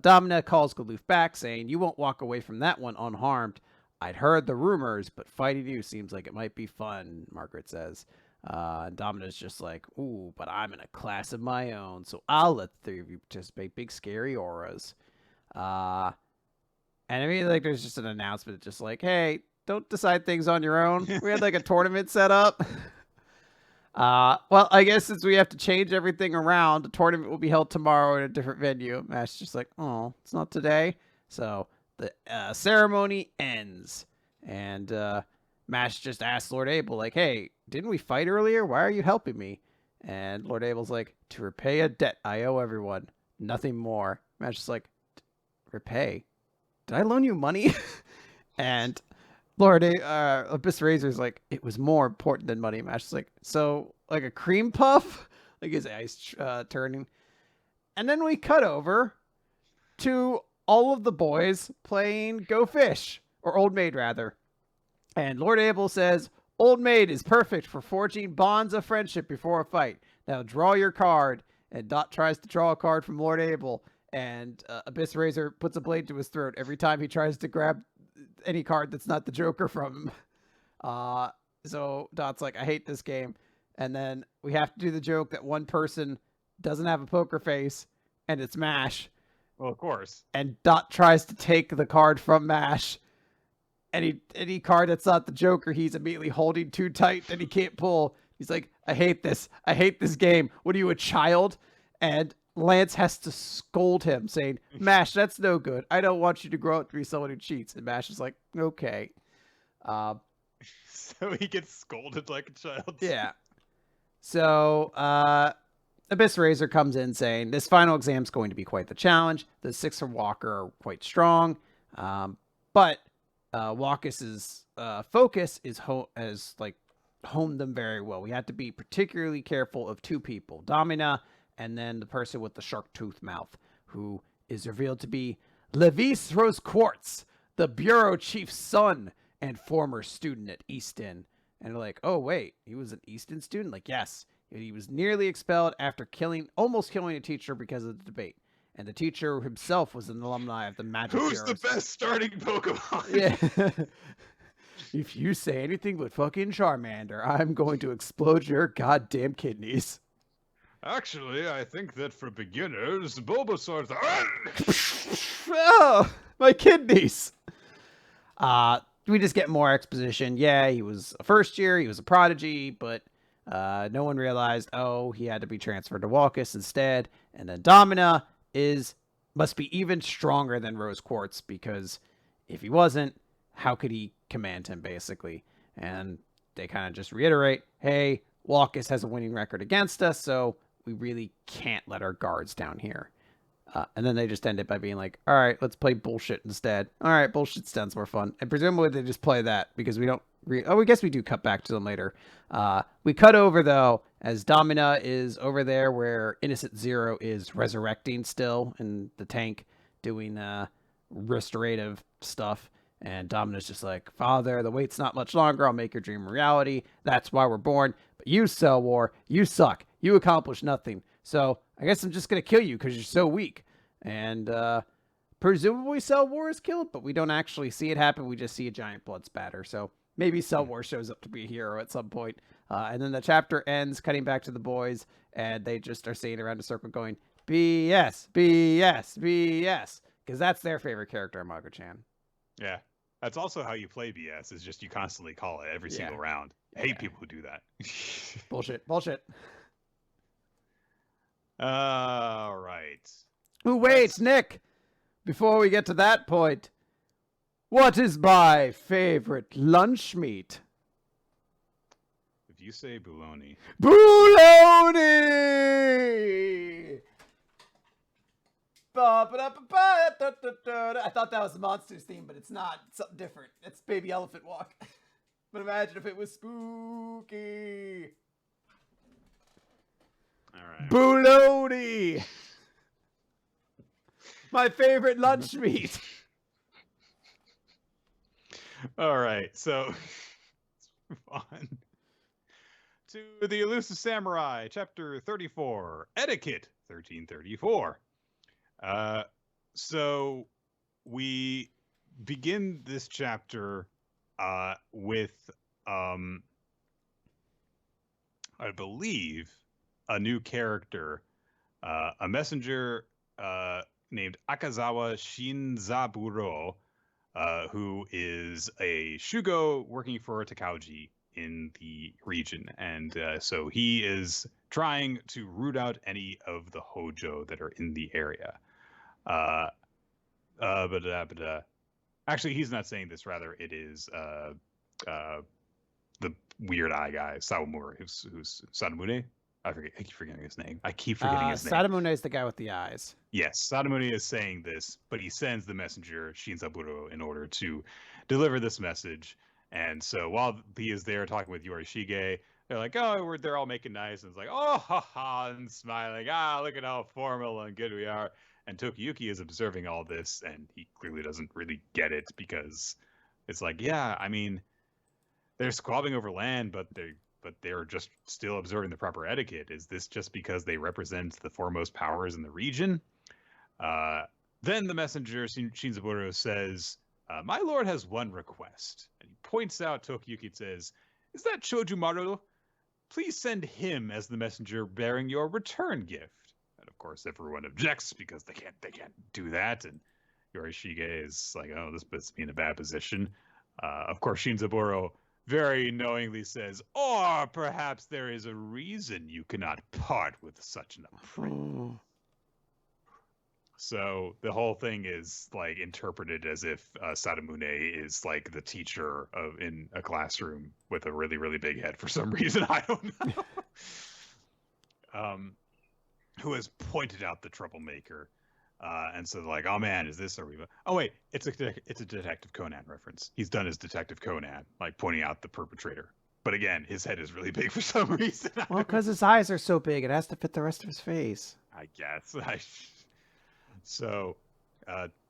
Domina calls Galoof back, saying, you won't walk away from that one unharmed. I'd heard the rumors, but fighting you seems like it might be fun, Margaret says. Domina's just like, ooh, but I'm in a class of my own, so I'll let the three of you participate. Big scary auras. And I mean, like, there's just an announcement, just like, hey, don't decide things on your own. We had like a tournament set up. Well, I guess since we have to change everything around, the tournament will be held tomorrow at a different venue. Mash just like, oh, it's not today. So the ceremony ends, and Mash just asks Lord Abel, like, hey, didn't we fight earlier? Why are you helping me? And Lord Abel's like, to repay a debt I owe everyone, nothing more. Mash is like, repay? Did I loan you money? And Lord Abyss Razor's like, it was more important than money. Mash is like, so like a cream puff? Like his eyes turning. And then we cut over to all of the boys playing Go Fish, or Old Maid rather. And Lord Abel says, Old Maid is perfect for forging bonds of friendship before a fight. Now draw your card. And Dot tries to draw a card from Lord Abel. And Abyss Razor puts a blade to his throat every time he tries to grab any card that's not the Joker from him. So Dot's like, I hate this game. And then we have to do the joke that one person doesn't have a poker face, and it's Mash. Well, of course. And Dot tries to take the card from Mash. Any card that's not the Joker, he's immediately holding too tight that he can't pull. He's like, I hate this. I hate this game. What are you, a child? And Lance has to scold him, saying, Mash, that's no good. I don't want you to grow up to be someone who cheats. And Mash is like, okay. So he gets scolded like a child. Yeah. So Abyss Razor comes in saying, this final exam is going to be quite the challenge. The six from Walker are quite strong. But Walkus's focus has honed them very well. We have to be particularly careful of two people, Domina and then the person with the shark tooth mouth, who is revealed to be Levis Rose Quartz, the bureau chief's son and former student at Easton. And they're like, oh, wait, he was an Easton student? Like, yes. He was nearly expelled after almost killing a teacher because of the debate. And the teacher himself was an alumni of the Magic Who's Bureau. the best starting Pokemon? Yeah. If you say anything but fucking Charmander, I'm going to explode your goddamn kidneys. Actually, I think that for beginners, Bulbasaur's Oh, my kidneys. We just get more exposition. Yeah, he was a first year, he was a prodigy, but no one realized, oh, he had to be transferred to Walkus instead. And then Domina must be even stronger than Rose Quartz, because if he wasn't, how could he command him, basically? And they kind of just reiterate, hey, Walkus has a winning record against us, so we really can't let our guards down here. And then they just end it by being like, all right, let's play bullshit instead. All right, bullshit sounds more fun. And presumably they just play that because we don't... we guess we do cut back to them later. We cut over, though, as Domina is over there where Innocent Zero is resurrecting still in the tank, doing restorative stuff. And Domina's just like, Father, the wait's not much longer. I'll make your dream a reality. That's why we're born. But you, Cell War, you suck. You accomplish nothing. So I guess I'm just going to kill you because you're so weak. And presumably Cell War is killed, but we don't actually see it happen. We just see a giant blood spatter. So maybe Cell War shows up to be a hero at some point. And then the chapter ends, cutting back to the boys. And they just are sitting around a circle going, BS, BS, BS. Because that's their favorite character, Magu-chan. Yeah. That's also how you play BS, is just you constantly call it every single round. I hate people who do that. Bullshit. Bullshit. All right. Ooh, wait, Nick. Before we get to that point, what is my favorite lunch meat? If you say bologna. Bologna! I thought that was the Monsters theme, but it's not. It's something different. It's Baby Elephant Walk. But imagine if it was spooky. All right. Bologna! My favorite lunch meat. All right, so let's move on to the Elusive Samurai, Chapter 34, Etiquette 1334. So we begin this chapter with I believe, a new character, a messenger named Akazawa Shinzaburo, who is a Shugo working for Takauji in the region. And so he is trying to root out any of the Hojo that are in the area. Actually, he's not saying this. Rather, it is the weird eye guy, Sawamura, who's Sadamune. I keep forgetting his name. Sadamune is the guy with the eyes. Yes, Sadamune is saying this, but he sends the messenger Shinzaburo in order to deliver this message. And so while he is there talking with Yorishige, they're like, "Oh, they're all making nice," and it's like, "Oh, ha ha," and smiling. Look at how formal and good we are. And Tokiyuki is observing all this, and he clearly doesn't really get it because it's like, yeah, I mean, they're squabbling over land, but they're just still observing the proper etiquette. Is this just because they represent the foremost powers in the region? Then the messenger Shinzaburo says, "My lord has one request," and he points out Tokiyuki and says, "Is that Chojumaru? Please send him as the messenger bearing your return gift." And of course, everyone objects because they can't do that. And Yorishige is like, "Oh, this puts me in a bad position." Of course, Shinzaburo very knowingly says, "Or perhaps there is a reason you cannot part with such an apprentice." So the whole thing is like interpreted as if Sadamune is like the teacher in a classroom with a really, really big head for some reason. I don't know. Who has pointed out the troublemaker. And so they're like, "Oh man, is this Ariba?" Oh wait, it's a Detective Conan reference. He's done his Detective Conan, like pointing out the perpetrator. But again, his head is really big for some reason. Well, because his eyes are so big, it has to fit the rest of his face. I guess. So,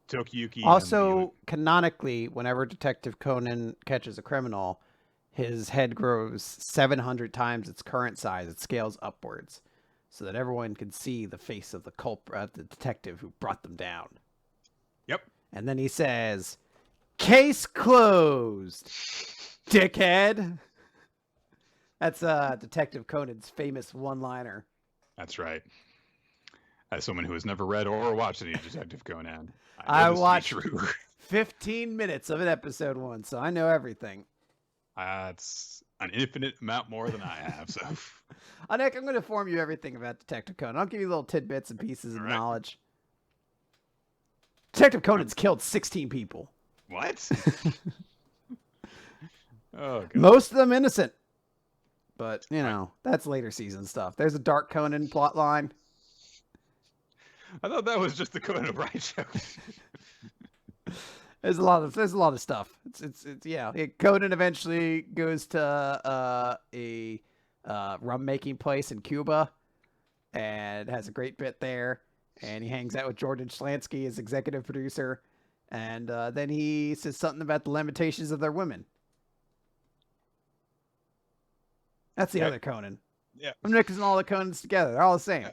Tokiyuki. Also, canonically, whenever Detective Conan catches a criminal, his head grows 700 times its current size. It scales upwards, so that everyone can see the face of the culprit, the detective who brought them down. Yep. And then he says, "Case closed, dickhead." That's Detective Conan's famous one-liner. That's right. As someone who has never read or watched any Detective Conan, I watched 15 minutes of an episode once, so I know everything. It's an infinite amount more than I have. So, Nick, I'm going to inform you everything about Detective Conan. I'll give you little tidbits and pieces of knowledge. Detective Conan's killed 16 people. What? Oh, God. Most of them innocent. But, you know, that's later season stuff. There's a Dark Conan plot line. I thought that was just the Conan O'Brien show. There's a lot of stuff. It's yeah. Conan eventually goes to a rum making place in Cuba, and has a great bit there. And he hangs out with Jordan Schlansky as executive producer, and then he says something about the limitations of their women. That's the other Conan. Yeah, I'm mixing all the Conans together. They're all the same.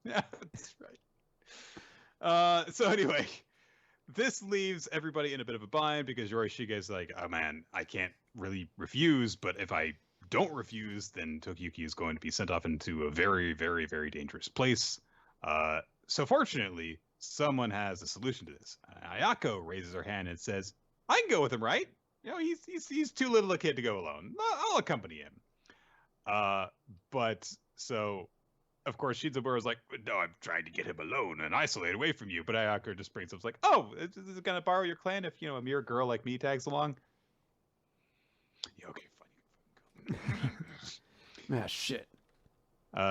Yeah, that's right. So anyway, this leaves everybody in a bit of a bind because Yorishige is like, "Oh man, I can't really refuse, but if I don't refuse, then Tokiyuki is going to be sent off into a very, very, very dangerous place." So fortunately, someone has a solution to this. Ayako raises her hand and says, "I can go with him, right? You know, he's too little a kid to go alone. I'll accompany him." But so, of course, Shinzaburo is like, "No, I'm trying to get him alone and isolated away from you." But Ayako just brings up like, "Oh, is it gonna borrow your clan if a mere girl like me tags along?" Yeah, okay, fine. Ah, shit.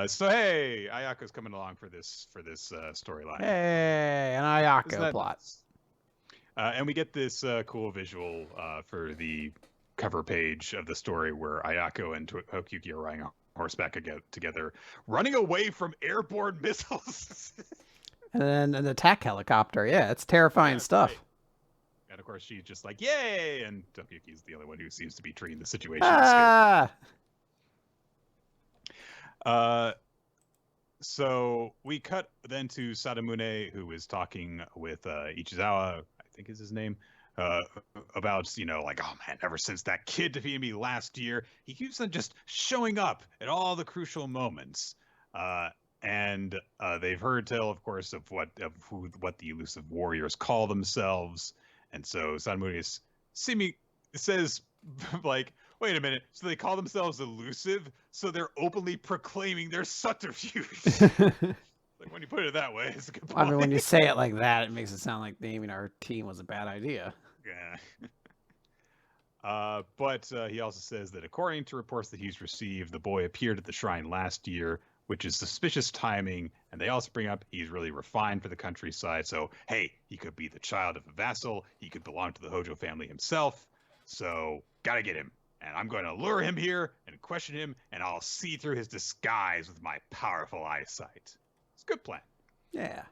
So hey, Ayako's coming along for this storyline. Hey, an Ayako plot. And we get this cool visual for the cover page of the story where Ayako and Tokiyuki are riding on horseback together, running away from airborne missiles. And then an attack helicopter. Yeah, it's terrifying stuff. Right. And of course, she's just like, "Yay!" And Tokiyuki's the only one who seems to be treating the situation as scary. So we cut then to Sadamune, who is talking with Ichizawa, I think is his name, uh, about, like, oh man, ever since that kid defeated me last year, he keeps on just showing up at all the crucial moments. And they've heard tell, of course, of what the elusive warriors call themselves. And so Sadamune's says, like, wait a minute, so they call themselves elusive, so they're openly proclaiming their subterfuge. Like, when you put it that way, it's a good point. I mean, when you say it like that, it makes it sound like naming our team was a bad idea. Yeah. But he also says that according to reports that he's received, the boy appeared at the shrine last year, which is suspicious timing. And they also bring up he's really refined for the countryside. So, hey, he could be the child of a vassal. He could belong to the Hojo family himself. So, gotta get him. And I'm going to lure him here and question him, and I'll see through his disguise with my powerful eyesight. It's a good plan. Yeah.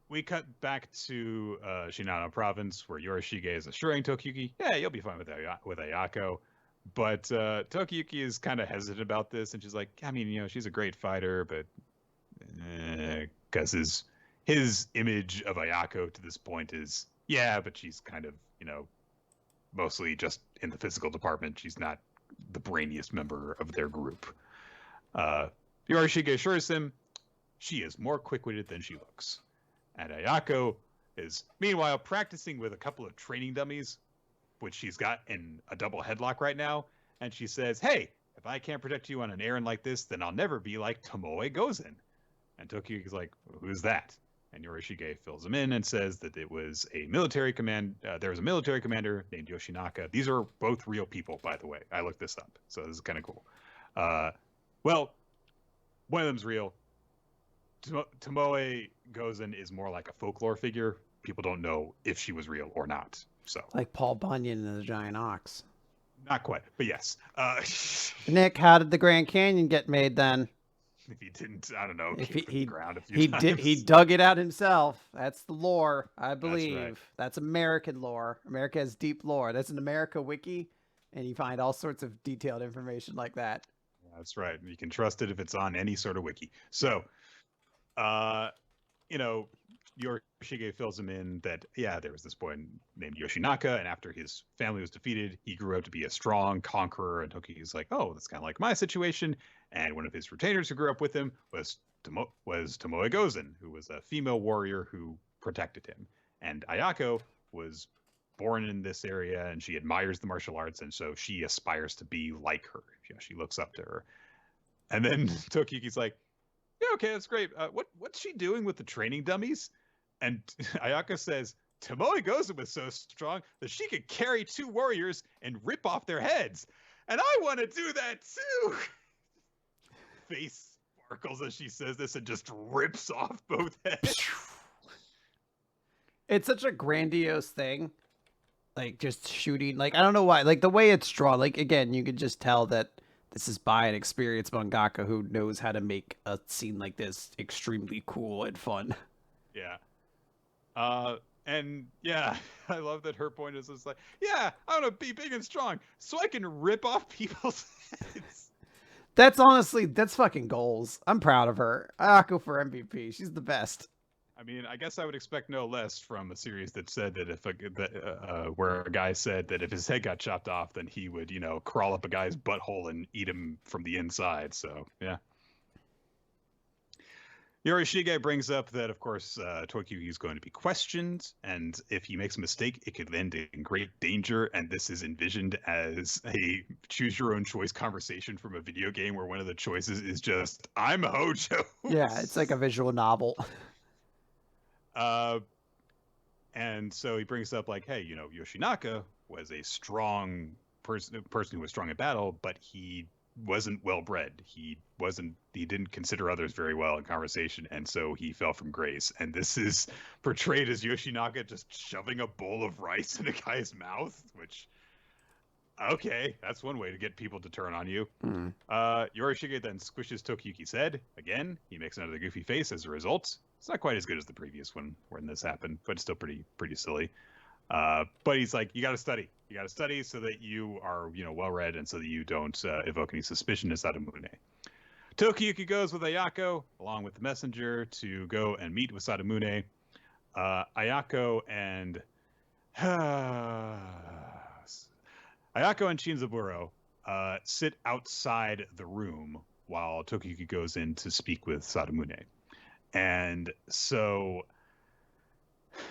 We cut back to Shinano province, where Yorishige is assuring Tokiyuki, yeah, you'll be fine with Ayako. But Tokiyuki is kind of hesitant about this, and she's like, I mean, she's a great fighter, but because his image of Ayako to this point is, yeah, but she's kind of, mostly just in the physical department. She's not the brainiest member of their group. Yorishige assures him she is more quick-witted than she looks. And Ayako is, meanwhile, practicing with a couple of training dummies, which she's got in a double headlock right now. And she says, hey, if I can't protect you on an errand like this, then I'll never be like Tomoe Gozen. And Tokiyuki's like, who's that? And Yorishige fills him in and says that it was a military there was a military commander named Yoshinaka. These are both real people, by the way. I looked this up, so this is kind of cool. Well, one of them's real. Tomoe Gozen is more like a folklore figure. People don't know if she was real or not. So, like Paul Bunyan and the Giant Ox. Not quite, but yes. Nick, how did the Grand Canyon get made then? If he didn't, I don't know. If he dug it out himself. That's the lore, I believe. Right. That's American lore. America has deep lore. That's an America wiki, and you find all sorts of detailed information like that. That's right. You can trust it if it's on any sort of wiki. So, Yorishige fills him in that, yeah, there was this boy named Yoshinaka, and after his family was defeated, he grew up to be a strong conqueror. And Toki's like, oh, that's kind of like my situation. And one of his retainers who grew up with him was Tomoe Gozen, who was a female warrior who protected him. And Ayako was born in this area, and she admires the martial arts, and so she aspires to be like her. She looks up to her. And then Tokiyuki's like, yeah, okay, that's great. What's she doing with the training dummies? And Ayako says, Tomoe Gozen was so strong that she could carry two warriors and rip off their heads. And I want to do that too. Face sparkles as she says this and just rips off both heads. It's such a grandiose thing. Like, just shooting. Like, I don't know why. Like, the way it's drawn. Like, again, you could just tell that this is by an experienced mangaka who knows how to make a scene like this extremely cool and fun. Yeah. And yeah, I love that her point is just like, yeah, I want to be big and strong so I can rip off people's heads. That's fucking goals. I'm proud of her. Ayako for MVP. She's the best. I mean, I guess I would expect no less from a series that said that where a guy said that if his head got chopped off, then he would, crawl up a guy's butthole and eat him from the inside. So, yeah. Yorishige brings up that, of course, Tokiyuki is going to be questioned, and if he makes a mistake, it could end in great danger, and this is envisioned as a choose-your-own-choice conversation from a video game where one of the choices is just, I'm Hojo. Yeah, it's like a visual novel. And so he brings up, like, hey, Yoshinaka was a strong person who was strong in battle, but he wasn't well bred. He didn't consider others very well in conversation, and so he fell from grace. And this is portrayed as Yoshinaka just shoving a bowl of rice in a guy's mouth, which, okay, that's one way to get people to turn on you. Yorishige then squishes Tokiyuki's head. Again, he makes another goofy face as a result. It's not quite as good as the previous one when this happened, but it's still pretty silly. But he's like, you got to study. You got to study so that you are, well-read and so that you don't evoke any suspicion of Sadamune. Tokiyuki goes with Ayako, along with the messenger, to go and meet with Sadamune. Ayako and Shinzaburo sit outside the room while Tokiyuki goes in to speak with Sadamune. And so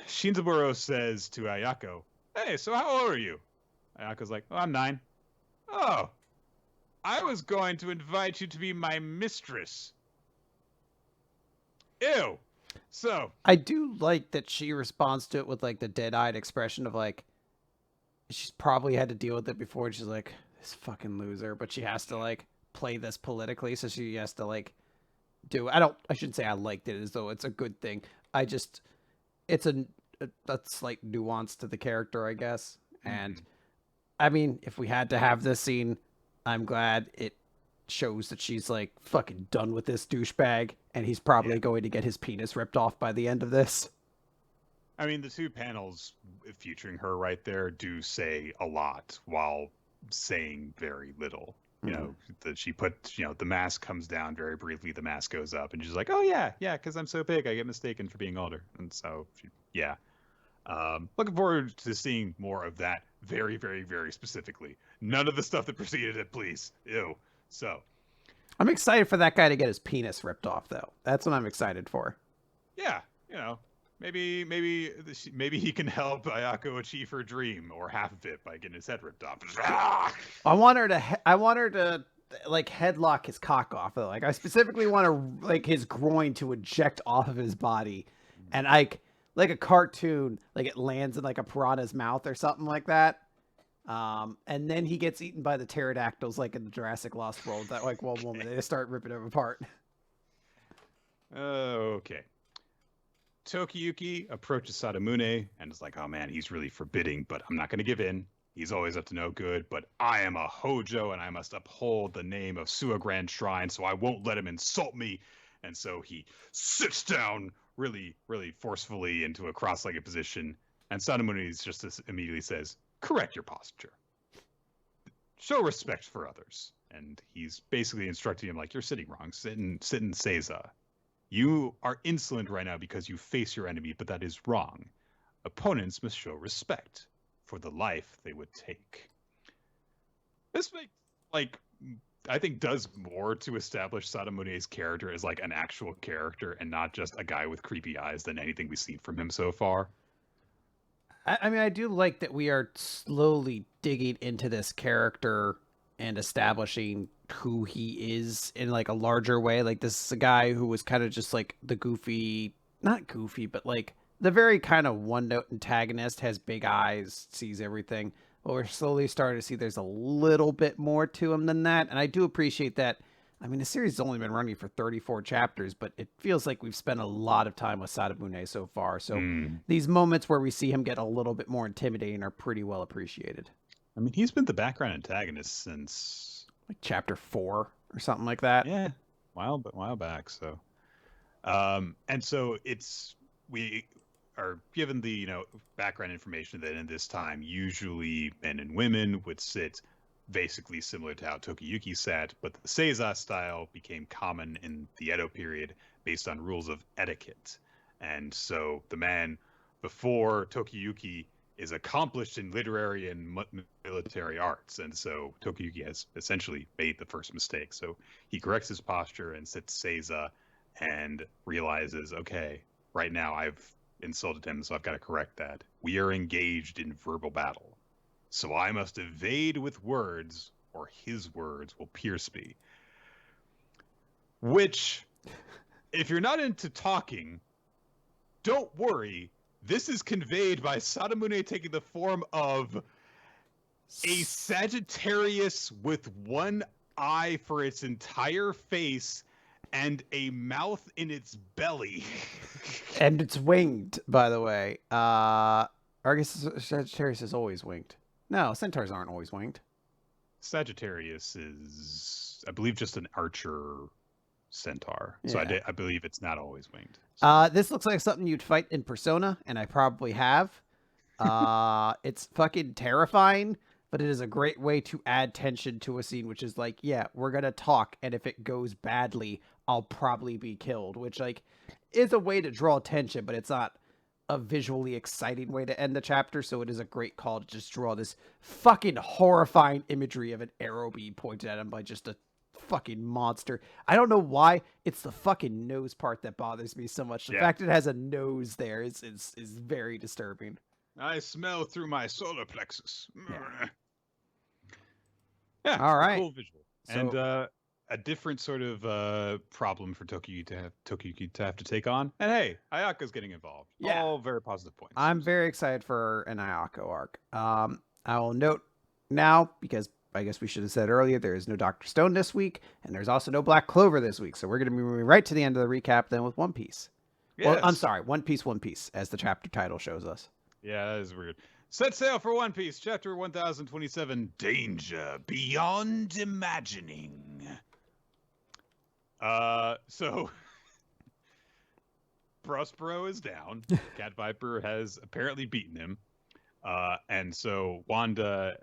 Shinzaburo says to Ayako, "Hey, so how old are you?" Ayako's like, "Oh, I'm 9. "Oh, I was going to invite you to be my mistress." Ew. So I do like that she responds to it with like the dead-eyed expression of like she's probably had to deal with it before. And she's like, this fucking loser, but she has to like play this politically, so she has to like do. I shouldn't say I liked it as though it's a good thing. It's a slight nuance to the character, I guess. And I mean, if we had to have this scene, I'm glad it shows that she's like fucking done with this douchebag, and he's probably going to get his penis ripped off by the end of this. I mean, the 2 panels featuring her right there do say a lot while saying very little. You know, that she put, the mask comes down very briefly, the mask goes up, and she's like, "Oh yeah, because I'm so big, I get mistaken for being older." And so, looking forward to seeing more of that very, very, very specifically. None of the stuff that preceded it, please. Ew. So, I'm excited for that guy to get his penis ripped off, though. That's what I'm excited for. Yeah, maybe he can help Ayako achieve her dream, or half of it, by getting his head ripped off. I want her to like headlock his cock off, though. Like I specifically want like his groin to eject off of his body, and like a cartoon, like it lands in like a piranha's mouth or something like that. And then he gets eaten by the pterodactyls, like in the Jurassic Lost World. That like one woman, they just start ripping him apart. Okay. Tokiyuki approaches Sadamune and is like, "Oh man, he's really forbidding, but I'm not going to give in. He's always up to no good, but I am a Hojo and I must uphold the name of Suwa Grand Shrine, so I won't let him insult me." And so he sits down really, really forcefully into a cross-legged position, and Sadamune just immediately says, "Correct your posture. Show respect for others." And he's basically instructing him like, "You're sitting wrong. Sit in Seiza. You are insolent right now because you face your enemy, but that is wrong. Opponents must show respect for the life they would take." This I think does more to establish Sadamune's character as like an actual character and not just a guy with creepy eyes than anything we've seen from him so far. I mean, I do like that we are slowly digging into this character and establishing who he is in like a larger way. Like this is a guy who was kind of just like the not goofy, but like the very kind of one-note antagonist, has big eyes, sees everything. But we're slowly starting to see there's a little bit more to him than that. And I do appreciate that. I mean, the series has only been running for 34 chapters, but it feels like we've spent a lot of time with Sadamune so far. So these moments where we see him get a little bit more intimidating are pretty well appreciated. I mean, he's been the background antagonist since like chapter 4 or something like that. Yeah, while back. So, and so we are given the background information that in this time usually men and women would sit basically similar to how Tokiyuki sat, but the Seiza style became common in the Edo period based on rules of etiquette. And so the man before Tokiyuki is accomplished in literary and military arts, and so Tokiyuki has essentially made the first mistake. So he corrects his posture and sits Seiza and realizes, okay, right now I've insulted him, so I've got to correct that. We are engaged in verbal battle. So I must evade with words, or his words will pierce me. Which, if you're not into talking, don't worry. This is conveyed by Sadamune taking the form of a Sagittarius with one eye for its entire face and a mouth in its belly. And it's winged, by the way. I guess Sagittarius is always winged. No, centaurs aren't always winged. Sagittarius is, I believe, just an archer centaur. Yeah. So I believe it's not always winged. So. This looks like something you'd fight in Persona, and I probably have. It's fucking terrifying, but it is a great way to add tension to a scene, which is like, yeah, we're going to talk, and if it goes badly, I'll probably be killed, which like is a way to draw tension, but it's not a visually exciting way to end the chapter, so it is a great call to just draw this fucking horrifying imagery of an arrow being pointed at him by just a fucking monster. I don't know why it's the fucking nose part that bothers me so much. The fact it has a nose there is very disturbing. I smell through my solar plexus. Yeah. Yeah, all right. Cool visual. So, and a different sort of problem for Tokiyuki to have to take on. And hey, Ayaka's getting involved. Yeah. All very positive points. I'm very excited for an Ayaka arc. I will note now, because I guess we should have said earlier, there is no Dr. Stone this week, and there's also no Black Clover this week. So we're going to be moving right to the end of the recap then with One Piece. Yes. Well, I'm sorry, One Piece, as the chapter title shows us. Yeah, that is weird. Set sail for One Piece, chapter 1027, Danger Beyond Imagining. So Prospero is down. Cat Viper has apparently beaten him. And so Wanda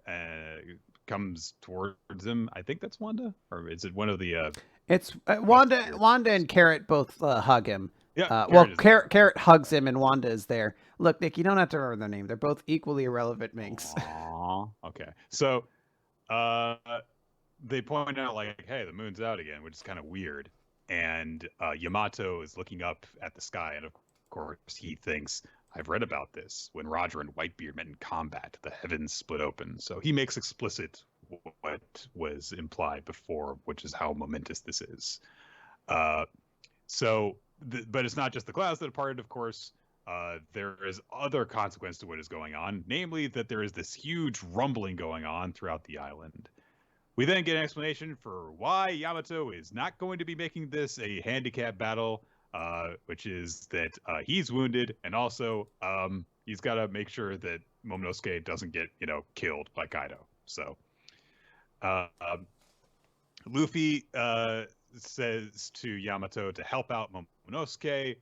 comes towards him. I think that's Wanda, or is it one of the? It's Wanda. Wanda and Carrot both hug him. Yeah. Carrot hugs him, and Wanda is there. Look, Nick, you don't have to remember their name. They're both equally irrelevant minks. Aww. Okay. So, they point out like, hey, the moon's out again, which is kind of weird. And Yamato is looking up at the sky, and of course he thinks, I've read about this. When Roger and Whitebeard met in combat, the heavens split open. So he makes explicit what was implied before, which is how momentous this is. But it's not just the clouds that are parted, of course. There is other consequence to what is going on, namely that there is this huge rumbling going on throughout the island. We then get an explanation for why Yamato is not going to be making this a handicap battle, which is that he's wounded, and also he's got to make sure that Momonosuke doesn't get, killed by Kaido. So Luffy says to Yamato to help out Momonosuke.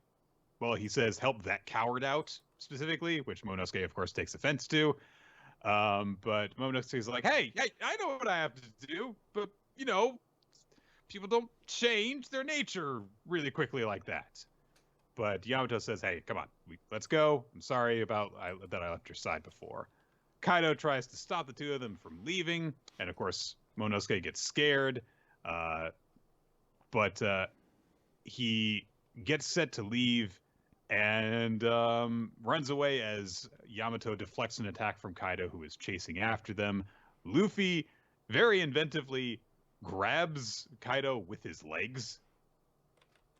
Well, he says help that coward out specifically, which Momonosuke, of course, takes offense to. But Momonosuke's like, hey, I know what I have to do, but, people don't change their nature really quickly like that. But Yamato says, hey, come on, let's go. I'm sorry about that I left your side before. Kaido tries to stop the two of them from leaving, and of course, Momonosuke gets scared. But he gets set to leave and runs away as Yamato deflects an attack from Kaido, who is chasing after them. Luffy very inventively grabs Kaido with his legs.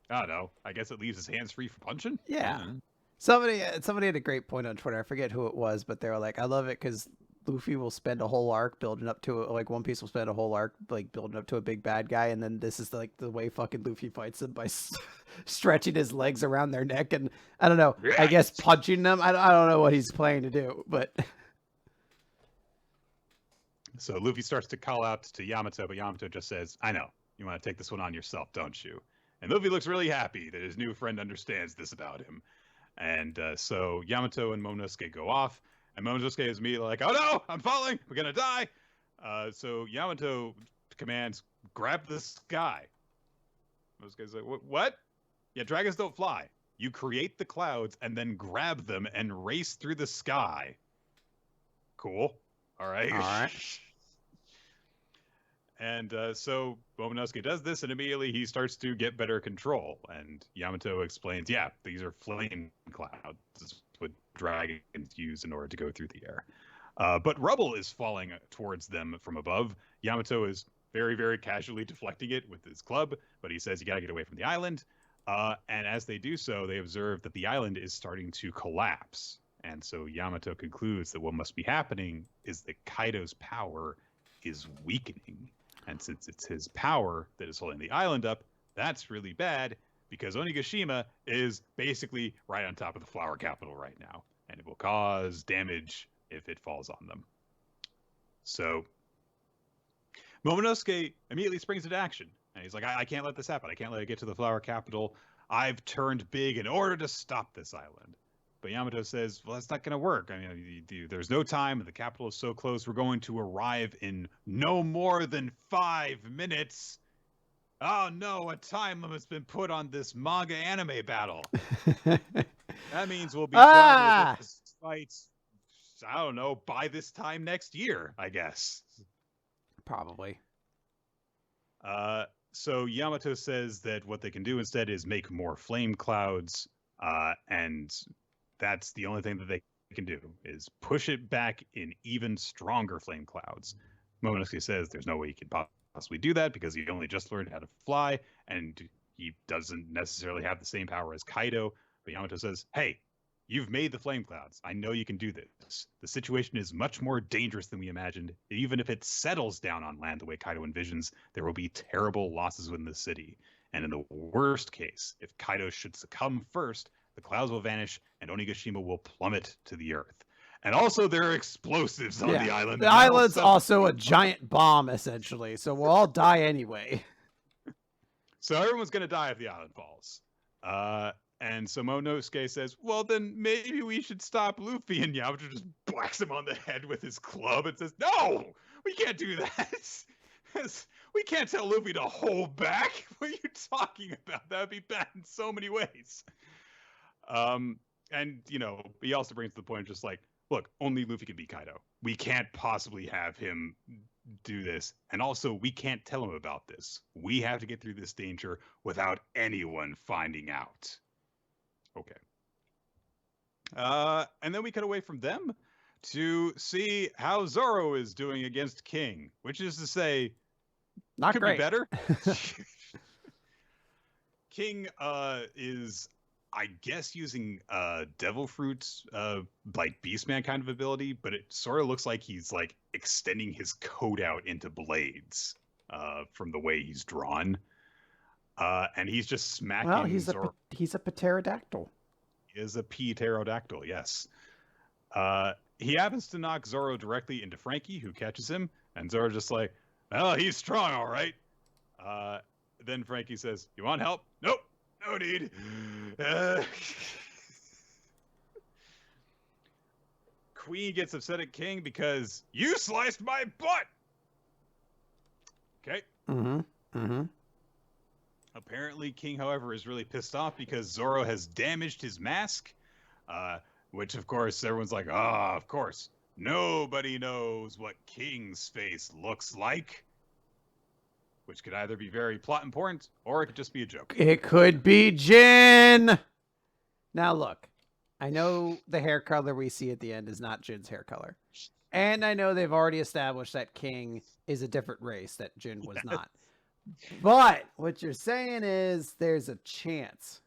I don't know. I guess it leaves his hands free for punching? Yeah. Somebody had a great point on Twitter. I forget who it was, but they were like, I love it because Luffy will spend a whole arc building up to it. Like One Piece will spend a whole arc like building up to a big bad guy, and then this is like the way fucking Luffy fights him by stretching his legs around their neck, and I don't know. I guess punching them. I don't know what he's planning to do, but so Luffy starts to call out to Yamato, but Yamato just says, "I know you want to take this one on yourself, don't you?" And Luffy looks really happy that his new friend understands this about him, and so Yamato and Momonosuke go off. And Momonosuke is immediately like, oh no, I'm falling, we're gonna die. So Yamato commands, grab the sky. Momonosuke's like, what? Yeah, dragons don't fly. You create the clouds and then grab them and race through the sky. Cool. All right. And so Momonosuke does this, and immediately he starts to get better control. And Yamato explains, yeah, these are flame clouds. This is what dragons use in order to go through the air. But rubble is falling towards them from above. Yamato is very, very casually deflecting it with his club, but he says you got to get away from the island. And as they do so, they observe that the island is starting to collapse. And so Yamato concludes that what must be happening is that Kaido's power is weakening. And since it's his power that is holding the island up, that's really bad because Onigashima is basically right on top of the flower capital right now. And it will cause damage if it falls on them. So Momonosuke immediately springs into action. And he's like, I can't let this happen. I can't let it get to the flower capital. I've turned big in order to stop this island. But Yamato says, well, that's not going to work. I mean, there's no time. The capital is so close. We're going to arrive in no more than 5 minutes. Oh, no, a time limit's been put on this manga anime battle. That means we'll be done with Ah! this fight, I don't know, by this time next year, I guess. Probably. So Yamato says that what they can do instead is make more flame clouds, and that's the only thing that they can do, is push it back in even stronger flame clouds. Momonosuke says there's no way he can possibly do that because he only just learned how to fly, and he doesn't necessarily have the same power as Kaido. But Yamato says, hey, you've made the flame clouds. I know you can do this. The situation is much more dangerous than we imagined. Even if it settles down on land the way Kaido envisions, there will be terrible losses within the city. And in the worst case, if Kaido should succumb first, the clouds will vanish and Onigashima will plummet to the earth. And also there are explosives on the island. The island's also a giant bomb, essentially, so we'll all die anyway. So everyone's going to die if the island falls. And so Momonosuke says, well, then maybe we should stop Luffy. And Yamato just whacks him on the head with his club and says, no, we can't do that. We can't tell Luffy to hold back. What are you talking about? That would be bad in so many ways. And, you know, he also brings the point just like, look, only Luffy can beat Kaido. We can't possibly have him do this. And also, we can't tell him about this. We have to get through this danger without anyone finding out. Okay. And then we cut away from them to see how Zoro is doing against King, which is to say, not could great. be better. King is, I guess, using devil fruit, like Beastman kind of ability, but it sort of looks like he's like extending his coat out into blades from the way he's drawn. And he's just smacking. Well, Zoro. he's a pterodactyl. He is a pterodactyl, yes. He happens to knock Zoro directly into Frankie, who catches him, and Zoro's just like, well, he's strong, all right. Then Frankie says, you want help? Nope, no need. Queen gets upset at King because you sliced my butt. Okay. Apparently, King, however, is really pissed off because Zoro has damaged his mask, which, of course, everyone's like, of course. Nobody knows what King's face looks like, which could either be very plot important or it could just be a joke. It could be Jin. Now, look, I know the hair color we see at the end is not Jin's hair color. And I know they've already established that King is a different race, that Jin was not. But what you're saying is there's a chance.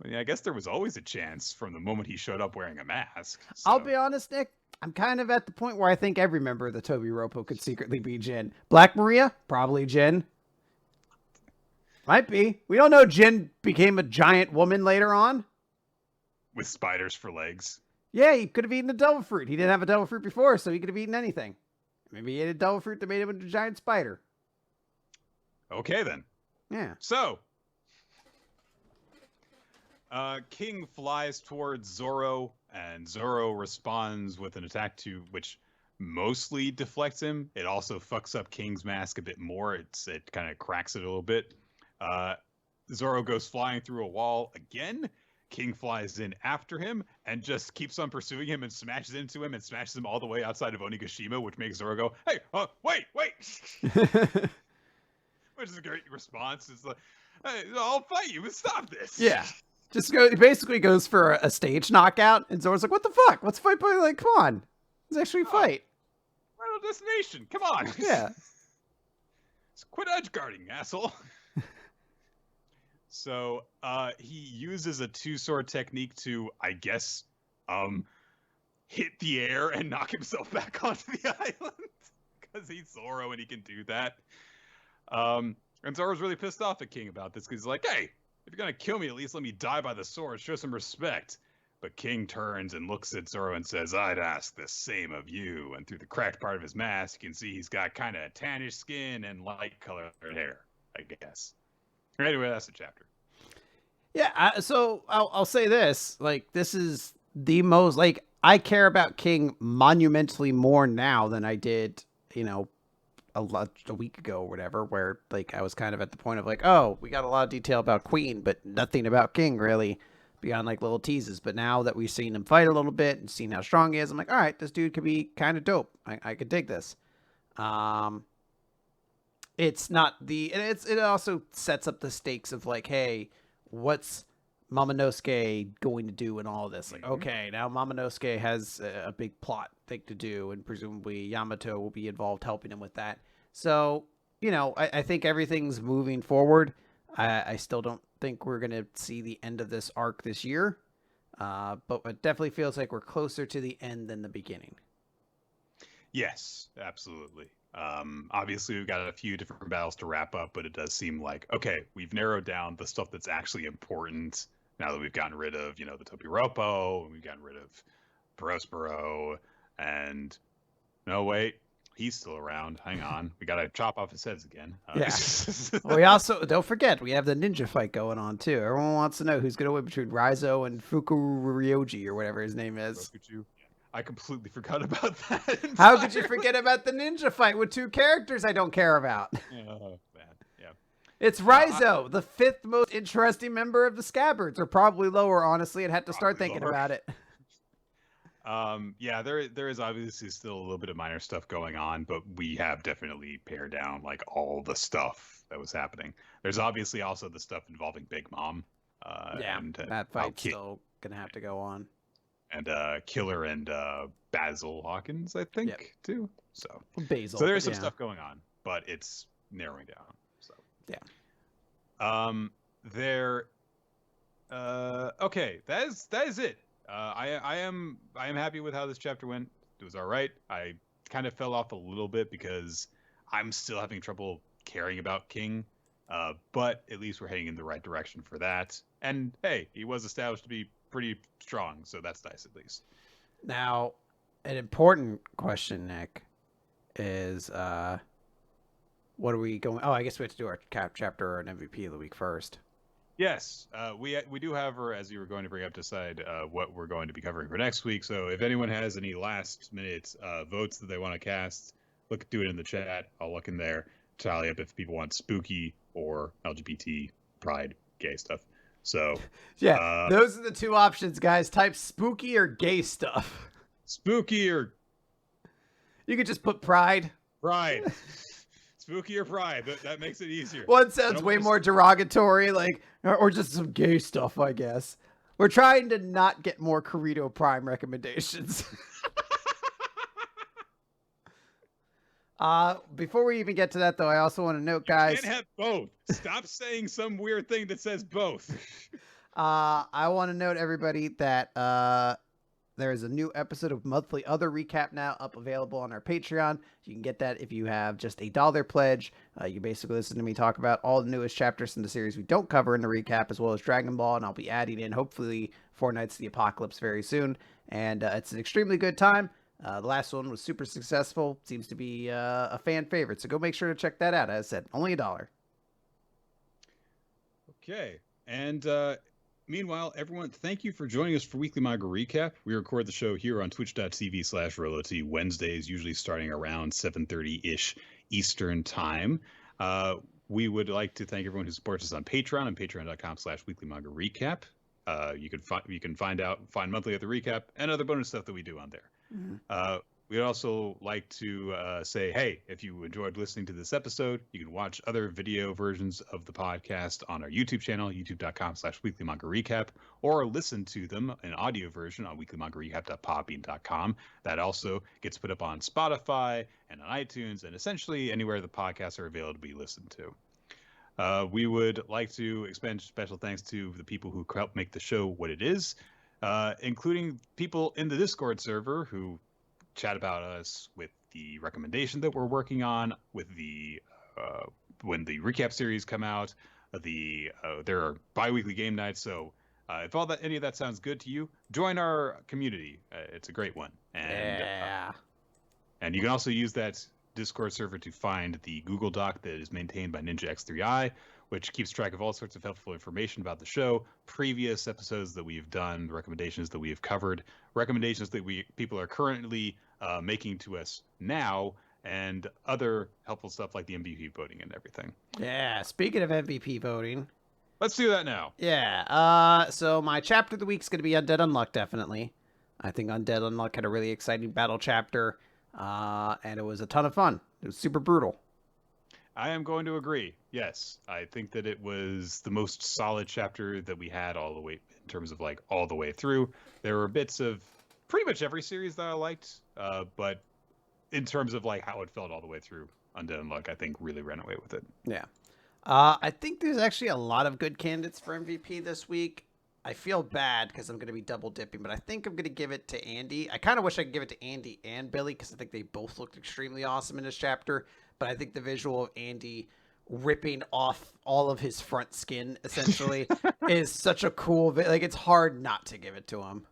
I mean, I guess there was always a chance from the moment he showed up wearing a mask. So. I'll be honest, Nick. I'm kind of at the point where I think every member of the Toby Ropo could secretly be Jin. Black Maria? Probably Jin. Might be. We don't know Jin became a giant woman later on. With spiders for legs. Yeah, he could have eaten a devil fruit. He didn't have a devil fruit before, so he could have eaten anything. Maybe he ate a devil fruit that made him into a giant spider. Okay, then. Yeah. So, King flies towards Zoro, and Zoro responds with an attack which mostly deflects him. It also fucks up King's mask a bit more. It kind of cracks it a little bit. Zoro goes flying through a wall again. King flies in after him and just keeps on pursuing him and smashes into him and smashes him all the way outside of Onigashima, which makes Zoro go, hey, wait! Which is a great response. It's like, hey, I'll fight you, but stop this. Yeah. He basically goes for a stage knockout, and Zoro's like, what the fuck? What's fight? Like, come on. Let's actually fight. Final destination, come on. Yeah. Quit edge guarding, asshole. So he uses a two-sword technique to, I guess, hit the air and knock himself back onto the island. Because he's Zoro and he can do that. And Zoro's really pissed off at King about this because he's like, hey, if you're going to kill me, at least let me die by the sword. Show some respect. But King turns and looks at Zoro and says, I'd ask the same of you. And through the cracked part of his mask, you can see he's got kind of tannish skin and light-colored hair, I guess. Anyway, that's the chapter. Yeah, so I'll say this. Like, this is the most... Like, I care about King monumentally more now than I did, a week ago or whatever, where, like, I was kind of at the point of, like, oh, we got a lot of detail about Queen, but nothing about King, really. beyond like little teases. But now that we've seen him fight a little bit and seen how strong he is, I'm like, all right, this dude could be kind of dope. I could dig this. It's not the, and it also sets up the stakes of like, hey, what's Momonosuke going to do in all of this? Like, okay, now Momonosuke has a big plot thing to do, and presumably Yamato will be involved helping him with that. So, you know, I think everything's moving forward. I still don't think we're going to see the end of this arc this year, but it definitely feels like we're closer to the end than the beginning. Yes, absolutely. Obviously, we've got a few different battles to wrap up, but it does seem like, okay, we've narrowed down the stuff that's actually important now that we've gotten rid of, the Topiropo, and we've gotten rid of Perospero, and no, wait, he's still around. Hang on. We got to chop off his heads again. Yeah. We also, don't forget, we have the ninja fight going on, too. Everyone wants to know who's going to win between Raizo and Fukuryoji, or whatever his name is. I completely forgot about that. How could you forget about the ninja fight with two characters I don't care about? Oh, man. Yeah. It's Raizo, the 5th most interesting member of the Scabbards, or probably lower, honestly. I'd have to start thinking about it. Yeah, there is obviously still a little bit of minor stuff going on, but we have definitely pared down like all the stuff that was happening. There's obviously also the stuff involving Big Mom. And that fight's still gonna have to go on. And Killer and Basil Hawkins, I think, too. So Basil. So there's some stuff going on, but it's narrowing down. So yeah. Okay, that is it. I am happy with how this chapter went. It was all right. I kind of fell off a little bit because I'm still having trouble caring about King. But at least we're heading in the right direction for that. And hey, he was established to be pretty strong, so that's nice at least. Now, an important question, Nick, is what are we going? Oh, I guess we have to do our chapter or an MVP of the week first. Yes, we do have, as you were going to bring up, decide what we're going to be covering for next week. So if anyone has any last minute votes that they want to cast, do it in the chat. I'll look in there, tally up if people want spooky or LGBT, pride, gay stuff. So yeah, those are the two options, guys. Type spooky or gay stuff. Spooky or you could just put pride. Pride. Spooky or pride. That makes it easier. One sounds way more derogatory, like, or just some gay stuff, I guess. We're trying to not get more Corrito Prime recommendations. Before we even get to that, though, I also want to note, guys. You can't have both. Stop saying some weird thing that says both. I want to note, everybody, that there is a new episode of Monthly Other Recap now up available on our Patreon. You can get that if you have just $1 pledge. You basically listen to me talk about all the newest chapters in the series we don't cover in the recap, as well as Dragon Ball, and I'll be adding in, hopefully, 4 Nights of the Apocalypse very soon. And it's an extremely good time. The last one was super successful. Seems to be a fan favorite. So go make sure to check that out. As I said, only $1. Okay. And meanwhile, everyone, thank you for joining us for Weekly Manga Recap. We record the show here on twitch.tv/RoloT Wednesdays, usually starting around 7:30-ish Eastern Time. We would like to thank everyone who supports us on Patreon and patreon.com/Weekly Manga Recap. You can find monthly at the recap and other bonus stuff that we do on there. Mm-hmm. We'd also like to say, hey, if you enjoyed listening to this episode, you can watch other video versions of the podcast on our YouTube channel, youtube.com/Weekly Manga Recap, or listen to them in audio version on weeklymangarecap.podbean.com. That also gets put up on Spotify and on iTunes and essentially anywhere the podcasts are available to be listened to. We would like to expend special thanks to the people who help make the show what it is, including people in the Discord server who chat about us with the recommendation that we're working on, with the when the recap series come out, there are bi-weekly game nights. So if any of that sounds good to you, join our community. It's a great one. And and you can also use that Discord server to find the Google Doc that is maintained by Ninja X3i, which keeps track of all sorts of helpful information about the show, previous episodes that we've done, recommendations that we have covered, recommendations that people are currently making to us now, and other helpful stuff like the MVP voting and everything. Yeah, speaking of MVP voting, Let's do that now. Yeah. So my chapter of the week is going to be Undead Unluck, definitely. I think Undead Unluck had a really exciting battle chapter, and it was a ton of fun. It was super brutal. I am going to agree. Yes, I think that it was the most solid chapter that we had all the way in terms of like all the way through. There were bits of pretty much every series that I liked, but in terms of like how it felt all the way through, Undead Unluck, I think really ran away with it. Yeah. I think there's actually a lot of good candidates for MVP this week. I feel bad because I'm going to be double dipping, but I think I'm going to give it to Andy. I kind of wish I could give it to Andy and Billy because I think they both looked extremely awesome in this chapter. But I think the visual of Andy ripping off all of his front skin, essentially, is such a cool... Like, it's hard not to give it to him.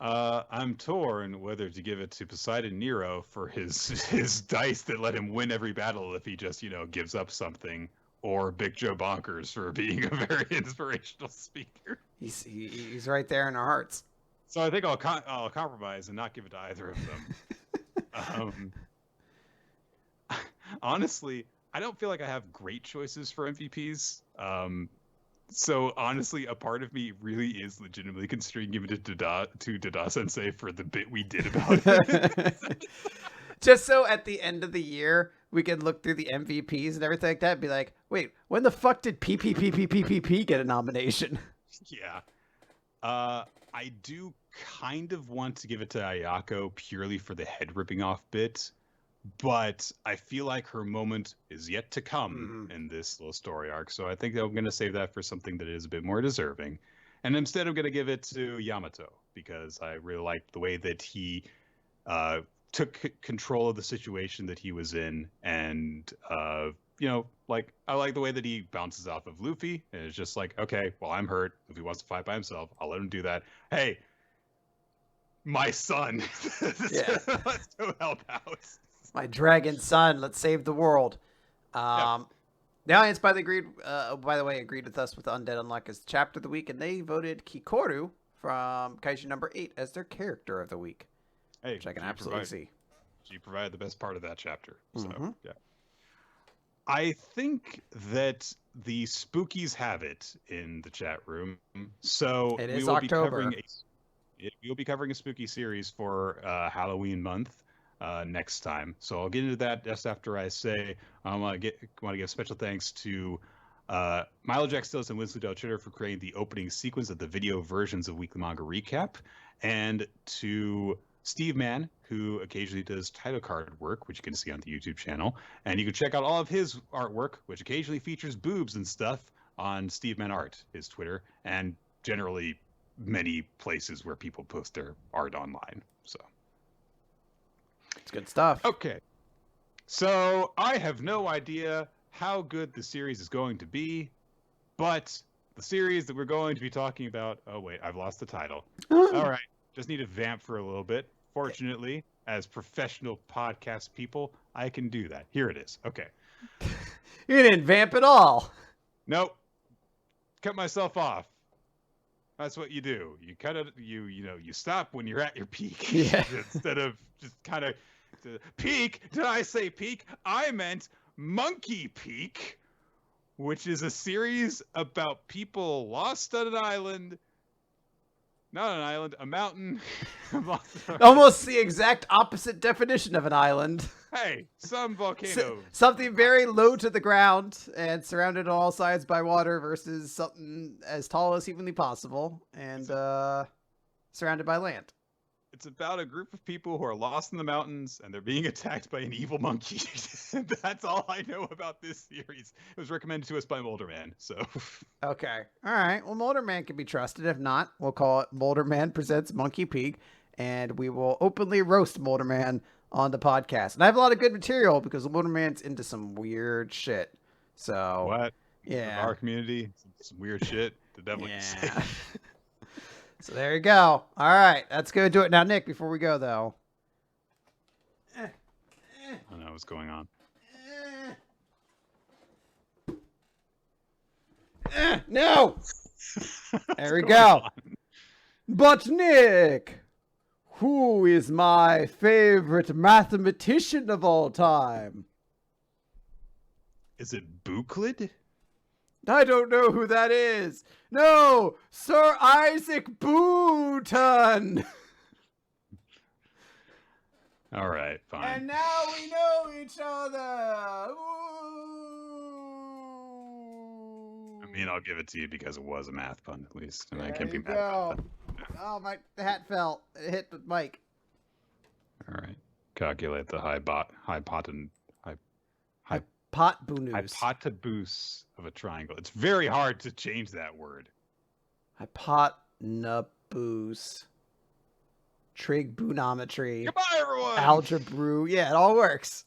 I'm torn whether to give it to Poseidon Nero for his dice that let him win every battle if he just, gives up something, or Big Joe Bonkers for being a very inspirational speaker. He's right there in our hearts. So I think I'll compromise and not give it to either of them. Honestly, I don't feel like I have great choices for MVPs. So honestly, a part of me really is legitimately considering giving it to Dada Sensei for the bit we did about it. Just so at the end of the year, we can look through the MVPs and everything like that and be like, wait, when the fuck did PPPPPP get a nomination? Yeah. I do kind of want to give it to Ayako purely for the head ripping off bit, but I feel like her moment is yet to come in this little story arc, so I think I'm going to save that for something that is a bit more deserving. And instead I'm going to give it to Yamato, because I really liked the way that he took control of the situation that he was in, and I like the way that he bounces off of Luffy, and it's just like, okay, well, I'm hurt. If he wants to fight by himself, I'll let him do that. Hey, my son, let's go help out. My dragon son, let's save the world. The audience, by the way, agreed with us with Undead Unluck as chapter of the week, and they voted Kikoru from Kaiju number 8 as their character of the week. Hey, which I can absolutely see. She provided the best part of that chapter. So, yeah. I think that the Spookies have it in the chat room. So it is October. We'll be covering a spooky series for Halloween month next time. So I'll get into that just after I say I want to give special thanks to Milo Jack Stills and Winslow Del Chitter for creating the opening sequence of the video versions of Weekly Manga Recap, and to Steve Mann, who occasionally does title card work, which you can see on the YouTube channel. And you can check out all of his artwork, which occasionally features boobs and stuff, on Steve Mann Art, his Twitter, and generally many places where people post their art online. So it's good stuff. Okay. So I have no idea how good the series is going to be, but the series that we're going to be talking about... Oh, wait, I've lost the title. All right. Just need to vamp for a little bit. Fortunately, as professional podcast people, I can do that. Here it is. Okay. You didn't vamp at all. Nope. Cut myself off. That's what you do. You cut it. You stop when you're at your peak. Yeah. Instead of just kind of peak. Did I say peak? I meant Monkey Peak, which is a series about people lost on an island. Not an island, a mountain. Almost the exact opposite definition of an island. Hey, some volcano. Something very low to the ground and surrounded on all sides by water versus something as tall as humanly possible and surrounded by land. It's about a group of people who are lost in the mountains and they're being attacked by an evil monkey. That's all I know about this series. It was recommended to us by Molderman, so. Okay. All right. Well, Molderman can be trusted. If not, we'll call it Molderman Presents Monkey Peak, and we will openly roast Molderman on the podcast. And I have a lot of good material because Molderman's into some weird shit. So. What? Yeah. Our community, some weird shit to definitely say. So there you go. All right, let's go do it now, Nick. Before we go, though, I don't know what's going on. No. There we go. But Nick, who is my favorite mathematician of all time? Is it Euclid? I don't know who that is. No, Sir Isaac Booton. All right, fine. And now we know each other. I mean, I'll give it to you because it was a math pun at least, and I There can't be you mad about go. that. Oh, my hat fell. It hit the mic. All right. Calculate the hypotenuse of a triangle. It's very hard to change that word. Hypotenuse. Trigonometry. Goodbye, everyone. Algebra. Yeah, it all works.